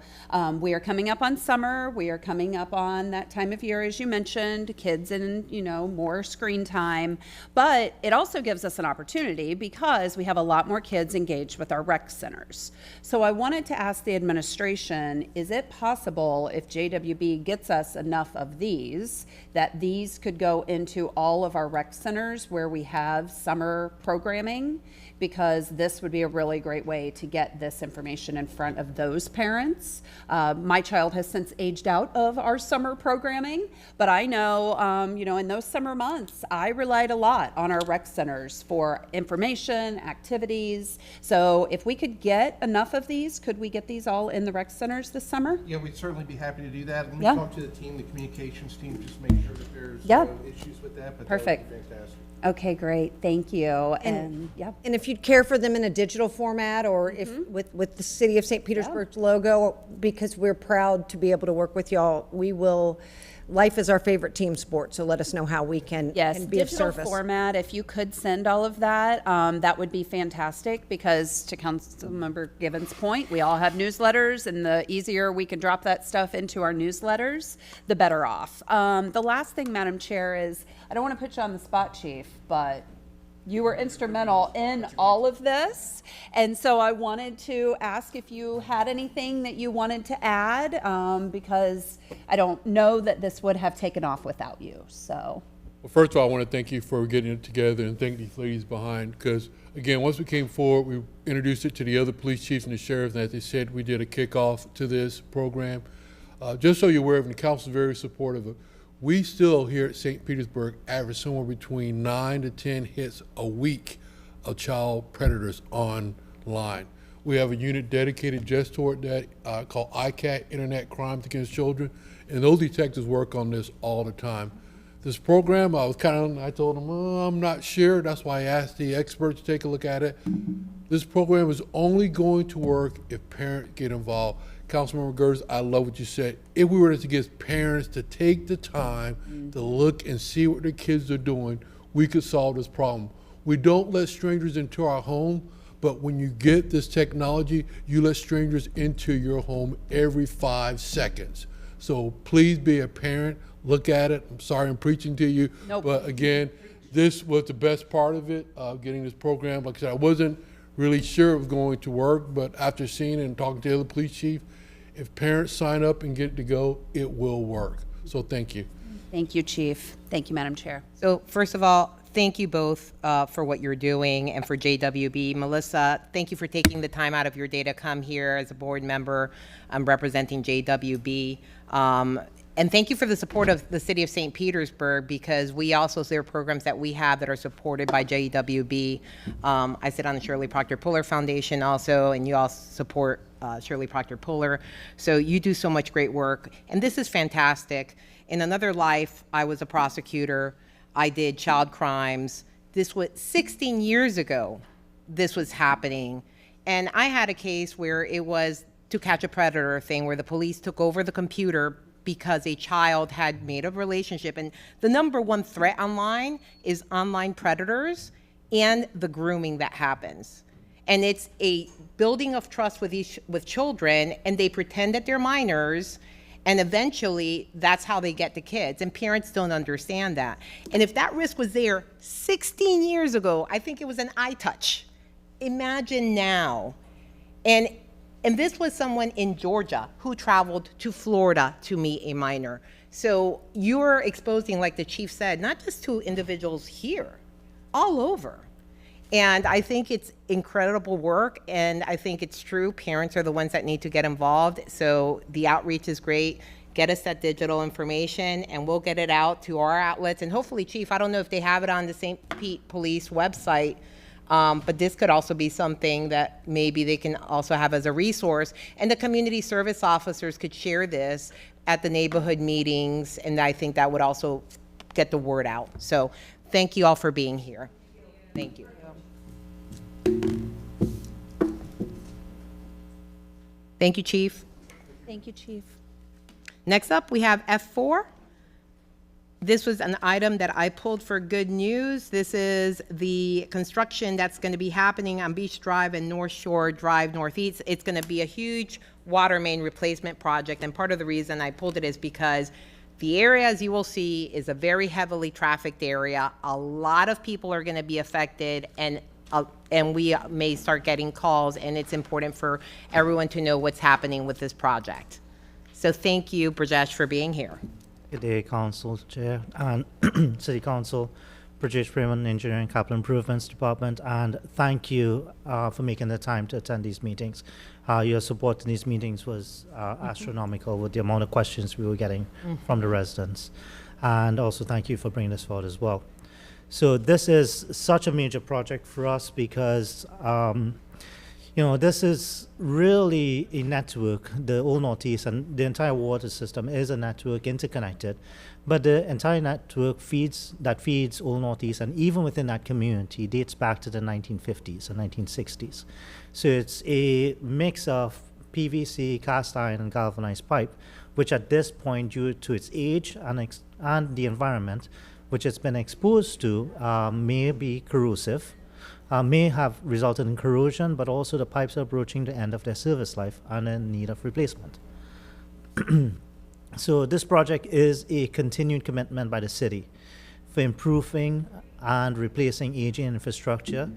we are coming up on summer. We are coming up on that time of year, as you mentioned, kids and, more screen time. But it also gives us an opportunity because we have a lot more kids engaged with our rec centers. So I wanted to ask the administration, is it possible, if JWB gets us enough of these, that these could go into all of our rec centers where we have summer programming? Because this would be a really great way to get this information in front of those parents. My child has since aged out of our summer programming, but I know, in those summer months, I relied a lot on our rec centers for information, activities. So if we could get enough of these, could we get these all in the rec centers this summer? Yeah, we'd certainly be happy to do that. Let me Yeah. talk to the team, the communications team, just make sure that there's Yeah. no issues with that. But Perfect. That would be fantastic. Okay, great. Thank you. And yeah. And if you'd care for them in a digital format, or if with the City of St. Petersburg's logo, because we're proud to be able to work with y'all, we will life is our favorite team sport, so let us know how we can, Yes, can be of digital service. format, if you could send all of that, that would be fantastic, because to Councilmember Gibbons' point, we all have newsletters, and the easier we can drop that stuff into our newsletters, the better off. The last thing, Madam Chair, is, I don't want to put you on the spot, Chief, but you were instrumental in all of this, and so I wanted to ask if you had anything that you wanted to add, because I don't know that this would have taken off without you, so. Well, first of all, I want to thank you for getting it together and thank these ladies behind, because again, once we came forward, we introduced it to the other police chiefs and the sheriffs, and as they said, we did a kickoff to this program. Just so you're aware, and the council is very supportive of, we still here at St. Petersburg average somewhere between 9 to 10 hits a week of child predators online. We have a unit dedicated just toward that called ICAT, Internet Crimes Against Children, and those detectives work on this all the time. This program, I told them, I'm not sure. That's why I asked the experts to take a look at it. This program is only going to work if parents get involved. Councilmember Gertz, I love what you said. If we were to get parents to take the time to look and see what their kids are doing, we could solve this problem. We don't let strangers into our home, but when you get this technology, you let strangers into your home every 5 seconds. So please be a parent, look at it. I'm sorry I'm preaching to you, but again, this was the best part of it, getting this program. Like I said, I wasn't really sure it was going to work, but after seeing it and talking to the other police chief, if parents sign up and get it to go, it will work. So thank you. Thank you, Chief. Thank you, Madam Chair. So first of all, thank you both for what you're doing, and for JWB. Melissa, thank you for taking the time out of your day to come here as a board member representing JWB. And thank you for the support of the city of St. Petersburg, because we also, there are programs that we have that are supported by JWB. I sit on the Shirley Proctor Puller Foundation also, and you also support Shirley Proctor Puller. So you do so much great work, and this is fantastic. In another life, I was a prosecutor. I did child crimes. This was 16 years ago, this was happening. And I had a case where it was to catch a predator thing, where the police took over the computer because a child had made a relationship. And the number one threat online is online predators and the grooming that happens. And it's a building of trust with children, and they pretend that they're minors, and eventually that's how they get the kids, and parents don't understand that. And if that risk was there 16 years ago, I think it was an eye touch. Imagine now. And this was someone in Georgia who traveled to Florida to meet a minor. So you're exposing, like the chief said, not just to individuals here, all over. And I think it's incredible work, and I think it's true. Parents are the ones that need to get involved. So the outreach is great. Get us that digital information, and we'll get it out to our outlets. And hopefully, Chief, I don't know if they have it on the St. Pete Police website, but this could also be something that maybe they can also have as a resource. And the community service officers could share this at the neighborhood meetings, and I think that would also get the word out. So thank you all for being here. Thank you. Thank you, Chief. Thank you, Chief. Next up, we have F4. This was an item that I pulled for good news. This is the construction that's going to be happening on Beach Drive and North Shore Drive Northeast. It's going to be a huge water main replacement project, and part of the reason I pulled it is because the area, as you will see, is a very heavily trafficked area. A lot of people are going to be affected, and we may start getting calls, and it's important for everyone to know what's happening with this project. So thank you, Brajesh, for being here. Good day, Council Chair and City Council, Brajesh Freeman, Engineering Capital Improvements Department, and thank you for making the time to attend these meetings. Your support in these meetings was astronomical with the amount of questions we were getting from the residents. And also thank you for bringing this forward as well. So this is such a major project for us because this is really a network. The Old Northeast and the entire water system is a network, interconnected, but the entire network feeds Old Northeast, and even within that community dates back to the 1950s and 1960s. So it's a mix of PVC, cast iron, and galvanized pipe, which at this point, due to its age and the environment which it's been exposed to, may be corrosive, may have resulted in corrosion, but also the pipes are approaching the end of their service life and in need of replacement. So this project is a continued commitment by the city for improving and replacing aging infrastructure.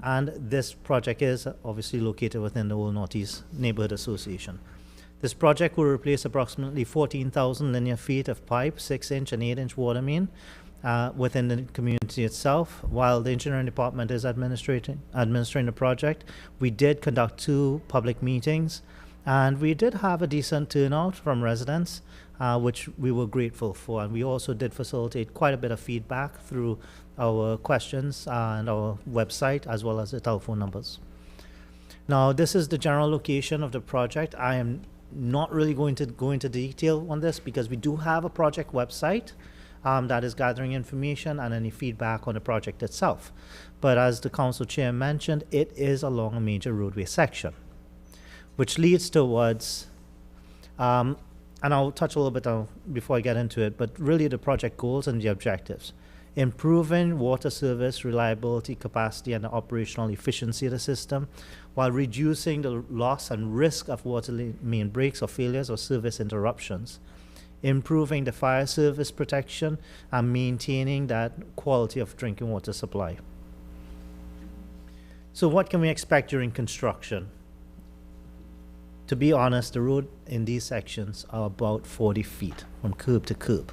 And this project is obviously located within the Old Northeast Neighborhood Association. This project will replace approximately 14,000 linear feet of pipe, 6-inch and 8-inch water main within the community itself. While the engineering department is administering the project, we did conduct 2 public meetings, and we did have a decent turnout from residents, which we were grateful for. And we also did facilitate quite a bit of feedback through our questions and our website, as well as the telephone numbers. Now, this is the general location of the project. I am not really going to go into detail on this because we do have a project website that is gathering information and any feedback on the project itself. But as the council chair mentioned, it is along a major roadway section, which leads towards, and I'll touch a little bit on before I get into it, but really the project goals and the objectives. Improving water service reliability, capacity, and the operational efficiency of the system, while reducing the loss and risk of water main breaks or failures or service interruptions. Improving the fire service protection and maintaining that quality of drinking water supply. So what can we expect during construction? To be honest, the road in these sections are about 40 feet from curb to curb.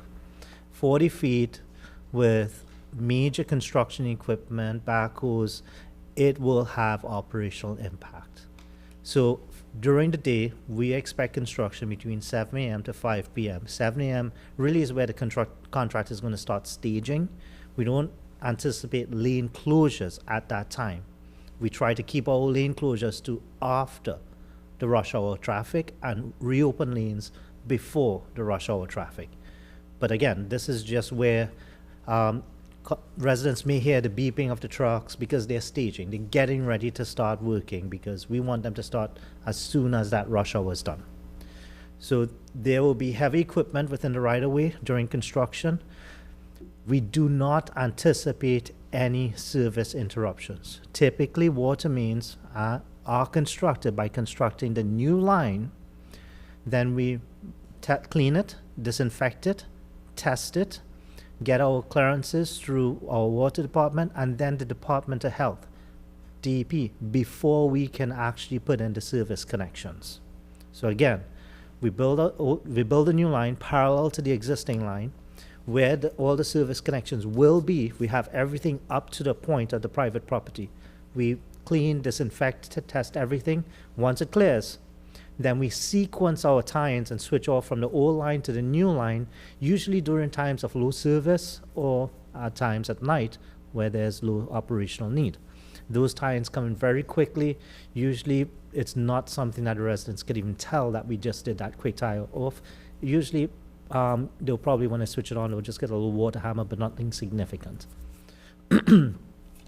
40 feet with major construction equipment, backhoes, it will have operational impact. So during the day, we expect construction between 7 a.m. to 5 p.m. 7 a.m. really is where the contract is going to start staging. We don't anticipate lane closures at that time. We try to keep our lane closures to after the rush hour traffic and reopen lanes before the rush hour traffic. But again, this is just where residents may hear the beeping of the trucks because they're staging, they're getting ready to start working because we want them to start as soon as that rush hour is done. So there will be heavy equipment within the right-of-way during construction. We do not anticipate any service interruptions. Typically, water mains are constructed by constructing the new line, then we clean it, disinfect it, test it, get our clearances through our water department and then the Department of Health, DEP, before we can actually put in the service connections. So again, we build a new line parallel to the existing line where all the service connections will be. We have everything up to the point of the private property. We clean, disinfect, test everything. Once it clears, then we sequence our tie-ins and switch off from the old line to the new line, usually during times of low service or at times at night where there's low operational need. Those tie-ins come in very quickly. Usually it's not something that the residents could even tell that we just did that quick tie off. Usually they'll probably, when they switch it on, they'll just get a little water hammer, but nothing significant.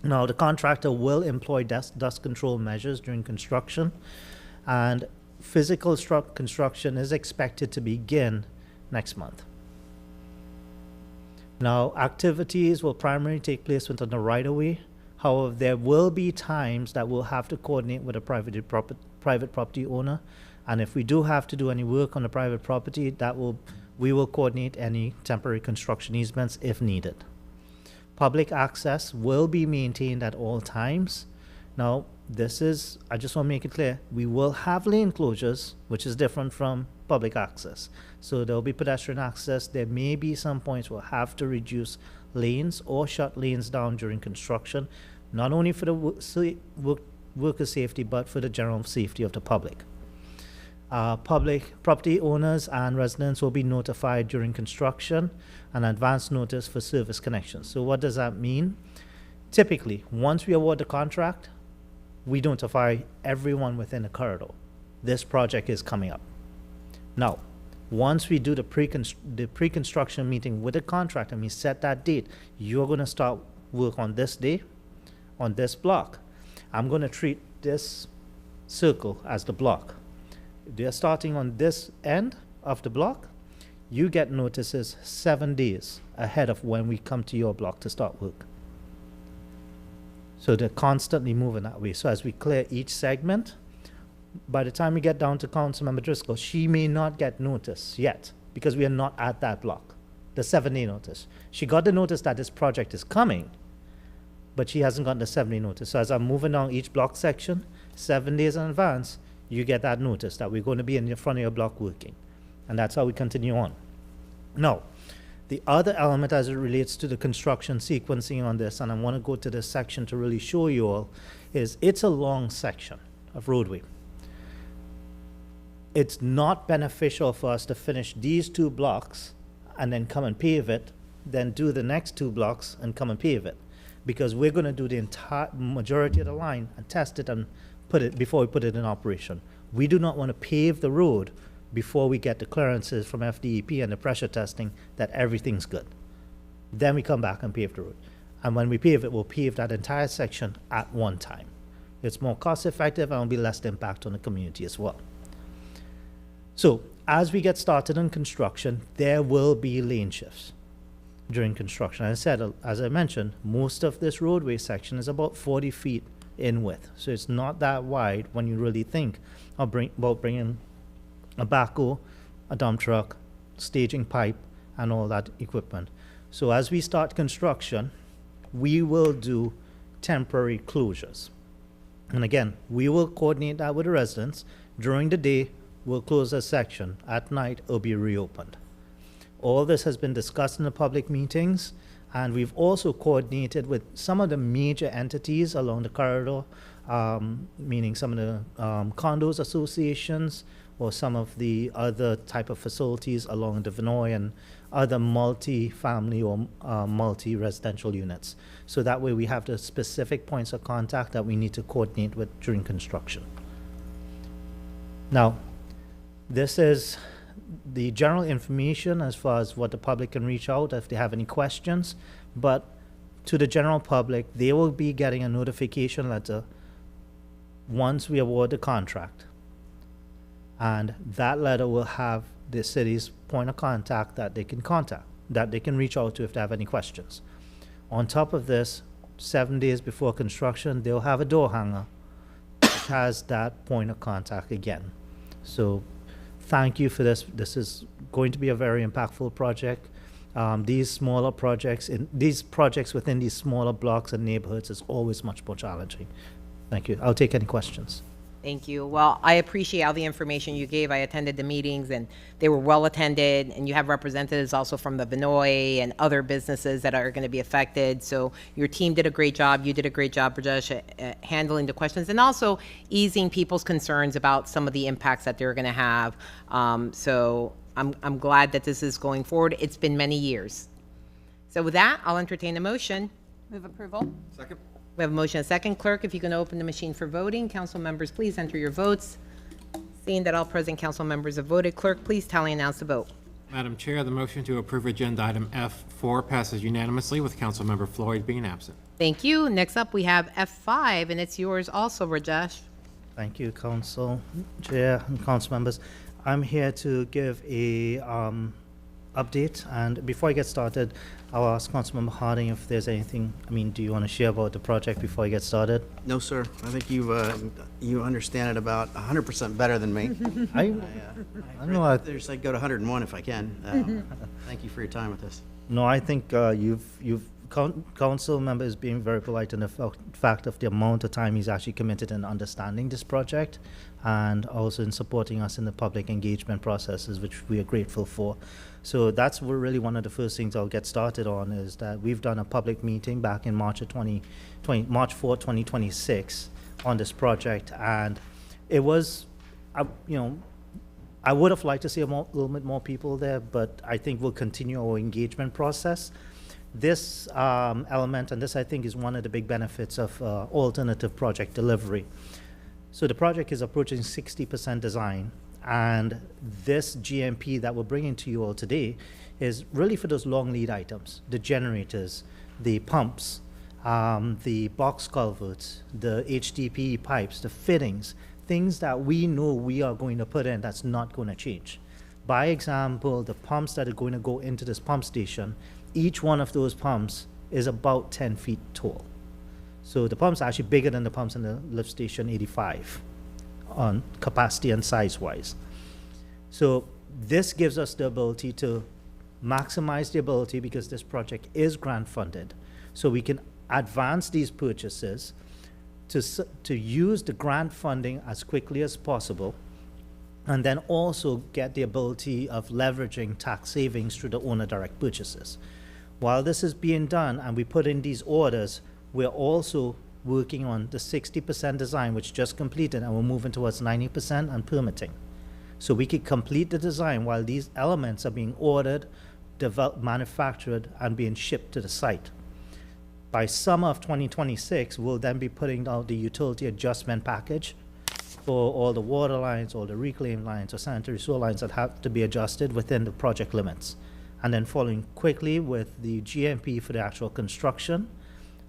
Now, the contractor will employ dust control measures during construction, and physical construction is expected to begin next month. Now, activities will primarily take place within the right-of-way. However, there will be times that we'll have to coordinate with a private property owner, and if we do have to do any work on the private property, we will coordinate any temporary construction easements if needed. Public access will be maintained at all times. Now, I just want to make it clear, we will have lane closures, which is different from public access. So there'll be pedestrian access. There may be some points we'll have to reduce lanes or shut lanes down during construction, not only for the worker safety, but for the general safety of the public. Public property owners and residents will be notified during construction and advance notice for service connections. So what does that mean? Typically, once we award the contract, we notify everyone within the corridor. This project is coming up. Now, once we do the pre-construction meeting with the contractor and we set that date, you're going to start work on this day, on this block. I'm going to treat this circle as the block. They're starting on this end, of the block, you get notices 7 days ahead of when we come to your block to start work. So they're constantly moving that way. So as we clear each segment, by the time we get down to Councilmember Driscoll, she may not get notice yet because we are not at that block, the 7-day notice. She got the notice that this project is coming, but she hasn't gotten the 7-day notice. So as I'm moving down each block section, 7 days in advance, you get that notice that we're going to be in the front of your block working. And that's how we continue on. Now, the other element as it relates to the construction sequencing on this, and I want to go to this section to really show you all, is it's a long section of roadway. It's not beneficial for us to finish these 2 blocks and then come and pave it, then do the next 2 blocks and come and pave it. Because we're going to do the entire majority of the line and test it and put it before we put it in operation. We do not want to pave the road before we get the clearances from FDEP and the pressure testing that everything's good. Then we come back and pave the road. And when we pave it, we'll pave that entire section at one time. It's more cost effective and will be less impact on the community as well. So as we get started on construction, there will be lane shifts during construction. As I mentioned, most of this roadway section is about 40 feet in width. So it's not that wide when you really think about bringing a backhoe, a dump truck, staging pipe, and all that equipment. So as we start construction, we will do temporary closures. And again, we will coordinate that with the residents. During the day, we'll close a section. At night, it'll be reopened. All this has been discussed in the public meetings, and we've also coordinated with some of the major entities along the corridor, meaning some of the condos associations or some of the other type of facilities along the Vinoy and other multi-family or multi-residential units. So that way we have the specific points of contact that we need to coordinate with during construction. Now, this is the general information as far as what the public can reach out if they have any questions, but to the general public, they will be getting a notification letter once we award the contract. And that letter will have the city's point of contact that they can reach out to if they have any questions. On top of this, 7 days before construction, they'll have a door hanger which has that point of contact again. So thank you for this. This is going to be a very impactful project. These smaller projects, these projects within these smaller blocks and neighborhoods is always much more challenging. Thank you. I'll take any questions. Thank you. Well, I appreciate all the information you gave. I attended the meetings and they were well attended, and you have representatives also from the Vinoy and other businesses that are going to be affected. So your team did a great job. You did a great job, Rajesh, at handling the questions and also easing people's concerns about some of the impacts that they're going to have. So I'm glad that this is going forward. It's been many years. So with that, I'll entertain a motion. Move approval. Second. We have a motion and a second. Clerk, if you can open the machine for voting. Council members, please enter your votes. Seeing that all present council members have voted, clerk, please tally and announce the vote. Madam Chair, the motion to approve agenda item F4 passes unanimously with Councilmember Floyd being absent. Thank you. Next up, we have F5, and it's yours also, Rajesh. Thank you, Council Chair and council members. I'm here to give a update, and before I get started, I'll ask Councilmember Harding if there's anything, do you want to share about the project before I get started? No, sir. I think you understand it about 100% better than me. I know. I'd go to 101 if I can. Thank you for your time with this. No, I think council member is being very polite in the fact of the amount of time he's actually committed in understanding this project and also in supporting us in the public engagement processes, which we are grateful for. So that's really one of the first things I'll get started on, is that we've done a public meeting back in March 4, 2026 on this project, and it was, I would have liked to see a little bit more people there, but I think we'll continue our engagement process. This element, and this I think is one of the big benefits of alternative project delivery. So the project is approaching 60% design, and this GMP that we're bringing to you all today is really for those long lead items, the generators, the pumps, the box culverts, the HDPE pipes, the fittings, things that we know we are going to put in that's not going to change. By example, the pumps that are going to go into this pump station, each one of those pumps is about 10 feet tall. So the pumps are actually bigger than the pumps in the lift station 85 on capacity and size-wise. So this gives us the ability to maximize the ability, because this project is grant funded, so we can advance these purchases to use the grant funding as quickly as possible, and then also get the ability of leveraging tax savings through the owner direct purchases. While this is being done and we put in these orders, we're also working on the 60% design, which just completed, and we're moving towards 90% and permitting. So we could complete the design while these elements are being ordered, developed, manufactured, and being shipped to the site. By summer of 2026, we'll then be putting out the utility adjustment package for all the water lines, all the reclaim lines, or sanitary sewer lines that have to be adjusted within the project limits. And then following quickly with the GMP for the actual construction,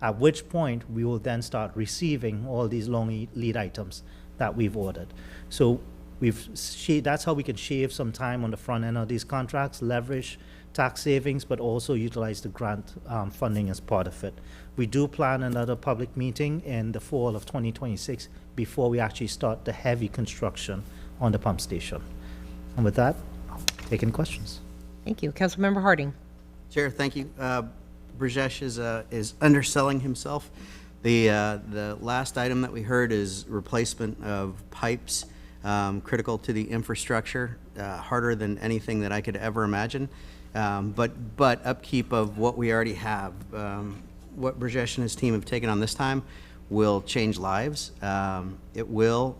at which point we will then start receiving all these long lead items that we've ordered. So that's how we can shave some time on the front end of these contracts, leverage tax savings, but also utilize the grant funding as part of it. We do plan another public meeting in the fall of 2026 before we actually start the heavy construction on the pump station. And with that, I'll take any questions. Thank you. Councilmember Harding. Chair, thank you. Brajesh is underselling himself. The last item that we heard is replacement of pipes, critical to the infrastructure, harder than anything that I could ever imagine. But upkeep of what we already have. What Brajesh and his team have taken on this time will change lives. It will,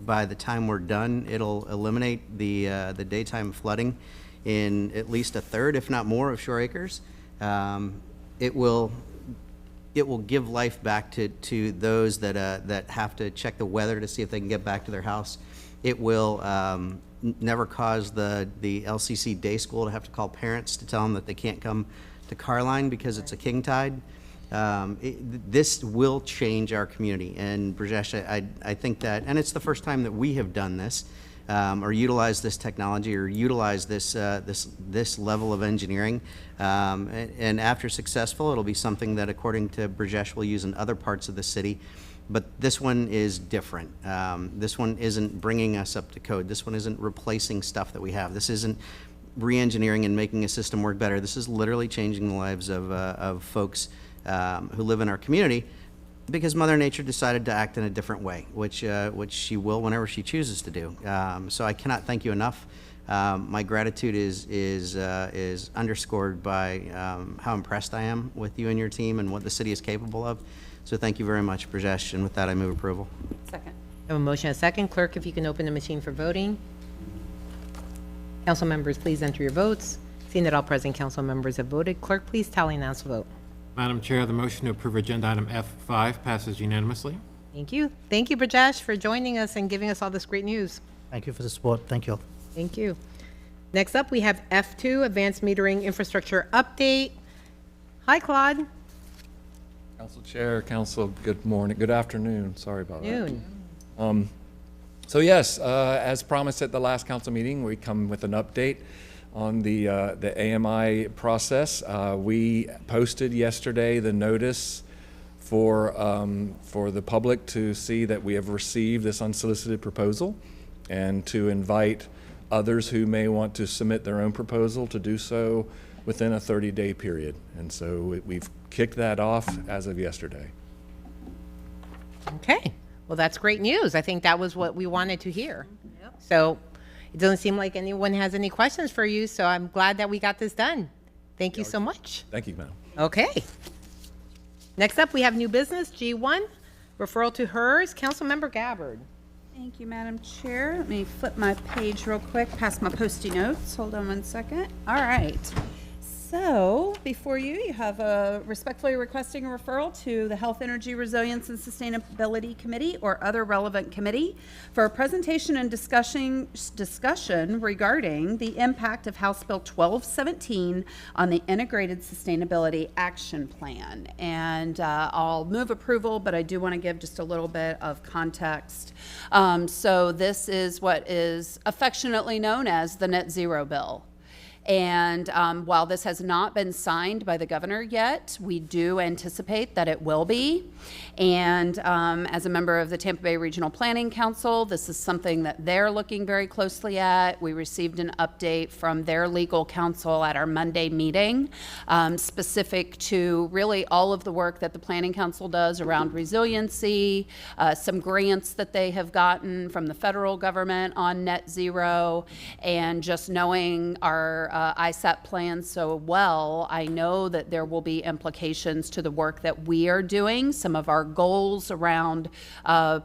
by the time we're done, it'll eliminate the daytime flooding in at least a third, if not more, of Shore Acres. It will give life back to those that have to check the weather to see if they can get back to their house. It will never cause the LCC day school to have to call parents to tell them that they can't come to Carline because it's a king tide. This will change our community, and Brajesh, I think that, and it's the first time that we have done this, or utilized this technology, or utilized this level of engineering, and after successful, it'll be something that, according to Brajesh, we'll use in other parts of the city. But this one is different. This one isn't bringing us up to code. This one isn't replacing stuff that we have. This isn't re-engineering and making a system work better. This is literally changing the lives of folks who live in our community, because Mother Nature decided to act in a different way, which she will whenever she chooses to do. So I cannot thank you enough. My gratitude is underscored by how impressed I am with you and your team and what the city is capable of. So thank you very much, Brajesh, and with that, I move approval. Second. I have a motion and a second. Clerk, if you can open the machine for voting. Council members, please enter your votes. Seeing that all present council members have voted, clerk, please tally and announce the vote. Madam Chair, the motion to approve agenda item F5 passes unanimously. Thank you. Thank you, Brajesh, for joining us and giving us all this great news. Thank you for the support. Thank you all. Thank you. Next up, we have F2, Advanced Metering Infrastructure Update. Hi, Claude. Council Chair, Council, good morning, good afternoon, sorry about that. Noon. So yes, as promised at the last council meeting, we come with an update on the AMI process. We posted yesterday the notice for the public to see that we have received this unsolicited proposal, and to invite others who may want to submit their own proposal to do so within a 30-day period. And so we've kicked that off as of yesterday. Okay. Well, that's great news. I think that was what we wanted to hear. Yep. So it doesn't seem like anyone has any questions for you, so I'm glad that we got this done. Thank you so much. Thank you, madam. Okay. Next up, we have new business, G1, referral to HERS. Councilmember Gabbard. Thank you, Madam Chair. Let me flip my page real quick, past my Post-it notes. Hold on one second. All right. So, before you, you have respectfully requesting a referral to the Health, Energy, Resilience, and Sustainability Committee or other relevant committee for a presentation and discussion regarding the impact of House Bill 1217 on the Integrated Sustainability Action Plan. And I'll move approval, but I do want to give just a little bit of context. So this is what is affectionately known as the Net Zero Bill. And while this has not been signed by the governor yet, we do anticipate that it will be. And as a member of the Tampa Bay Regional Planning Council, this is something that they're looking very closely at. We received an update from their legal counsel at our Monday meeting, specific to really all of the work that the Planning Council does around resiliency, some grants that they have gotten from the federal government on net zero, and just knowing our ISAP plans so well, I know that there will be implications to the work that we are doing, some of our goals around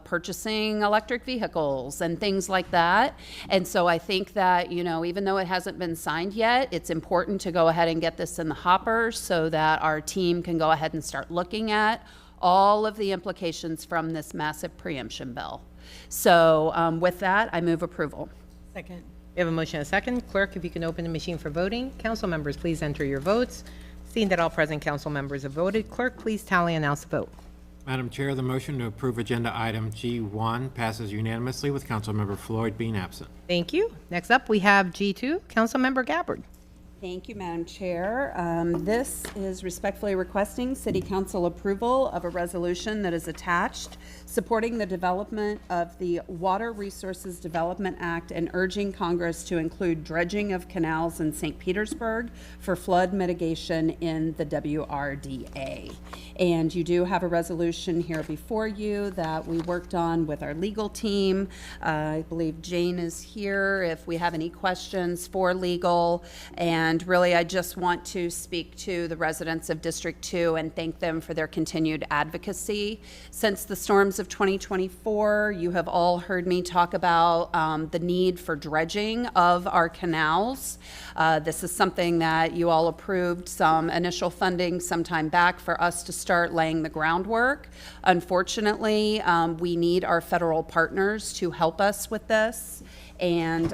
purchasing electric vehicles and things like that. And so I think that, you know, even though it hasn't been signed yet, it's important to go ahead and get this in the hopper so that our team can go ahead and start looking at all of the implications from this massive preemption bill. So with that, I move approval. Second. We have a motion and a second. Clerk, if you can open the machine for voting. Council members, please enter your votes. Seeing that all present council members have voted, clerk, please tally and announce the vote. Madam Chair, the motion to approve agenda item G1 passes unanimously with Councilmember Floyd being absent. Thank you. Next up, we have G2, Councilmember Gabbard. Thank you, Madam Chair. This is respectfully requesting City Council approval of a resolution that is attached supporting the development of the Water Resources Development Act and urging Congress to include dredging of canals in St. Petersburg for flood mitigation in the WRDA. And you do have a resolution here before you that we worked on with our legal team. I believe Jane is here if we have any questions for legal. And really, I just want to speak to the residents of District 2 and thank them for their continued advocacy. Since the storms of 2024, you have all heard me talk about the need for dredging of our canals. This is something that you all approved some initial funding some time back for us to start laying the groundwork. Unfortunately, we need our federal partners to help us with this. And,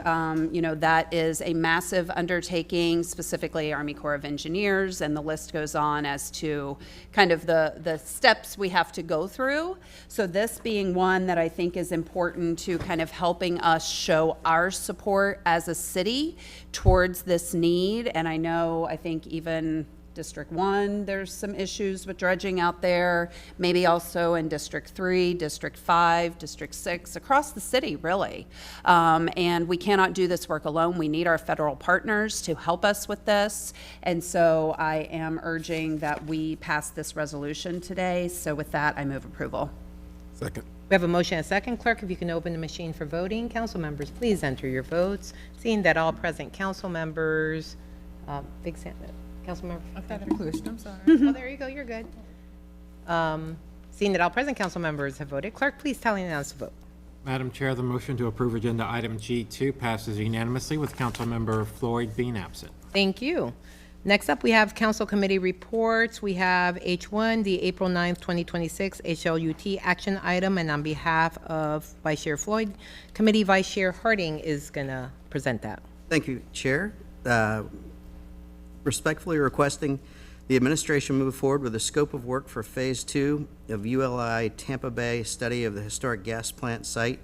you know, that is a massive undertaking, specifically Army Corps of Engineers, and the list goes on as to kind of the steps we have to go through. So this being one that I think is important to kind of helping us show our support as a city towards this need. And I think even District 1, there's some issues with dredging out there, maybe also in District 3, District 5, District 6, across the city, really. And we cannot do this work alone. We need our federal partners to help us with this. And so I am urging that we pass this resolution today. So with that, I move approval. Second. We have a motion and a second. Clerk, if you can open the machine for voting. Council members, please enter your votes. Seeing that all present council members, big stand. Councilmember. I've got a question, I'm sorry. Oh, there you go, you're good. Seeing that all present council members have voted, clerk, please tally and announce the vote. Madam Chair, the motion to approve agenda item G2 passes unanimously with Councilmember Floyd being absent. Thank you. Next up, we have council committee reports. We have H1, the April 9th, 2026 HLUT action item, and on behalf of Vice Chair Floyd, Committee Vice Chair Harding is going to present that. Thank you, Chair. Respectfully requesting the administration move forward with a scope of work for Phase 2 of ULI Tampa Bay study of the historic gas plant site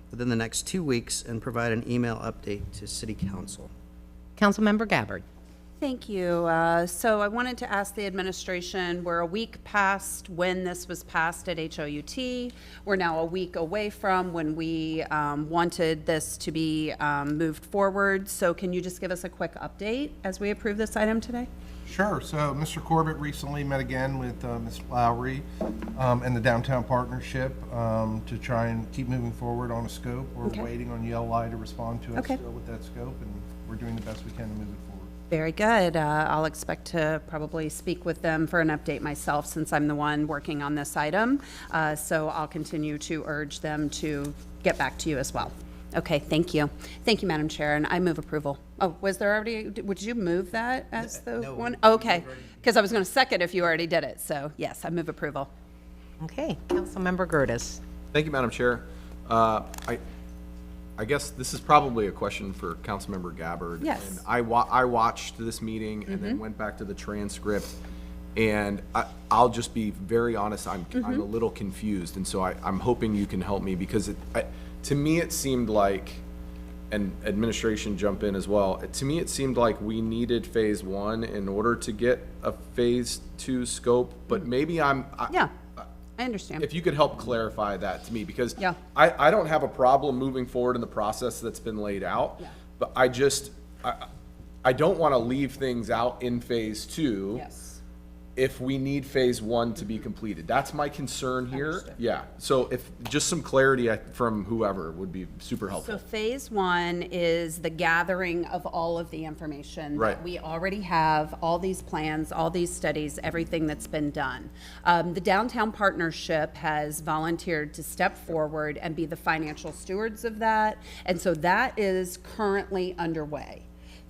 within the next 2 weeks and provide an email update to City Council. Councilmember Gabbard. Thank you. So I wanted to ask the administration, we're a week past when this was passed at HOUT. We're now a week away from when we wanted this to be moved forward. So can you just give us a quick update as we approve this item today? Sure. So Mr. Corbett recently met again with Ms. Lowry and the Downtown Partnership to try and keep moving forward on a scope. We're waiting on ULI to respond to us still with that scope, and we're doing the best we can to move it forward. Very good. I'll expect to probably speak with them for an update myself since I'm the one working on this item. So I'll continue to urge them to get back to you as well. Okay, thank you. Thank you, Madam Chair, and I move approval. Oh, was there already, would you move that as the one? Okay, because I was going to second if you already did it, so yes, I move approval. Okay, Councilmember Gertis. Thank you, Madam Chair. I guess this is probably a question for Councilmember Gabbard. Yes. And I watched this meeting and then went back to the transcript, and I'll just be very honest, I'm a little confused, and so I'm hoping you can help me, because to me it seemed like, and administration jump in as well, to me it seemed like we needed phase 1 in order to get a phase 2 scope, but maybe Yeah, I understand. if you could help clarify that to me, because Yeah. I don't have a problem moving forward in the process that's been laid out, Yeah. but I don't want to leave things out in phase 2. Yes. If we need phase 1 to be completed. That's my concern here. Yeah, so if, just some clarity from whoever would be super helpful. So phase 1 is the gathering of all of the information. Right. That we already have, all these plans, all these studies, everything that's been done. The Downtown Partnership has volunteered to step forward and be the financial stewards of that, and so that is currently underway.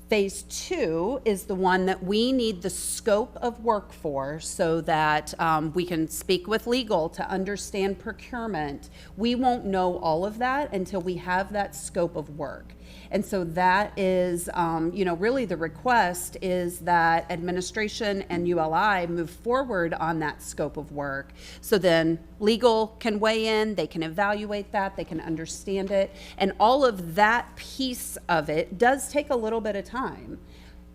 Phase 2 is the one that we need the scope of work for, so that we can speak with legal to understand procurement. We won't know all of that until we have that scope of work. And so that is, really the request is that administration and ULI move forward on that scope of work. So then legal can weigh in, they can evaluate that, they can understand it. And all of that piece of it does take a little bit of time.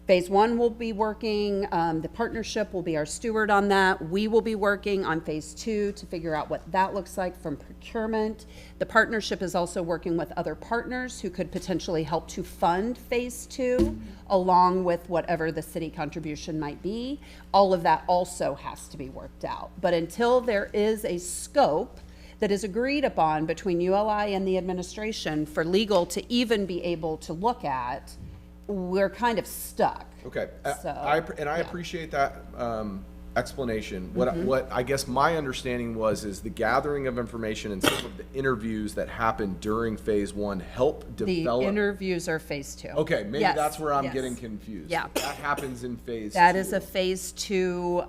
Phase 1 will be working, the partnership will be our steward on that. We will be working on phase 2 to figure out what that looks like from procurement. The partnership is also working with other partners who could potentially help to fund phase 2, along with whatever the city contribution might be. All of that also has to be worked out. But until there is a scope that is agreed upon between ULI and the administration for legal to even be able to look at, we're kind of stuck. Okay, So, I appreciate that explanation. What I guess my understanding is the gathering of information and some of the interviews that happened during phase 1 help develop. The interviews are phase 2. Okay, maybe Yes, that's where I'm yes. getting confused. Yeah. That happens in phase 2. That is a phase 2